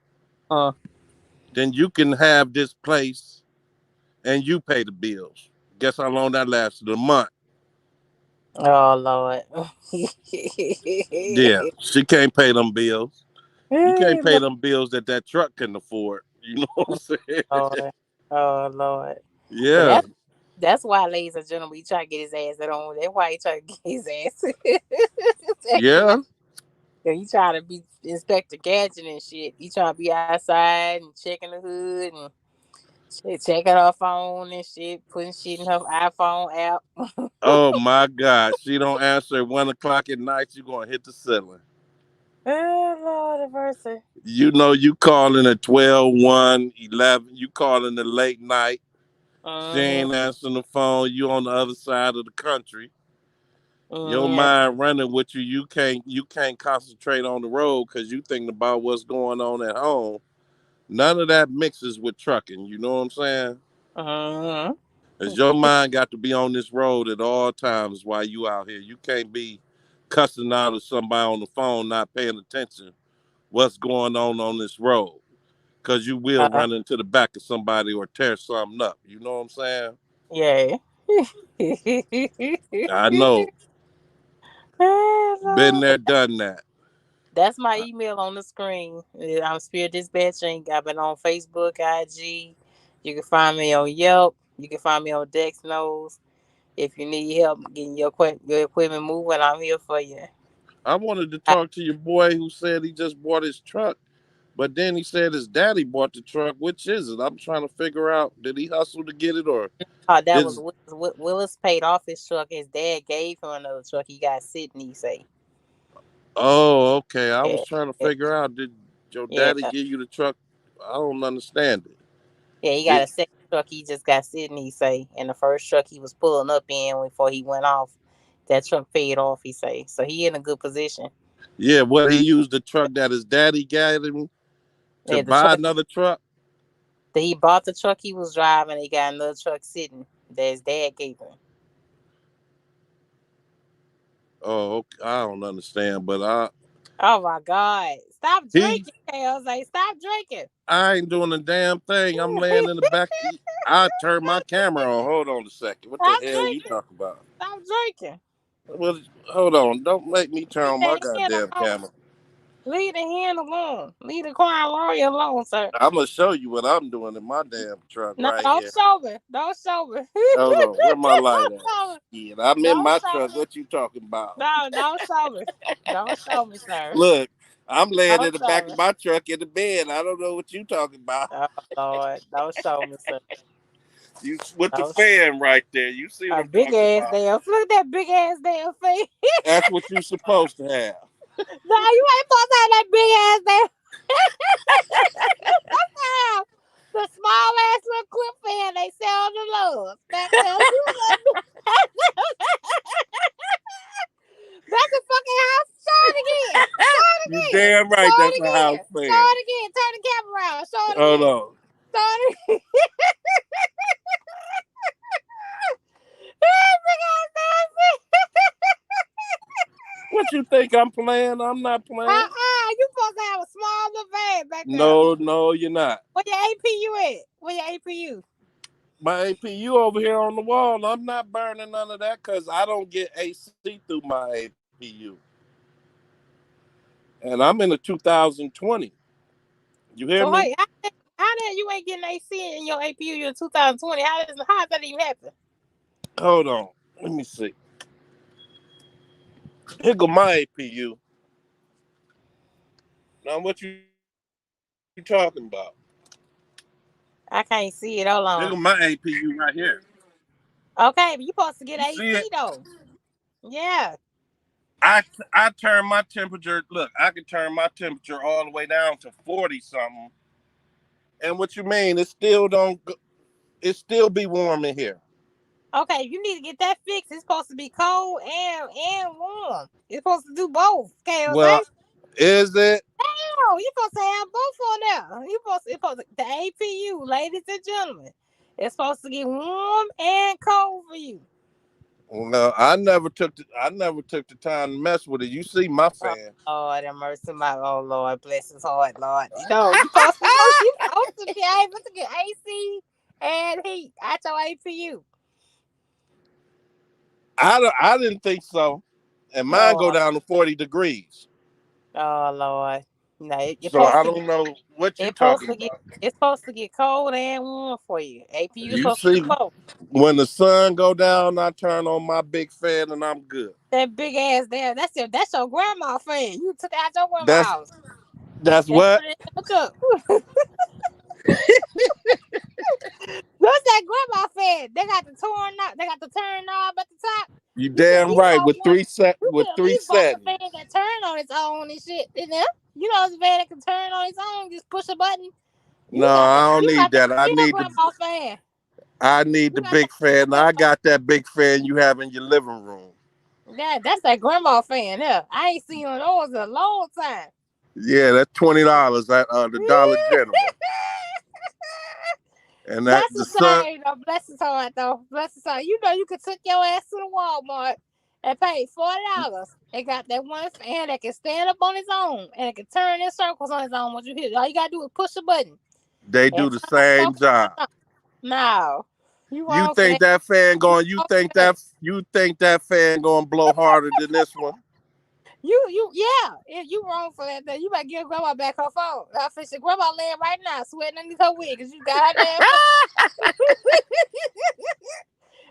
Mhm. then you can have this place and you pay the bills. Guess how long that lasted? A month. Oh Lord. Yeah, she can't pay them bills. You can't pay Lord. them bills that truck can afford. You know what I'm saying? Lord. Oh Lord. But Yeah, that's why, ladies and gentlemen, he try to get his ass at home. That's why he try to get his ass. yeah. Yeah, he try to be Inspector Gadget and shit. He try to be outside and checking the hood and checking her phone and shit, putting shit in her iPhone app. Oh my God, she don't answer at 1 o'clock at night. You gonna hit the ceiling. Oh Lord have mercy. You calling at 12, 1, 11. You calling the late night. She Mm-hmm. ain't answering the phone. You on the other side of the country. Your Mm, mind running with you. You can't concentrate on the road because you thinking about what's going on at home. None of that mixes with trucking. You know what I'm saying? mm-hmm. Cause your mind got to be on this road at all times while you out here. You can't be cussing out at somebody on the phone, not paying attention what's going on this road. Cause you will Uh, run into the back of somebody or tear something up. You know what I'm saying? yeah. I know. Been there, done that. That's my email on the screen. I'm Spirit Dispatching. I've been on Facebook, IG. You can find me on Yelp. You can find me on Dex Knows. If you need help getting your equipment moving, I'm here for you. I wanted to I, talk to your boy who said he just bought his truck, but then he said his daddy bought the truck. Which is it? I'm trying to figure out. Did he hustle to get it, or that did? was Willis paid off his truck. His dad gave him another truck. He got Sydney, say. Oh, okay. I Yeah, was trying to yeah, figure out. Did your yeah. daddy give you the truck? I don't understand it. Yeah, he got Did a second truck. He just got Sydney, say. And the first truck he was pulling up in before he went off, that truck paid off, he say. So he in a good position. yeah? What, he used the truck that his daddy got him to Yeah, the buy truck another truck? that he bought the truck he was driving. He got another truck sitting that his dad gave him. Oh, okay. I don't understand, but I Oh my God! Stop he drinking, Jose. Stop drinking. I ain't doing a damn thing. I'm laying in the back. I turned my camera on. Hold on a second. What the Stop hell you drinking. talking about? Stop drinking. Well, hold on. Don't make me turn Leave on my that hand goddamn alone. camera. Leave the hand alone. Leave the crying lawyer alone, sir. I'm gonna show you what I'm doing in my damn truck No, right don't here. show me. Don't show me. Hold on. Where my light Don't at? show me. Shit, I'm in Don't my show truck. me. What you talking about? No, don't show me. Don't show me, sir. Look, I'm laying Don't in the show back me. of my truck in the bed. I don't know what you talking about. Oh Lord, don't show me, sir. You with the Don't fan right there. You see what a I'm big talking ass about? damn. Look at that big ass damn face. That's what you supposed to have. No, you ain't supposed to have that big ass damn. The small ass little clip fan they sell on the Lowe's back there. That's a fucking house. Show it again. Show it You again. damn right. Show it That's a house again. Show fan. it again. Turn the camera around. Show it Hold again. on. Show it again. What you think I'm playing? I'm not playing. You supposed to have a small little van back there. No, no, you're not. Where your APU at? Where your APU? My APU over here on the wall. I'm not burning none of that because I don't get AC through my APU. And I'm in a 2020. You hear So me? hey, how did you ain't getting AC in your APU in 2020? How did that even happen? Hold on. Let me see. Here go my APU. Now, what you talking about? I can't see it. Here Hold go on. my APU right here. Okay, but you supposed to You get see it? AC though. Yeah. I turn my temperature. Look, I can turn my temperature all the way down to 40 something. And what you mean? It still don't. It still be warm in here. Okay, you need to get that fixed. It's supposed to be cold and warm. It's supposed to do both. Okay, Well, Jose? is it? No, you supposed to have both on there. The APU, ladies and gentlemen. It's supposed to get warm and cold for you. Well, I never took the time to mess with it. You see my Oh fan. Lord, have mercy, my oh Lord, bless his heart, Lord. You supposed to be able to get AC and heat at your APU. I didn't think so. And mine go Oh, down to 40 degrees. oh Lord. No, it's So supposed I to get don't know what you it's supposed talking to get about. it's supposed to get cold and warm for you. APU is You supposed to see, do both. when the sun go down, I turn on my big fan and I'm good. That big ass there, that's your grandma fan. You took it out your grandma's That's house. that's That's what. what it took. What's that grandma fan? They got the turn knob at the top. You You can damn at least right buy with one. You with can at three least buy a fan settings. that turn on its own and shit. You know this fan that can turn on its own. Just push a button. No, I don't You need got the that. real grandma fan. I need You the got the big fan. real I got that big fan you have in your living room. that's that grandma fan. Yeah, I ain't seen one of those in a long time. Yeah, that's $20 at the Dollar General. And that Bless the his sun, heart, bless his heart though. Bless his heart. You know you could take your ass to the Walmart and pay $40. They got that one fan that can stand up on its own and it can turn in circles on its own. What you hit, all you gotta do is push a button they and do the turn the same circle on job. its own. No, you You wrong for think that. that fan You going? wrong for that. You think that fan going to blow harder than this one? Yeah. If you wrong for that, then you might give grandma back her phone. I said, grandma laying right now, sweating underneath her wig, because you got her damn phone.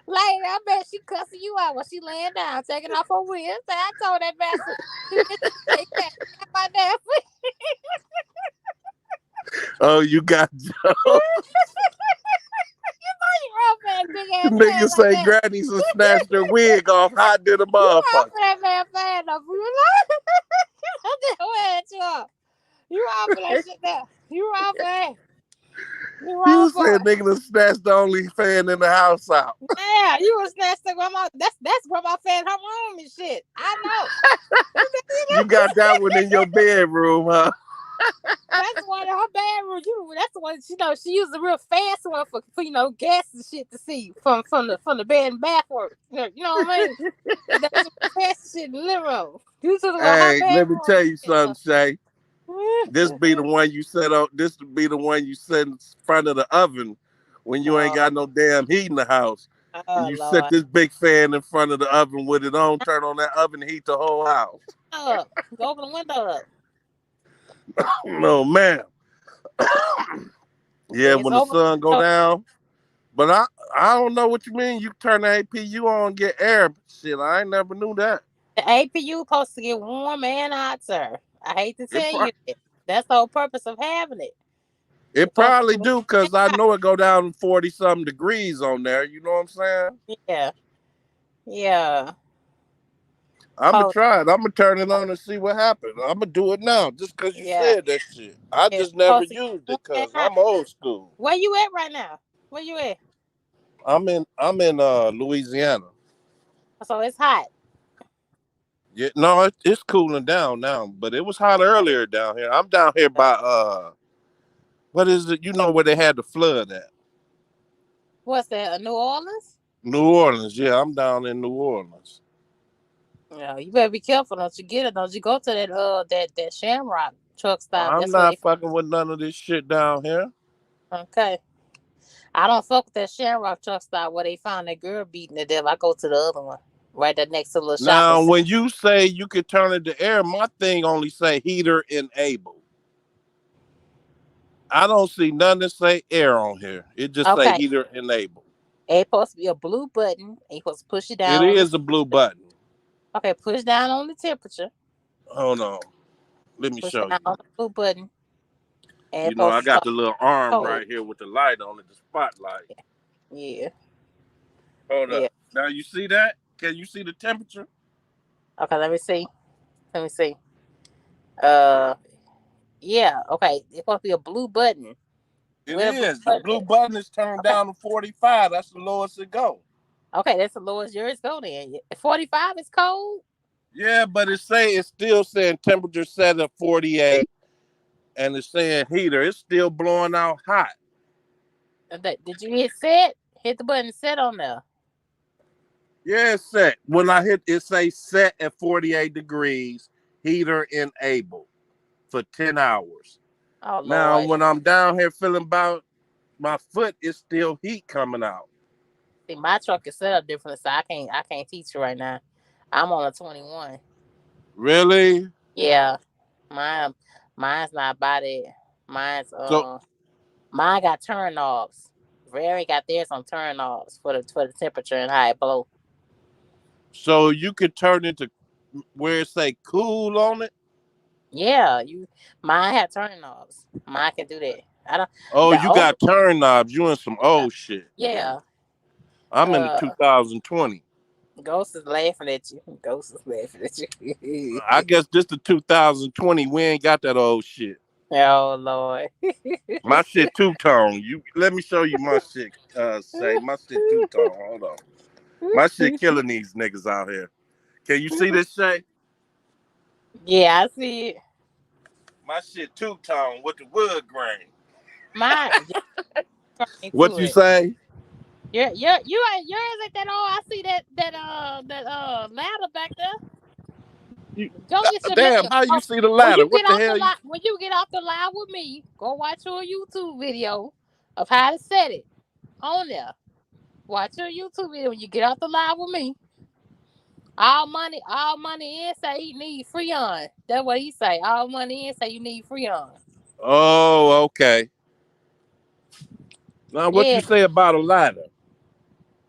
Like, I bet she cussing you out when she laying down, taking off her wig. I told that bastard, you can't have my damn Oh, you got Joe. you wrong for that big ass fan Niggas like say that. grannies will snatch their wig off hot to the You wrong motherfucker. for that man fan though. I'm just wearing you up. You wrong for that shit there. You wrong for that. You wrong You for said it. nigga to snatch the only fan in the house out. Yeah, you was snatched to grandma. That's grandma fan her room and shit. I know. You got that one in your bedroom, huh? That's the one in her bedroom. That's the one she used a real fancy one for guests and shit to see from the bed and bath work. You know what I mean? That's the fancy shit in the living room. You took the one her Hey, let me bedroom. tell you something, Shay. This be the one you set up. This would be the one you set in front of the oven when you ain't Oh, got no damn heat in the house. And oh you set Lord. this big fan in front of the oven with it on, turn on that oven, heat the whole house. Up. Go open the window up. No, man. Yeah, Yes, when the open sun go the window. down. But I don't know what you mean. You turn the APU on and get air. Shit, I ain't never knew that. The APU supposed to get warm and hot, sir. I hate to It tell pro- you that. That's the whole purpose of having it. It's it supposed to probably get warm do and because I hot. know it go down 40 something degrees on there. You know what I'm saying? Yeah. Yeah. I'm gonna Oh, try it. I'm gonna turn it on and see what happens. I'm gonna do it now just because you yeah. said that shit. I It's just never supposed to get used warm it and because hot. I'm old school. Where you at right now? Where you at? I'm in Louisiana. So it's hot. Yeah, no, it's cooling down now, but it was hot earlier down here. I'm down here by what is it? You know where they had the flood at? What's that? New Orleans? New Orleans. Yeah, I'm down in New Orleans. Yeah, you better be careful. Don't you get it? Don't you go to that Shamrock truck stop? I'm That's where not they. fucking with none of this shit down here. Okay. I don't fuck with that Shamrock truck stop where they found that girl beating to death. I go to the other one, right there next to the little shopping Now, center. when you say you could turn it to air, my thing only say heater enabled. I don't see nothing that say air on here. It just say Okay. heater enabled. It's supposed to be a blue button. And you supposed to push it It down on the. is a blue button. Okay, push down on the temperature. Hold on. Let me Push show down you. on the blue button. And it's You know, supposed I to got start the little arm cold. right here with the light on it, the spotlight. Yeah. Hold Yeah. up. Now you see that? Can you see the temperature? Okay, let me see. Let me see. Uh yeah, okay. It's supposed to be a blue button. It Where the blue is. The button blue at? button is turned Okay. down to 45. That's the lowest it go. Okay, that's the lowest yours go then. 45 is cold. Yeah, but it's still saying temperature set at 48 and it's saying heater. It's still blowing out hot. Did you hit set? Hit the button set on there. Yeah, it's set. When I hit it say set at 48 degrees, heater enabled for 10 hours. Oh Now Lord. when I'm down here feeling about my foot, it's still heat coming out. See, my truck is set up different, so I can't teach you right now. I'm on a 21. Really? Yeah. Mine mine's not about it. Mine's So mine got turn knobs. Very got theirs on turn knobs for the temperature and how it blow. so you could turn it to where it say cool on it. Yeah, mine have turn knobs. Mine can do that. I don't Oh, the you old got turn knobs. You in some yeah. old shit. Yeah. I'm in the Uh 2020. Ghost is laughing at you. Ghost is laughing at you. I guess this the 2020. We ain't got that old shit. Oh Lord. My shit two tone. You let me show you my shit. Say my shit two tone. Hold on. My shit killing these niggas out here. Can you see this Shay? Yeah, I see it. My shit two tone with the wood grain. Mine turning What to you it. say? Yours ain't that all. I see that ladder back there. You, Go get your damn, man. how you Oh, see the when ladder? you What get the off the hell you? line, when you get off the line with me, go watch your YouTube video of how to set it on there. Watch your YouTube video when you get off the line with me. All money in say he need Freon. That's what he say. All money in say you need Freon. Oh, okay. Now, what Yeah, you say about a ladder?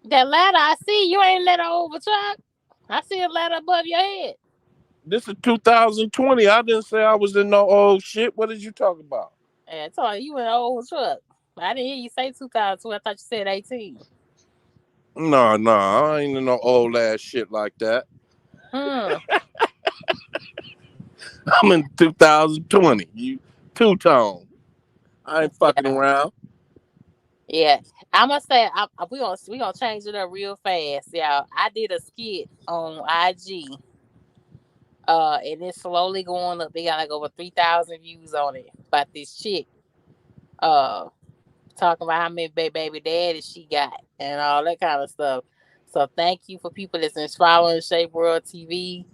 that ladder I see, you ain't let her over truck. I see a ladder above your head. This is 2020. I didn't say I was in no old shit. What did you talk about? And I told you in an old truck. I didn't hear you say 2002. I thought you said 18. No, no, I ain't in no old ass shit like that. Hmm. I'm in 2020. You two tone. I ain't fucking Yeah. around. Yeah. I must say, we gonna change it up real fast, y'all. I did a skit on IG, and it's slowly going up. They got like over 3,000 views on it about this chick, uh, talking about how many baby daddies she got and all that kind of stuff. So thank you for people that's following Shape World TV.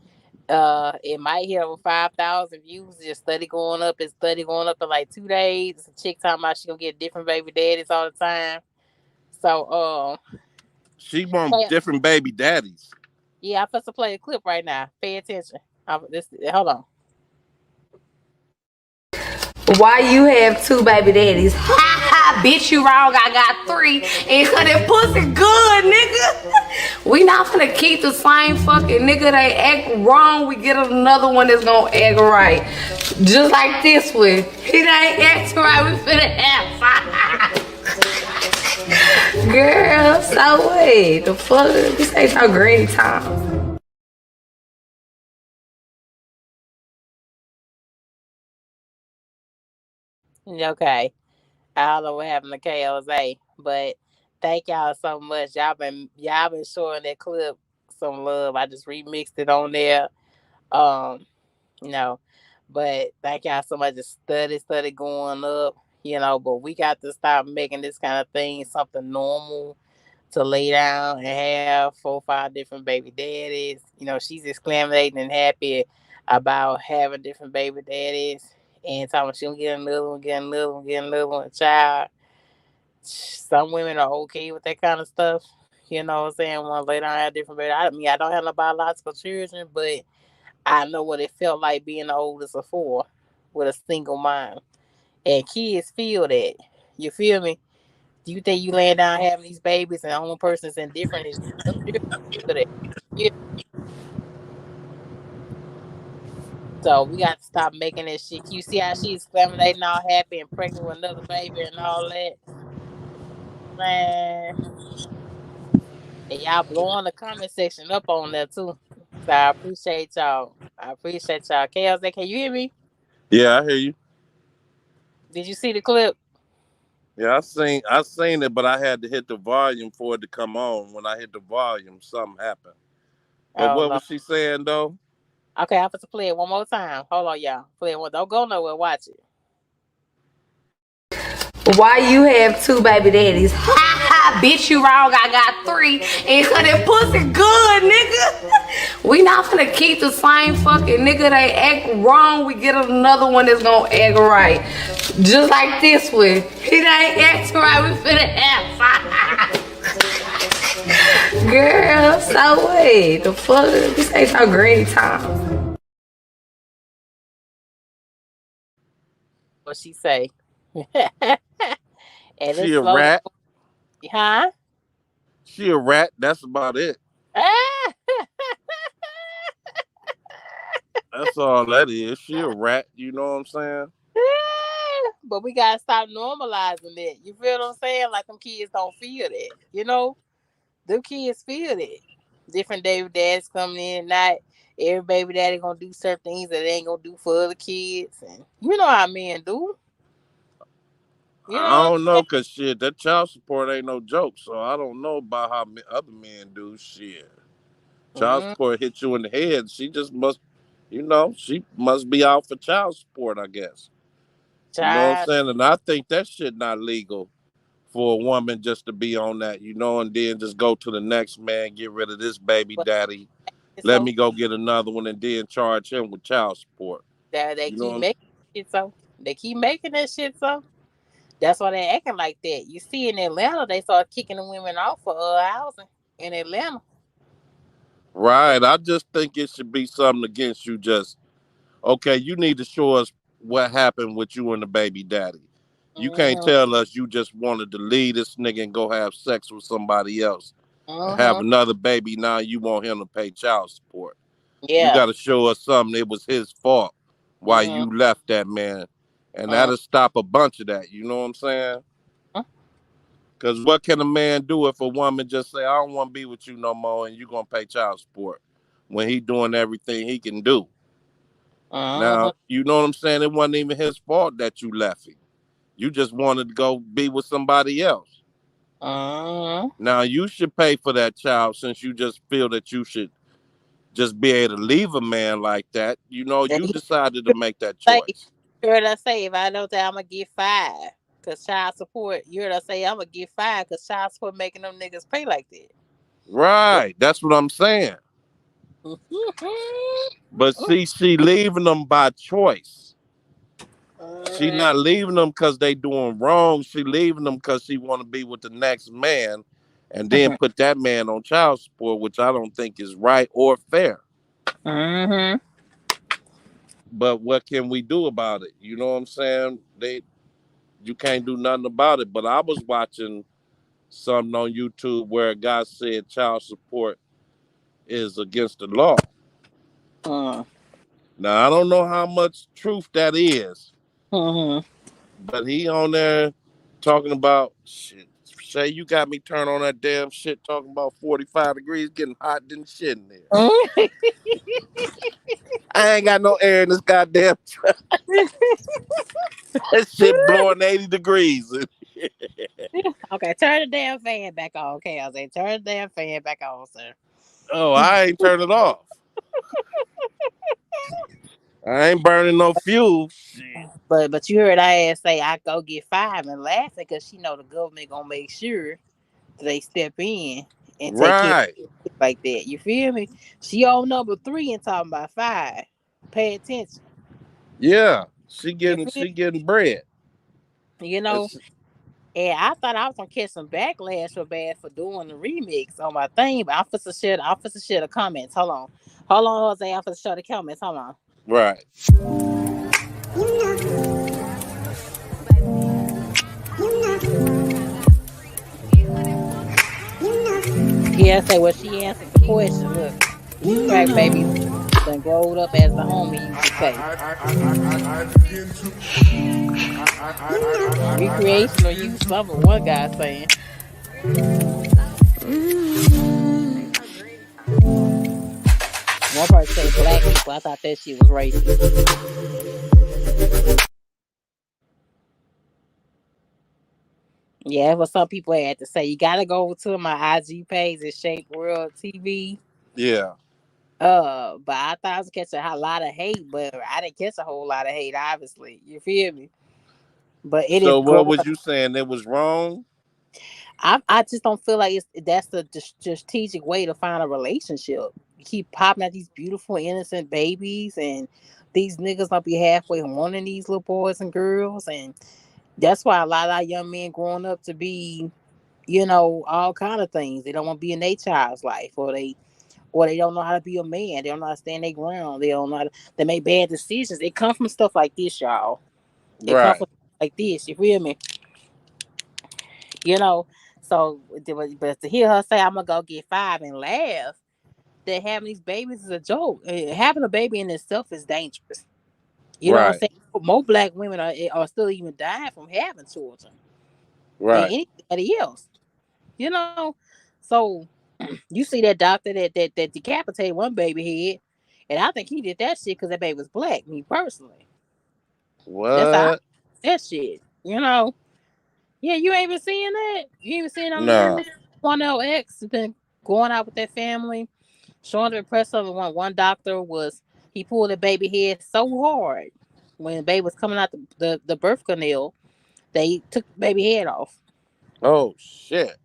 It might hit over 5,000 views. Just study going up. It's study going up in like 2 days. It's a chick talking about she gonna get different baby daddies all the time. So, She want hey, different baby daddies. yeah, I'm supposed to play a clip right now. Pay attention. Hold on. Why you have two baby daddies? Ha ha, bitch, you wrong. I got three. And cause that pussy good, nigga. We not gonna keep the same fucking nigga. They act wrong. We get another one that's gonna act right. Just like this one. He ain't acting right. We finna have five. Girl, so wait. The fuck? This ain't no green time. Okay. I don't know what happened to KLZ, but thank y'all so much. Y'all been showing that clip some love. I just remixed it on there. Um, you know, but thank y'all so much. Just study going up, but we got to stop making this kind of thing something normal to lay down and have 4, 5 different baby daddies. She's exclamating and happy about having different baby daddies and talking she'll get another one, get another one, get another one, a child. Some women are okay with that kind of stuff. You know what I'm saying? Want to lay down and have different baby. I mean, I don't have no biological children, but I know what it felt like being the oldest of four with a single mom. And kids feel that. You feel me? Do you think you laying down having these babies and the only person that's indifferent is you? Them children feel that. Yeah. So we got to stop making that shit. You see how she's exclamating all happy and pregnant with another baby and all that? Man. And y'all blowing the comment section up on there too. So I appreciate y'all. Chaos, can you hear me? Yeah, I hear you. Did you see the clip? Yeah, I seen it, but I had to hit the volume for it to come on. When I hit the volume, something happened. But Oh what Lord. was she saying though? Okay, I have to play it one more time. Hold on, y'all. Play it one. Don't go nowhere. Watch it. Why you have two baby daddies? Ha ha, bitch, you wrong. I got three. And cause that pussy good, nigga. We not gonna keep the same fucking nigga. They act wrong. We get another one that's gonna act right. Just like this one. He ain't acting right. We finna have five. Girl, so wait. The fuck? This ain't no green time. What she say? And She it's a slowly, rat. huh? She a rat. That's about it. Ah! That's all that is. She a rat. You know what I'm saying? But we gotta stop normalizing that. You feel what I'm saying? Like them kids don't feel that. Them kids feel that. Different baby dads coming in, not every baby daddy gonna do certain things that they ain't gonna do for other kids, and you know how men do. You I know what don't know, cause shit, that child support ain't no joke. So I don't know about how other men do shit. Child I'm saying? support hit you in the head. She just must, she must be out for child support. I guess. You know what I'm Child, saying? And I think that shit not legal for a woman just to be on that, and then just go to the next man, get rid of this baby but daddy, it's let so me go get another one, and then charge him with child support. that they You know keep what I'm making shit so. They keep making that shit so. That's why they acting like that. You see in Atlanta, they start kicking the women off for housing in Atlanta. Right. I just think it should be something against you. Just okay. You need to show us what happened with you and the baby daddy. You can't Uh-huh. tell us you just wanted to leave this nigga and go have sex with somebody else and have Uh-huh. another baby. Now you want him to pay child support. You Yeah. got to show us something. It was his fault why Uh-huh. you left that man, and Uh-huh. that'll stop a bunch of that. You know what I'm saying? Because what can a man do if a woman just say, "I don't want to be with you no more," and you gonna pay child support when he doing everything he can do? Now Uh-huh. you know what I'm saying. It wasn't even his fault that you left him. You just wanted to go be with somebody else. Uh-huh. Now you should pay for that child since you just feel that you should just be able to leave a man like that. You know, Then you you decided to make that say, choice. you heard us say, if I know that I'm gonna get five, cause child support. You heard us say I'm gonna get five, cause child support making them niggas pay like that. Yeah. Right. That's what I'm saying. But see, she leaving them by choice. She Uh-huh. not leaving them because they doing wrong. She leaving them because she want to be with the next man and then put that man on child support, which I don't think is right or fair. Uh-huh. But what can we do about it? You know what I'm saying? You can't do nothing about it. But I was watching something on YouTube where a guy said child support is against the law. Uh-huh. Now I don't know how much truth that is, Uh-huh. but he on there talking about shit. Say you got me turned on that damn shit talking about 45 degrees getting hot than shit in there. I ain't got no air in this goddamn that shit blowing 80 degrees. Okay, turn the damn fan back on. Okay, I say turn the damn fan back on, sir. Oh, I ain't turn it off. I ain't burning no fuel. Shit. But you heard I ass say I go get five and laughing because she know the government gonna make sure that they step in and take care Right. of shit like that. You feel me? She on number three and talking about five. Pay attention. Yeah. You feel me? She getting bread. You know, It's, and I thought I was gonna catch some backlash for bad for doing the remix on my thing, but officer share the comments. Hold on. Hold on, Jose, officer share the comments. Hold on. right. Yeah, say well she answered the question. Look, these crack babies done growed up as the homie used to say. Recreational use summer, one guy saying. One person say black people. I thought that shit was racist. Yeah, that's what some people had to say. You gotta go to my IG page at Shape World TV. Yeah. But I thought I was catching a lot of hate, but I didn't catch a whole lot of hate, obviously. You feel me? But it is So what growing. was you saying? It was wrong? I just don't feel like that's the strategic way to find a relationship. You keep popping out these beautiful innocent babies, and these niggas don't be halfway wanting these little boys and girls, and that's why a lot of our young men growing up to be, all kind of things. They don't want to be in their child's life, or they don't know how to be a man. They don't know how to stand their ground. They don't know how to. They make bad decisions. It comes from stuff like this, y'all. It comes Right. from stuff like this. You feel me? You know. So, but to hear her say, "I'm gonna go get five and laugh," that having these babies is a joke. Having a baby in itself is dangerous. You know what I'm Right. saying? More black women are still even dying from having children than Right. anybody else. You know. So you see that doctor that decapitated one baby head, and I think he did that shit because that baby was black. Me personally, that's how I What? that shit. Yeah, you ain't even seeing that. You ain't even seeing on the Nah. internet. One X has been going out with that family, showing the press of one doctor was he pulled the baby head so hard when the baby was coming out the birth canal, they took the baby head off. Oh shit.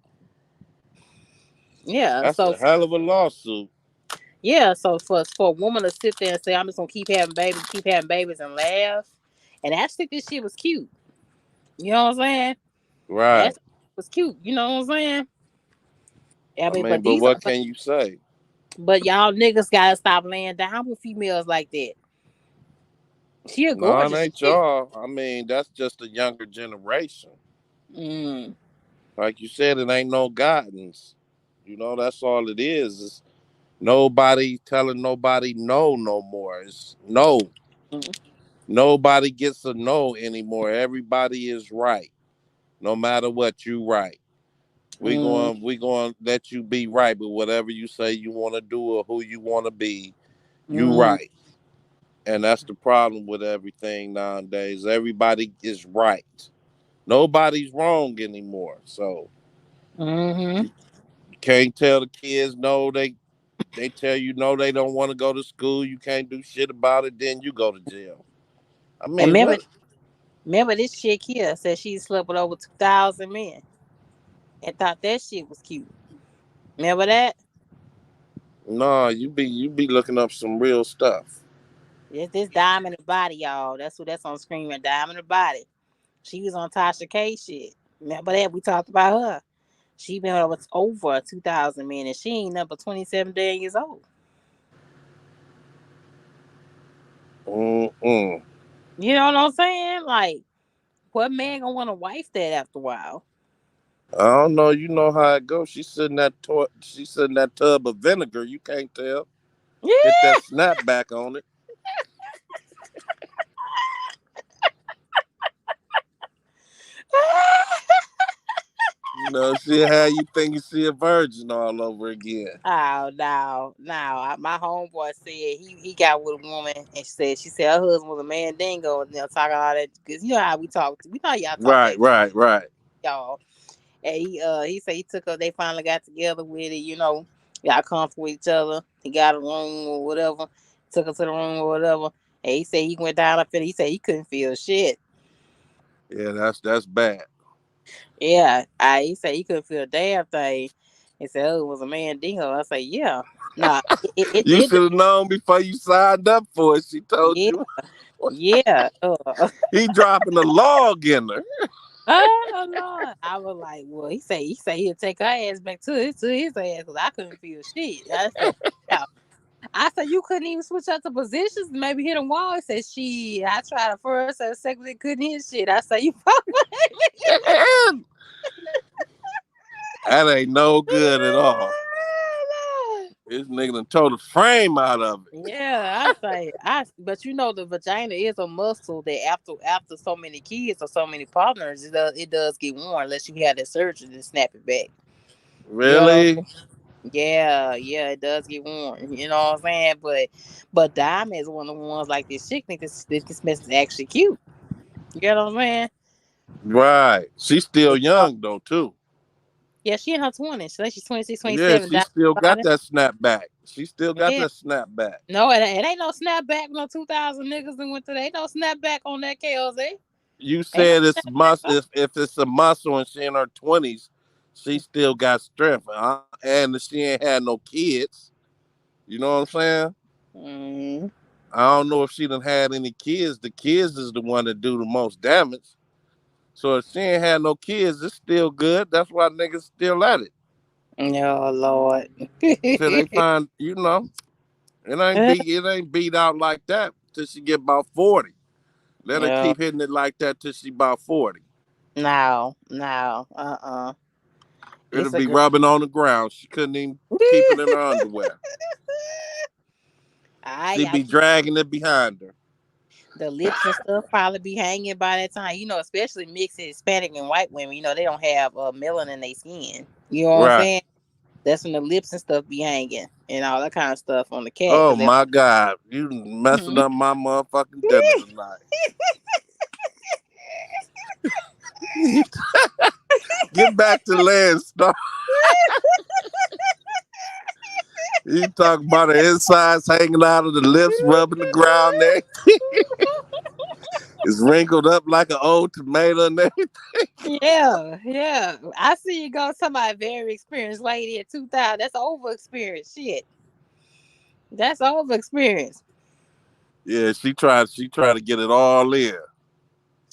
Yeah, That's so a hell of a lawsuit. yeah, so for a woman to sit there and say, I'm just gonna keep having babies and laugh, and I just think this shit was cute. You know what I'm saying? Right. That was cute. You know what I'm saying? I I mean, mean, but but these are, what can you say? But y'all niggas gotta stop laying down with females like that. She a No, it gorgeous ain't chick. y'all. I mean, that's just a younger generation. Mm, Like you said, it ain't no guidance. That's all it is. It's nobody telling nobody no no more. It's no. mm, Nobody gets a no anymore. Everybody is right. No matter what, you right. mm, We going to let you be right, but whatever you say you want to do or who you want to be, you mm, right. And that's the problem with everything nowadays. Everybody is right. Nobody's wrong anymore. So mm-hmm. you can't tell the kids no. They tell you no. They don't want to go to school. You can't do shit about it. Then you go to jail. I And mean, what? remember this chick here said she slept with over 2,000 men and thought that shit was cute. Remember that? No, you be looking up some real stuff. It's this dime in the body, y'all. That's who that's on screen. A dime in the body. She was on Tasha K shit. Remember that? We talked about her. She been over 2,000 men and she ain't number 27 damn years old. Mm-mm. You know what I'm saying? Like, what man gonna want to wife that after a while? I don't know. You know how it goes. She sitting that tub of vinegar. You can't tell. Hit that snapback on it. She'll have you think you see a virgin all over again. Oh no, no! My homeboy said he got with a woman and she said her husband was a man dingo and they're talking all that because you know how we talk. We know y'all talk Right, that right, right. y'all. And he said he took her. They finally got together with it. You know, got comfortable with each other. He got a room or whatever. Took her to the room or whatever. And he said he went down up and he said he couldn't feel shit. Yeah, that's bad. Yeah, he said he couldn't feel a damn thing. He said, "Oh, it was a man dingo." I said, "Yeah, nah, You it should have known before you signed up for it. She told yeah, you yeah." he dropping a log in her. Oh Lord, I was like, "Well, he said he'll take her ass back to his ass because I couldn't feel shit." I said, "Yeah." I said, "You couldn't even switch up the positions, maybe hit a wall." He said, "She, I tried the first and the second, couldn't hit shit." I said, "You That ain't no good at all. This nigga done tore the frame out of it. Yeah, but you know the vagina is a muscle that after so many kids or so many partners, it does get worn unless you have that surgery to snap it back. You know what I'm Really? saying? Yeah, yeah, it does get worn. You know what I'm saying? But Diamond is one of the ones like this chick think this mess is actually cute. You know what I'm saying? Right. She's still But, young though too. yeah, she in her 20s. So she's 26, Yeah, 27. she Diamond still got about it. that snapback. She still got Yeah. that snapback. No, it ain't no snapback. No 2,000 niggas that went to that. Ain't no snapback on that KLZ. You Ain't no said it's must snapback. if it's a muscle and she in her 20s, she still got strength. And she ain't had no kids. You know what I'm saying? Mm, I don't know if she done had any kids. The kids is the one that do the most damage. So if she ain't had no kids, it's still good. That's why niggas still at it. oh Lord. Till they find, it ain't beat out like that till she get about 40. Let her Yeah. keep hitting it like that till she about 40. No, no, It'll It's a be girl. rubbing on the ground. She couldn't even keep it in her underwear. She'd I be keep dragging it behind her. the lips and stuff probably be hanging by that time. You know, especially mixed Hispanic and white women. You know, they don't have melanin in their skin. You know what I'm Right. saying? That's when the lips and stuff be hanging and all that kind of stuff on the cat Oh because they. my God. You messing up my motherfucking dinner tonight. Get back to LANDSTAR. You talk about the insides hanging out of the lips, rubbing the ground there. It's wrinkled up like an old tomato and everything. Yeah, yeah. I see you go somebody very experienced lady at 2,000. That's over experience. Shit. That's over experience. Yeah, she tried to get it all in.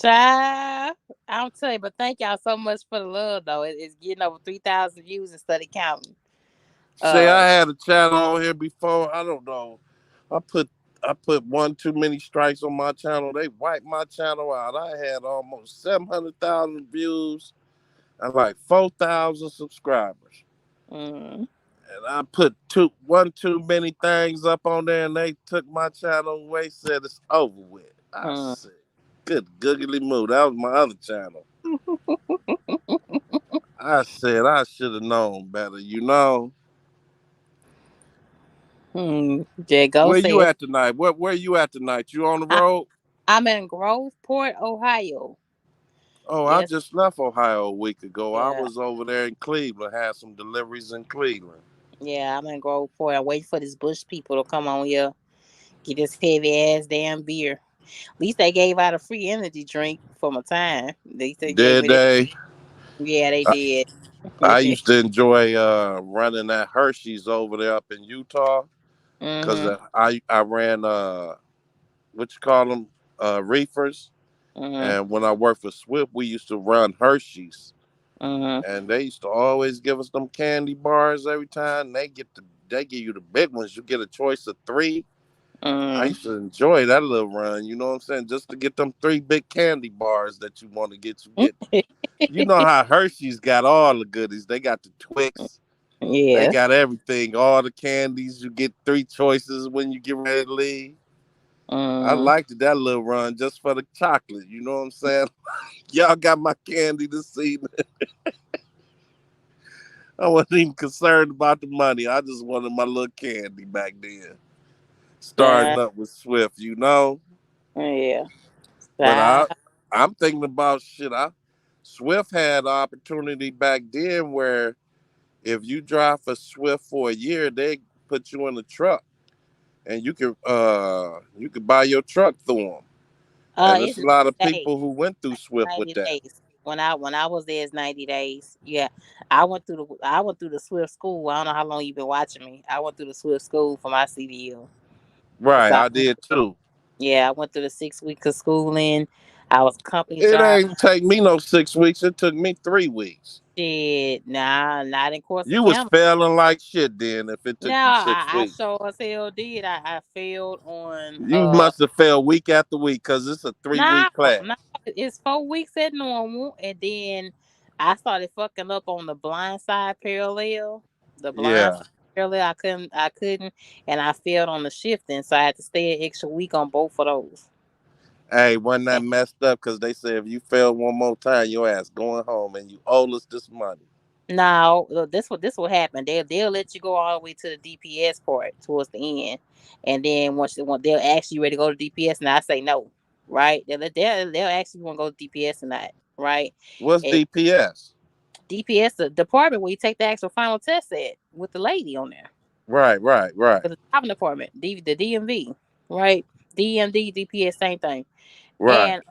Child, I'm telling you, but thank y'all so much for the love though. It's getting over 3,000 views and study counting. Say Uh, I had a channel on here before. I don't know. I put I put one too many strikes on my channel. They wiped my channel out. I had almost 700,000 views and like 4,000 subscribers. mm, And I put one too many things up on there, and they took my channel away. Said it's over with. I mm, said, "Good googly moo." That was my other channel. I said I should have known better. Jago Where you said, at tonight? Where you at tonight? You on the I, road? I'm in Groveport, Ohio. Oh, I Yes, just left Ohio a week ago. I yeah, was over there in Cleveland. Had some deliveries in Cleveland. yeah, I'm in Groveport. I'm waiting for this Bush people to come on here, get this heavy ass damn beer. At least they gave out a free energy drink for my time. At least they gave Did me that. they? Yeah, they I, did. I used to enjoy running that Hershey's over there up in Utah because Mhm. I ran what you call them reefers. Mhm. And when I worked for Swift, we used to run Hershey's, Mhm. and they used to always give us them candy bars every time. They give you the big ones. You get a choice of three. I Mhm. used to enjoy that little run. You know what I'm saying? Just to get them three big candy bars that you want to get. You get. You know how Hershey's got all the goodies. They got the Twix. They Yeah. got everything. All the candies. You get three choices when you get ready to leave. I Mhm. liked that little run just for the chocolate. You know what I'm saying? Y'all got my candy this evening. I wasn't even concerned about the money. I just wanted my little candy back then. Yeah. Starting up with Swift. Yeah. But Ah, I'm thinking about shit. Swift had the opportunity back then where if you drive for Swift for a year, they put you in a truck and you could buy your truck through them. And there's it's a lot of 90 days. people who went through Swift with 90 that. days. When I was there, it's 90 days. Yeah, I went through the Swift school. I don't know how long you've been watching me. I went through the Swift school for my CDL. Right, So I did too. yeah, I went through the 6 weeks of schooling. I was a company It driver. ain't take me no 6 weeks. It took me 3 weeks. Shit, nah, not in You was Corsicana. failing like shit then if it No, took you six I weeks. sure as hell did. I failed on You must have failed week after week because it's a three no, week class. no, it's 4 weeks at normal, and then I started fucking up on the blind side parallel. The blind Yeah. side parallel, I couldn't, and I failed on the shifting, so I had to stay an extra week on both of those. Hey, wasn't that messed up? Because they said if you fail one more time, your ass going home and you owe us this money. Now, this will happen. They'll let you go all the way to the DPS part towards the end, and then they'll ask you ready to go to DPS, and I say no. Right? They'll ask you if you want to go to DPS or not. Right? What's DPS? DPS, the department where you take the actual final test at with the lady on there. Right, right, right, With the driving department, the DMV, right? DMD, DPS, same thing. right, And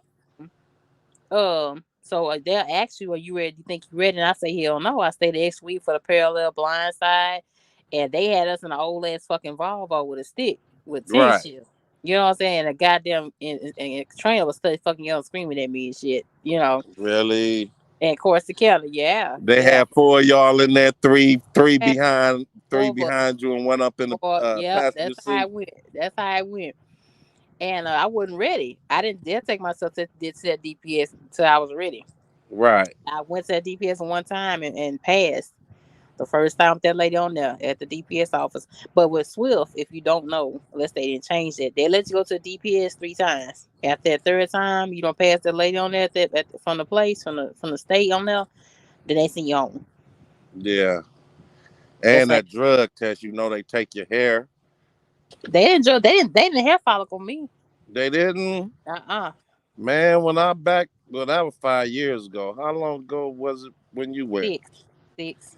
so they'll ask you, "Are you ready? You think you ready?" And I say, "Hell no!" I stayed the next week for the parallel blind side, and they had us in an old ass fucking Volvo with a stick with 10 right. shifts. You know what I'm saying? A goddamn and trainer was still fucking yelling, screaming at me and shit. Really? And Corsicana, yeah, They yeah. had four of y'all in there, three Had behind, three four of us. behind you, and one up in the Yep, passenger that's how seat. I went. That's how I went. And I wasn't ready. I didn't dare take myself to that DPS until I was ready. Right. I went to that DPS one time and passed the first time with that lady on there at the DPS office. But with Swift, if you don't know, unless they didn't change it, they let you go to the DPS 3 times. After that third time, you don't pass that lady on there from the place, from the state on there, then they send you home. Yeah. That's And like that drug test, they take your hair. they didn't hair follicle me. They didn't. Uh-uh. Man, well, that was 5 years ago. How long ago was it when you went? Six. Six.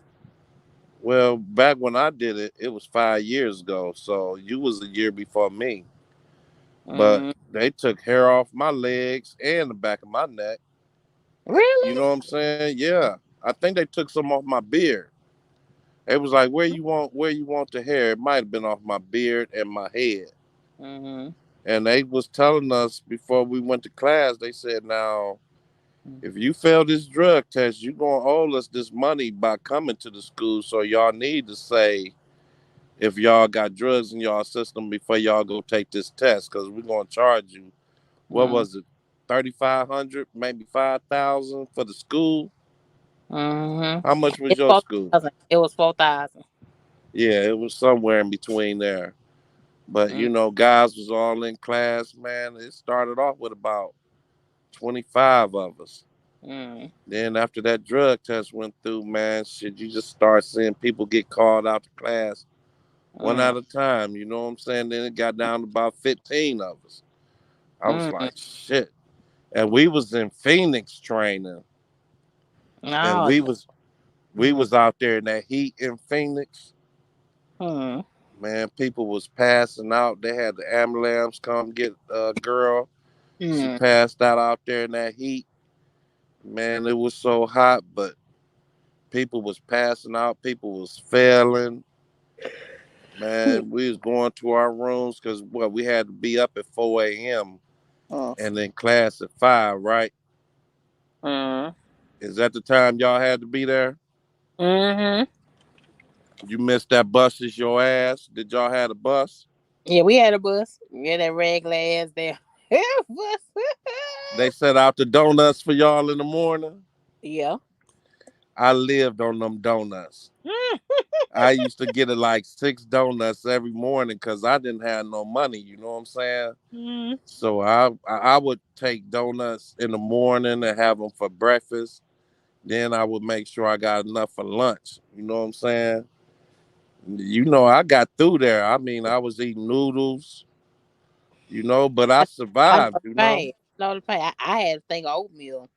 Well, back when I did it, it was 5 years ago. So you was a year before me. But Mm. they took hair off my legs and the back of my neck. You Really? know what I'm saying? Yeah. I think they took some off my beard. It was like where you want the hair. It might have been off my beard and my head. Mm-hmm. And they was telling us before we went to class, they said now If you fail this drug test, you gonna owe us this money by coming to the school. So y'all need to say if y'all got drugs in y'all system before y'all go take this test, because we're gonna charge you. What Mm. was it? 3,500, maybe 5,000 for the school. Mm-hmm. How much was It's your school? 4,000. It was 4,000. Yeah, it was somewhere in between there. But Mm. guys was all in class, man. It started off with about 25 of us. Mm. Then after that drug test went through, man, shit, you just start seeing people get called out to class one Mm. at a time. You know what I'm saying? Then it got down to about 15 of us. I was Mm. like, shit. And we was in Phoenix training, and No. we was out there in that heat in Phoenix. Mm. Man, people was passing out. They had the ambulance come get a girl. She Mm. passed out there in that heat. Man, it was so hot, but people was passing out. People was failing. Man, we was going to our rooms because we had to be up at 4 a.m. Mm. and then class at 5, right? Mm. Is that the time y'all had to be there? Mm-hmm. You missed that bus is your ass. Did y'all have a bus? Yeah, we had a bus. We had that regular ass there. Bus. They set out the donuts for y'all in the morning. Yeah. I lived on them donuts. I used to get it like 6 donuts every morning because I didn't have no money. You know what I'm saying? Mm. So I would take donuts in the morning and have them for breakfast. Then I would make sure I got enough for lunch. You know what I'm saying? I got through there. I mean, I was eating noodles, but I I know survived, the pain. I know the pain. I had a thing of oatmeal.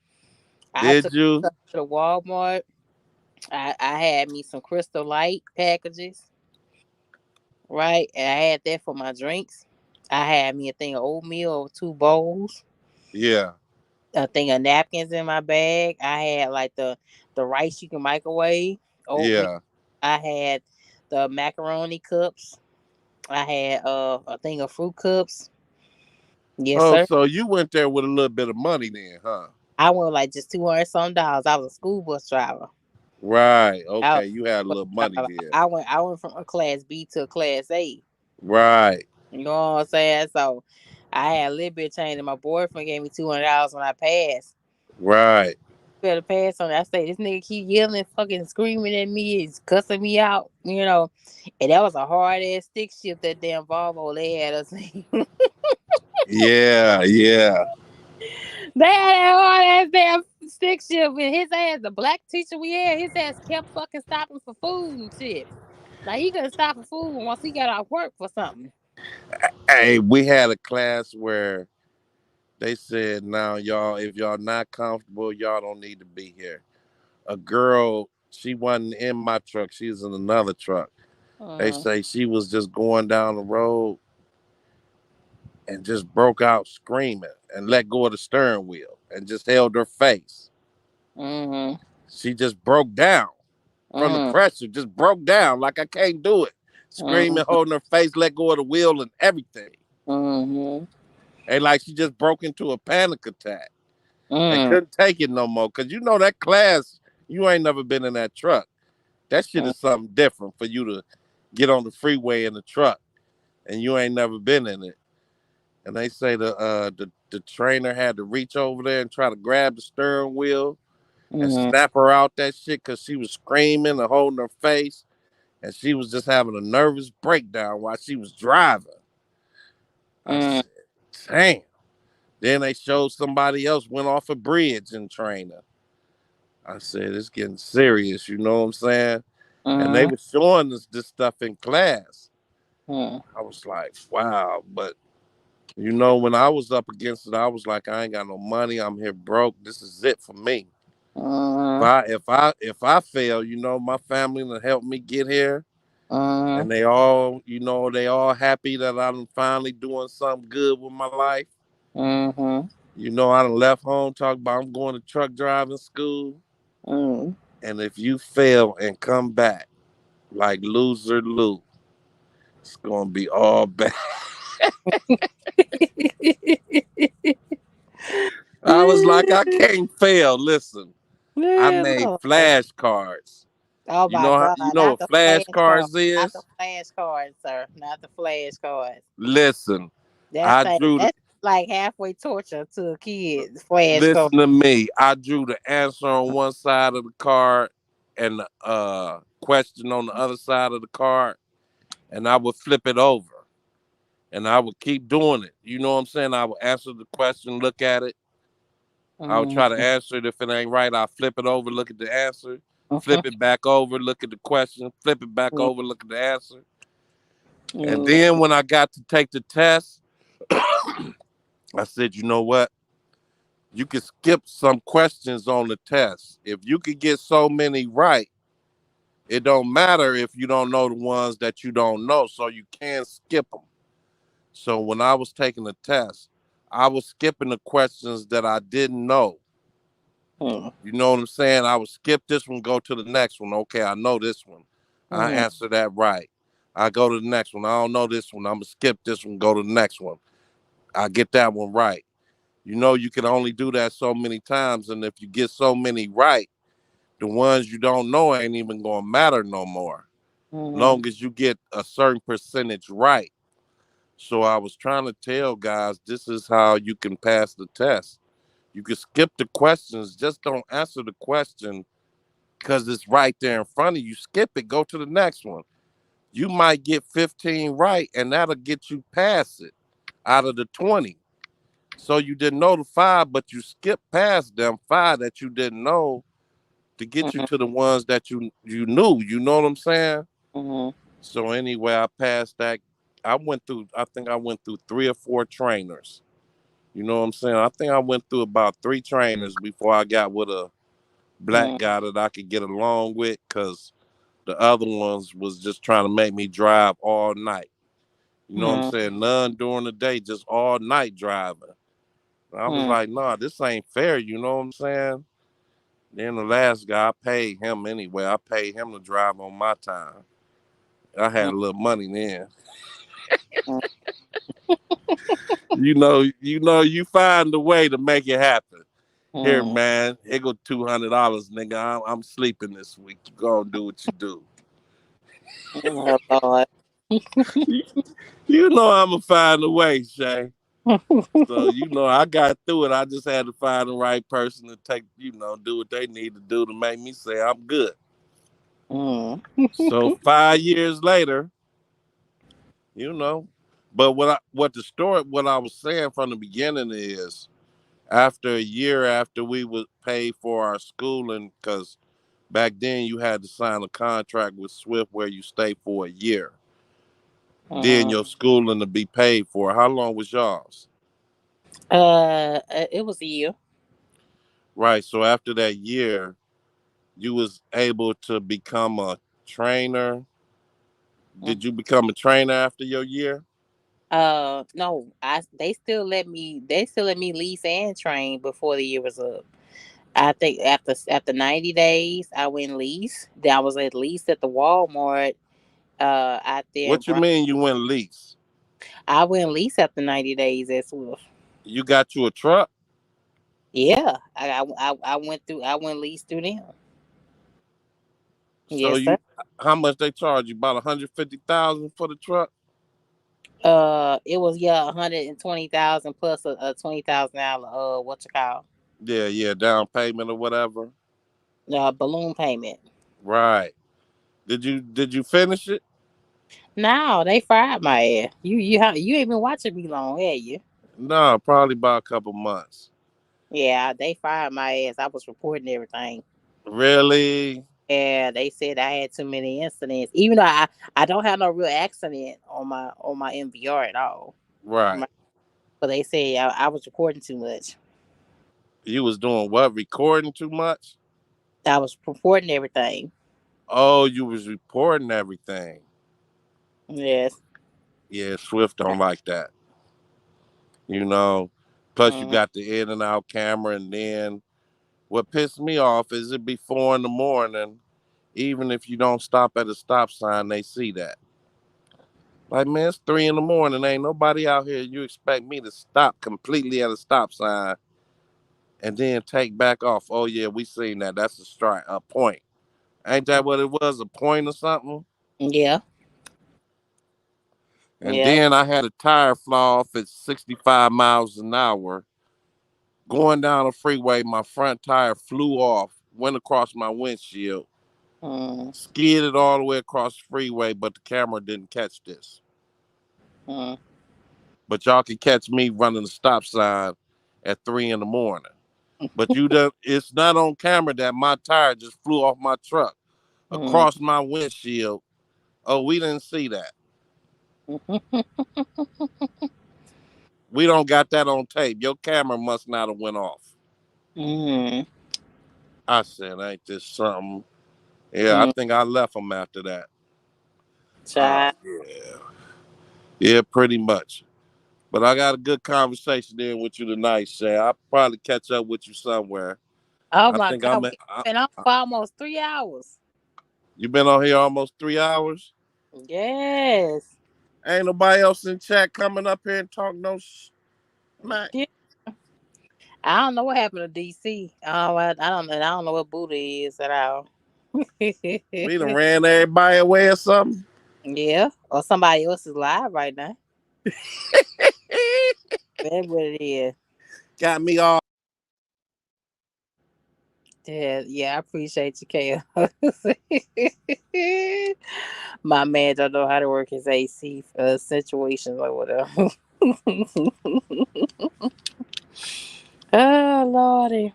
I Did took you? to the Walmart. I had me some Crystal Light packages, right? And I had that for my drinks. I had me a thing of oatmeal, 2 bowls, Yeah, a thing of napkins in my bag. I had like the rice you can microwave, oatmeal. yeah. I had the macaroni cups. I had a thing of fruit cups. Yes, Oh, sir. so you went there with a little bit of money then, huh? I went like just 200 some dollars. I was a school bus driver. Right. I, Okay, you had a little money there. I went from a class B to a class A. Right, You know what I'm saying? So I had a little bit of change, and my boyfriend gave me $200 when I passed. right. Better pass on it. I say this nigga keep yelling, fucking screaming at me, he's cussing me out, And that was a hard ass stick shift that damn Volvo they had us. Yeah, yeah, They had that hard ass damn stick shift with his ass. The black teacher we had, his ass kept fucking stopping for food and shit. Like he couldn't stop for food once he got off work for something. Hey, we had a class where they said, now y'all, if y'all not comfortable, y'all don't need to be here. A girl, she wasn't in my truck, she was in another truck. They Mm, say she was just going down the road and just broke out screaming and let go of the steering wheel and just held her face. mm, She just broke down from the mm, pressure, just broke down like I can't do it. Screaming, mm, holding her face, let go of the wheel and everything. mm, And like she just broke into a panic attack and mm, couldn't take it no more. Cause that class, you ain't never been in that truck. That shit mm, is something different for you to get on the freeway in the truck and you ain't never been in it. And they say the trainer had to reach over there and try to grab the steering wheel and mm, snap her out that shit because she was screaming and holding her face, and she was just having a nervous breakdown while she was driving. I mm, said, damn. Then they showed somebody else went off a bridge in training. I said, it's getting serious, you know what I'm saying? And they mm, were showing us this stuff in class. mm, I was like, wow. But when I was up against it, I was like, I ain't got no money. I'm here broke. This is it for me. If mm, I if I if I fail, my family will help me get here. mm, And they all happy that I'm finally doing something good with my life. mm, I done left home, talk about I'm going to truck driving school. mm. And if you fail and come back like loser Lou, it's gonna be all bad. I was like, I can't fail. Listen, I Yeah, made Lord. flashcards. Oh You my know how, God, you know not what the flashcards, flashcards not the is? flashcards, sir, not the flashcards. Listen, That's I like drew the that's like halfway torture to a kid. Flashcards. listen to me. I drew the answer on one side of the card and the question on the other side of the card, and I would flip it over. And I would keep doing it. You know what I'm saying? I would answer the question, look at it. I would try to Mm-hmm. answer it. If it ain't right, I'll flip it over, look at the answer, flip it back over, look at the question, flip it back over, look at the answer. And then when I got to take the test, I said, you know what? You can skip some questions on the test. If you could get so many right, it don't matter if you don't know the ones that you don't know, so you can skip them. So when I was taking the test, I was skipping the questions that I didn't know. Mm-hmm. You know what I'm saying? I would skip this one, go to the next one. Okay, I know this one. I Mm-hmm. answer that right. I go to the next one. I don't know this one. I'm gonna skip this one, go to the next one. I get that one right. You know, you can only do that so many times, and if you get so many right, the ones you don't know ain't even gonna matter no more. Mm-hmm. Long as you get a certain percentage right. So I was trying to tell guys this is how you can pass the test. You can skip the questions, just don't answer the question because it's right there in front of you. Skip it, go to the next one. You might get 15 right, and that'll get you past it out of the 20. So you didn't know the five, but you skipped past them five that you didn't know to get you to the ones that you knew. You know what I'm saying? Mm-hmm. So anyway, I passed that. I think I went through three or four trainers. You know what I'm saying? I think I went through about three trainers before I got with a black guy that I could get along with, because the other ones was just trying to make me drive all night. You know what I'm Mm-hmm. saying? None during the day, just all night driving. And I was Mm-hmm. like, nah, this ain't fair. You know what I'm saying? Then the last guy, I paid him anyway. I paid him to drive on my time. I had a little money then. You find a way to make it happen. Here, Mm-hmm. man, here go $200, nigga. I'm sleeping this week. You go and do what you do. Oh Lord. You know I'ma find a way, Shay. So I got through it. I just had to find the right person to do what they need to do to make me say I'm good. Mm-hmm. So 5 years later, you know, but what I was saying from the beginning is, after a year after we would pay for our schooling, because back then you had to sign a contract with Swift where you stay for a year. Then Mm-hmm. your schooling to be paid for. How long was y'all's? It was a year. Right. So after that year, you was able to become a trainer. Did you become a trainer after your year? No, they still let me lease and train before the year was up. I think after 90 days, I went lease. Then I was at least at the Walmart. Out there, What you mean you went lease? I went lease after 90 days as well. You got you a truck? Yeah, I went through. I went lease through them. So Yes, sir. you how much they charge you? About 150,000 for the truck? It was 120,000 plus a $20,000 what you call Yeah, yeah, down payment or whatever. balloon payment. Right. Did you finish it? No, they fired my ass. You ain't been watching me long, have you? No, probably about a couple months. Yeah, they fired my ass. I was reporting everything. Really? Yeah, they said I had too many incidents. Even though I don't have no real accident on my MVR at all. Right. But they said I was recording too much. You was doing what? Recording too much? I was reporting everything. Oh, you was reporting everything. Yes. Yeah, Swift don't like that. You know. Plus you Mm-hmm. got the in and out camera, and then what pissed me off is it be 4 in the morning. Even if you don't stop at a stop sign, they see that. Like, man, it's 3 in the morning. Ain't nobody out here. You expect me to stop completely at a stop sign and then take back off. Oh yeah, we seen that. That's a strike, a point. Ain't that what it was? A point or something? Yeah. And Yeah. then I had a tire fly off at 65 miles an hour. Going down the freeway, my front tire flew off, went across my windshield, Mm, skidded all the way across the freeway, but the camera didn't catch this. mm, But y'all can catch me running the stop sign at 3 in the morning. But you don't, it's not on camera that my tire just flew off my truck mm, across my windshield. Oh, we didn't see that. We don't got that on tape. Your camera must not have went off. mm, I said, ain't this something? Yeah, I mm. think I left them after that. Oh, Child. yeah. Yeah, pretty much. But I got a good conversation there with you tonight, Shay. I'll probably catch up with you somewhere. Oh I my think I'm. God, we've been on for almost 3 hours. You been on here almost 3 hours. Yes. Ain't nobody else in chat coming up here and talk no smack. Yeah. I don't know what happened to DC. Oh, I don't know what Buddha is at all. We done ran everybody away or something. Yeah, or somebody else is live right now. That's what it is. Got me all. Yeah, yeah, I appreciate you, Kale. My man don't know how to work his AC situations or whatever. Oh Lordy.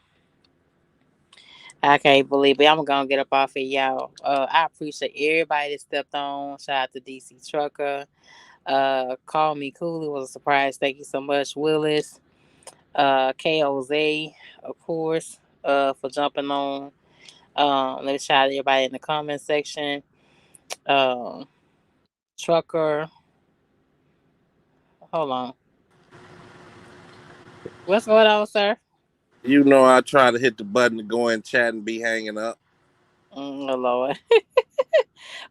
I can't believe it. I'm gonna get up off of y'all. I appreciate everybody that stepped on. Shout out to DC Trucker. Call Me Cool. It was a surprise. Thank you so much, Willis. KOZ, of course, for jumping on. Let me shout out everybody in the comment section. Um, Trucker. Hold on. What's going on, sir? You know, I try to hit the button to go in chat and be hanging up. Oh Lord.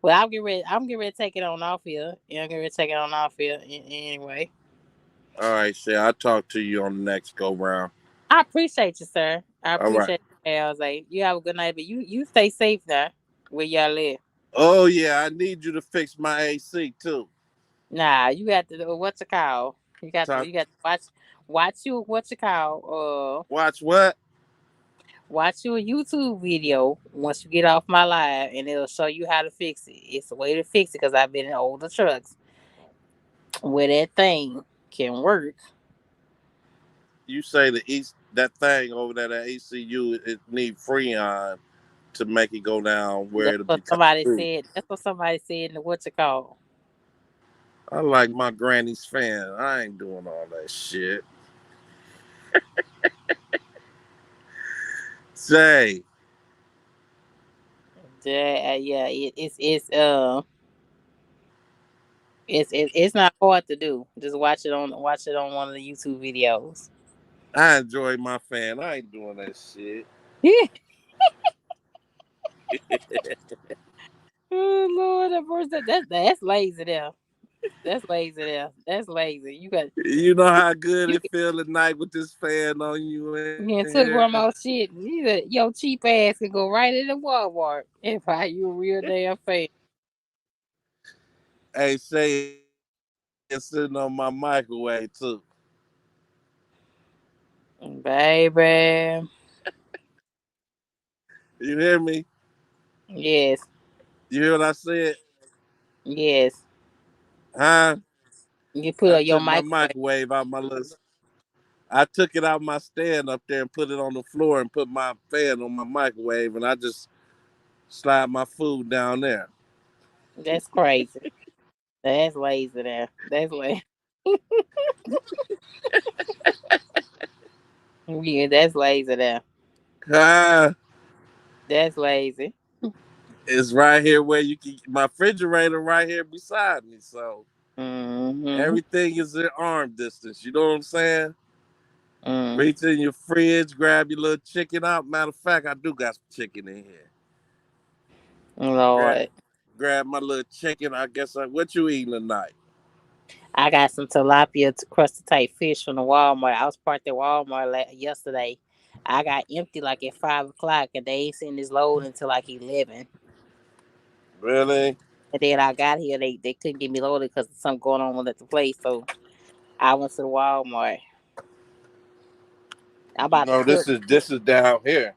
Well, I'm getting ready. I'm getting ready to take it on off here. Yeah, I'm getting ready to take it on off here. Anyway, All right, Shay. I'll talk to you on the next go round. I appreciate you, sir. I All right. appreciate you. I was like, you have a good night, but you stay safe now where y'all live. Oh yeah, I need you to fix my AC too. Nah, you got to do what's it called? Talk. You got to watch you what's it called? Watch what? Watch you a YouTube video once you get off my live, and it'll show you how to fix it. It's a way to fix it because I've been in older trucks where that thing can work. You say the east that thing over there at ACU it need Freon to make it go down where That's it'll what become somebody true. said. That's what somebody said in the what's it called? I like my granny's fan. I ain't doing all that shit. Say, Yeah, it's not hard to do. Just watch it on one of the YouTube videos. I enjoy my fan. I ain't doing that shit. Oh Lord, that's lazy there. That's lazy there. That's lazy. You know how good You it feel at night with this fan on you in can here. took grandma's shit. Your cheap ass can go right into Walmart and buy you a real damn fan. Hey, say it's sitting on my microwave too. Baby. You hear me? Yes. You hear what I said? Yes. Huh? You put I on your took my microwave. microwave out my little. I took it out my stand up there and put it on the floor and put my fan on my microwave, and I just slide my food down there. That's crazy. That's lazy there. That's lazy. Yeah, that's lazy there. Ah, That's lazy. it's right here where you can. My refrigerator right here beside me, so Mm-hmm. everything is in arm distance. You know what I'm saying? Mm. Reach in your fridge, grab your little chicken out. Matter of fact, I do got some chicken in here. Grab, Lord. grab my little chicken. I guess what you eating tonight? I got some tilapia crusted type fish from the Walmart. I was parked at Walmart yesterday. I got empty like at 5 o'clock, and they ain't seen this load until like 11. Really? And then I got here, they couldn't get me loaded because something going on at the place. So I went to the Walmart. I'm You about to know, cook. this is down here.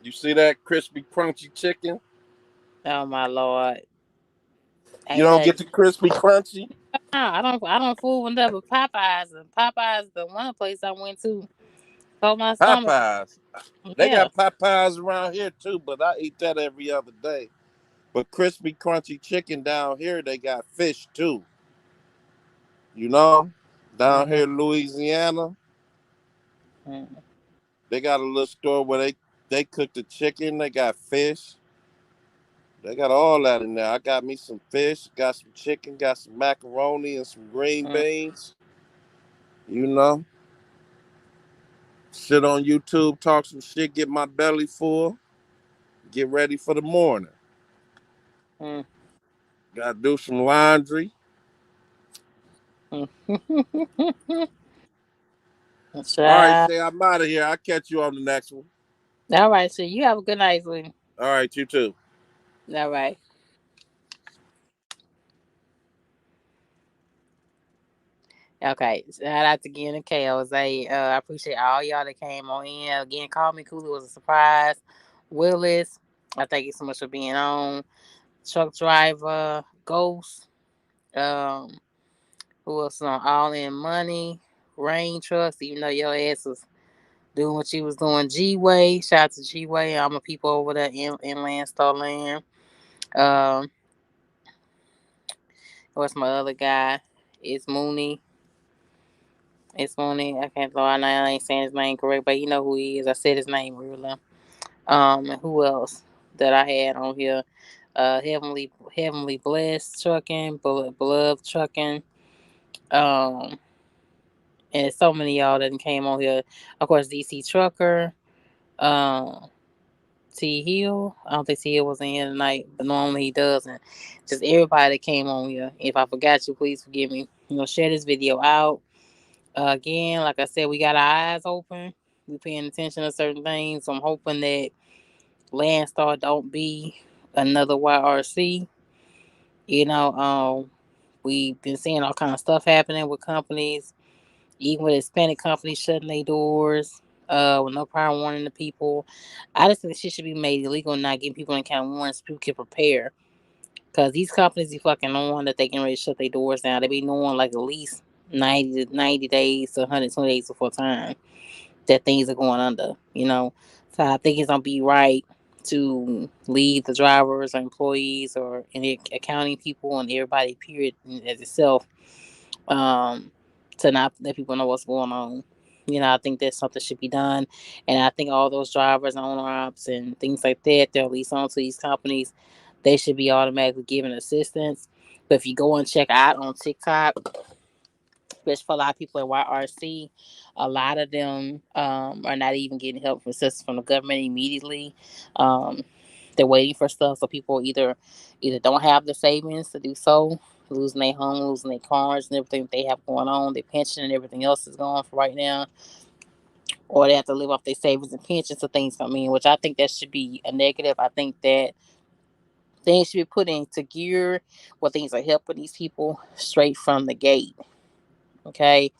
You see that crispy, crunchy chicken? Oh my lord, You ain't don't get nothing. the crispy, crunchy No, I don't fool with nothing but Popeyes, and Popeyes the one place I went to. So my stomach. Popeyes. They Yeah. got Popeyes around here too, but I eat that every other day. But crispy, crunchy chicken down here, they got fish too. You know, down Mm-hmm. here in Louisiana, Mm-hmm. they got a little store where they cook the chicken. They got fish. They got all that in there. I got me some fish, got some chicken, got some macaroni and some green beans. You know, sit on YouTube, talk some shit, get my belly full, get ready for the morning. Mm-hmm. Got to do some laundry. All right, Child. say I'm out of here. I'll catch you on the next one. All right, so you have a good night, sweetie. All right, you too. All right. Okay. Shout out to again to Kales. I appreciate all y'all that came on in. Again, Call Me Cool. It was a surprise. Willis, I thank you so much for being on. Truck driver, Ghost, um, who else on All In Money, Rain Trucks, even though your ass was doing what you was doing. G Way, shout out to G Way. I'm a people over there in LANDSTAR Land. Um, what's my other guy? It's Mooney. It's Mooney. I can't. I ain't saying his name correct, but you know who he is. I said his name really. And who else that I had on here? Heavenly Blessed Trucking, Beloved Trucking. Um, and so many of y'all that came on here. Of course, DC Trucker. Um, T Hill. I don't think T Hill was in here tonight, but normally he doesn't. Just everybody that came on here. If I forgot you, please forgive me. Share this video out. Again, like I said, we got our eyes open. We paying attention to certain things. So I'm hoping that Landstar don't be another YRC. We've been seeing all kind of stuff happening with companies, even with Hispanic companies shutting their doors, with no prior warning to people. I just think shit should be made illegal and not giving people any kind of warnings so people can prepare. Cause these companies be fucking knowing that they can ready to shut their doors down. They be knowing like at least 90 days to 120 days before time that things are going under. So I think it's gonna be right to leave the drivers or employees or any accounting people and everybody period as itself, um, to not let people know what's going on. I think that something should be done. And I think all those drivers, owner ops and things like that, they're leased onto these companies, they should be automatically given assistance. But if you go and check out on TikTok, which for a lot of people at YRC, a lot of them are not even getting help from assistance from the government immediately. Um, they're waiting for stuff, so people either don't have the savings to do so, losing their home, losing their cars, and everything that they have going on, their pension and everything else is gone for right now, or they have to live off their savings and pensions so things come in, which I think that should be a negative. I think that things should be put into gear where things are helping these people straight from the gate. Okay.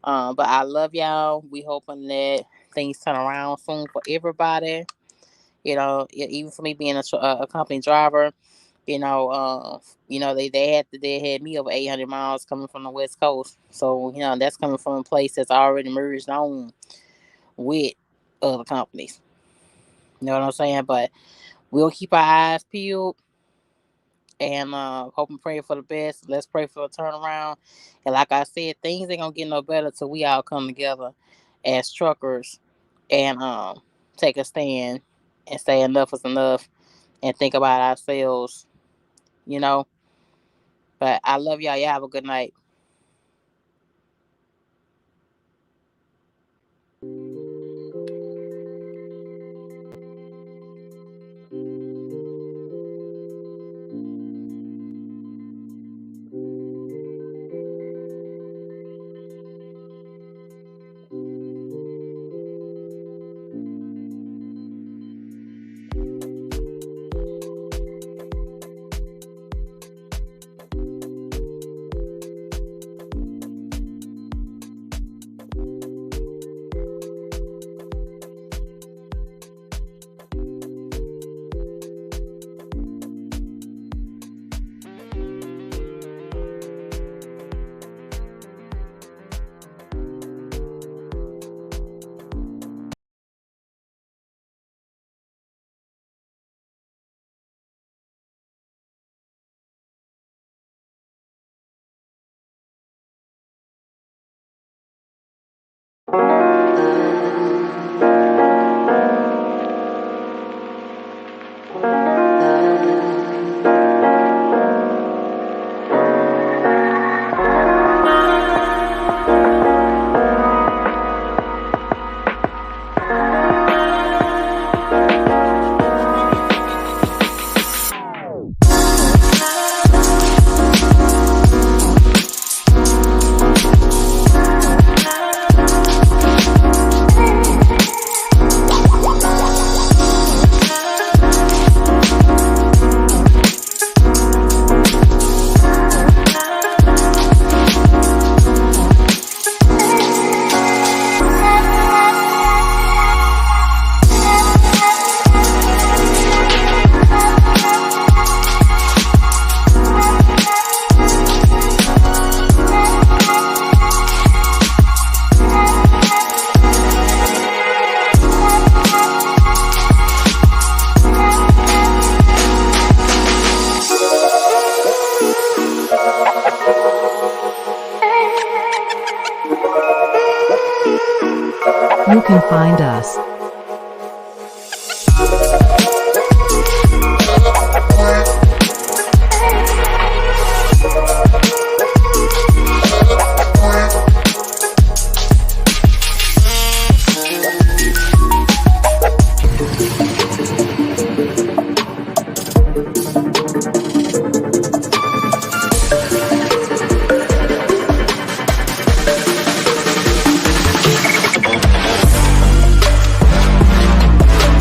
But I love y'all. We hoping that things turn around soon for everybody. Even for me being a company driver, they had me over 800 miles coming from the West Coast. So that's coming from a place that's already merged on with other companies. You know what I'm saying? But we'll keep our eyes peeled and hope and pray for the best. Let's pray for a turnaround. And like I said, things ain't gonna get no better till we all come together as truckers and take a stand and say enough is enough and think about ourselves, you know. But I love y'all. Y'all have a good night. You can find us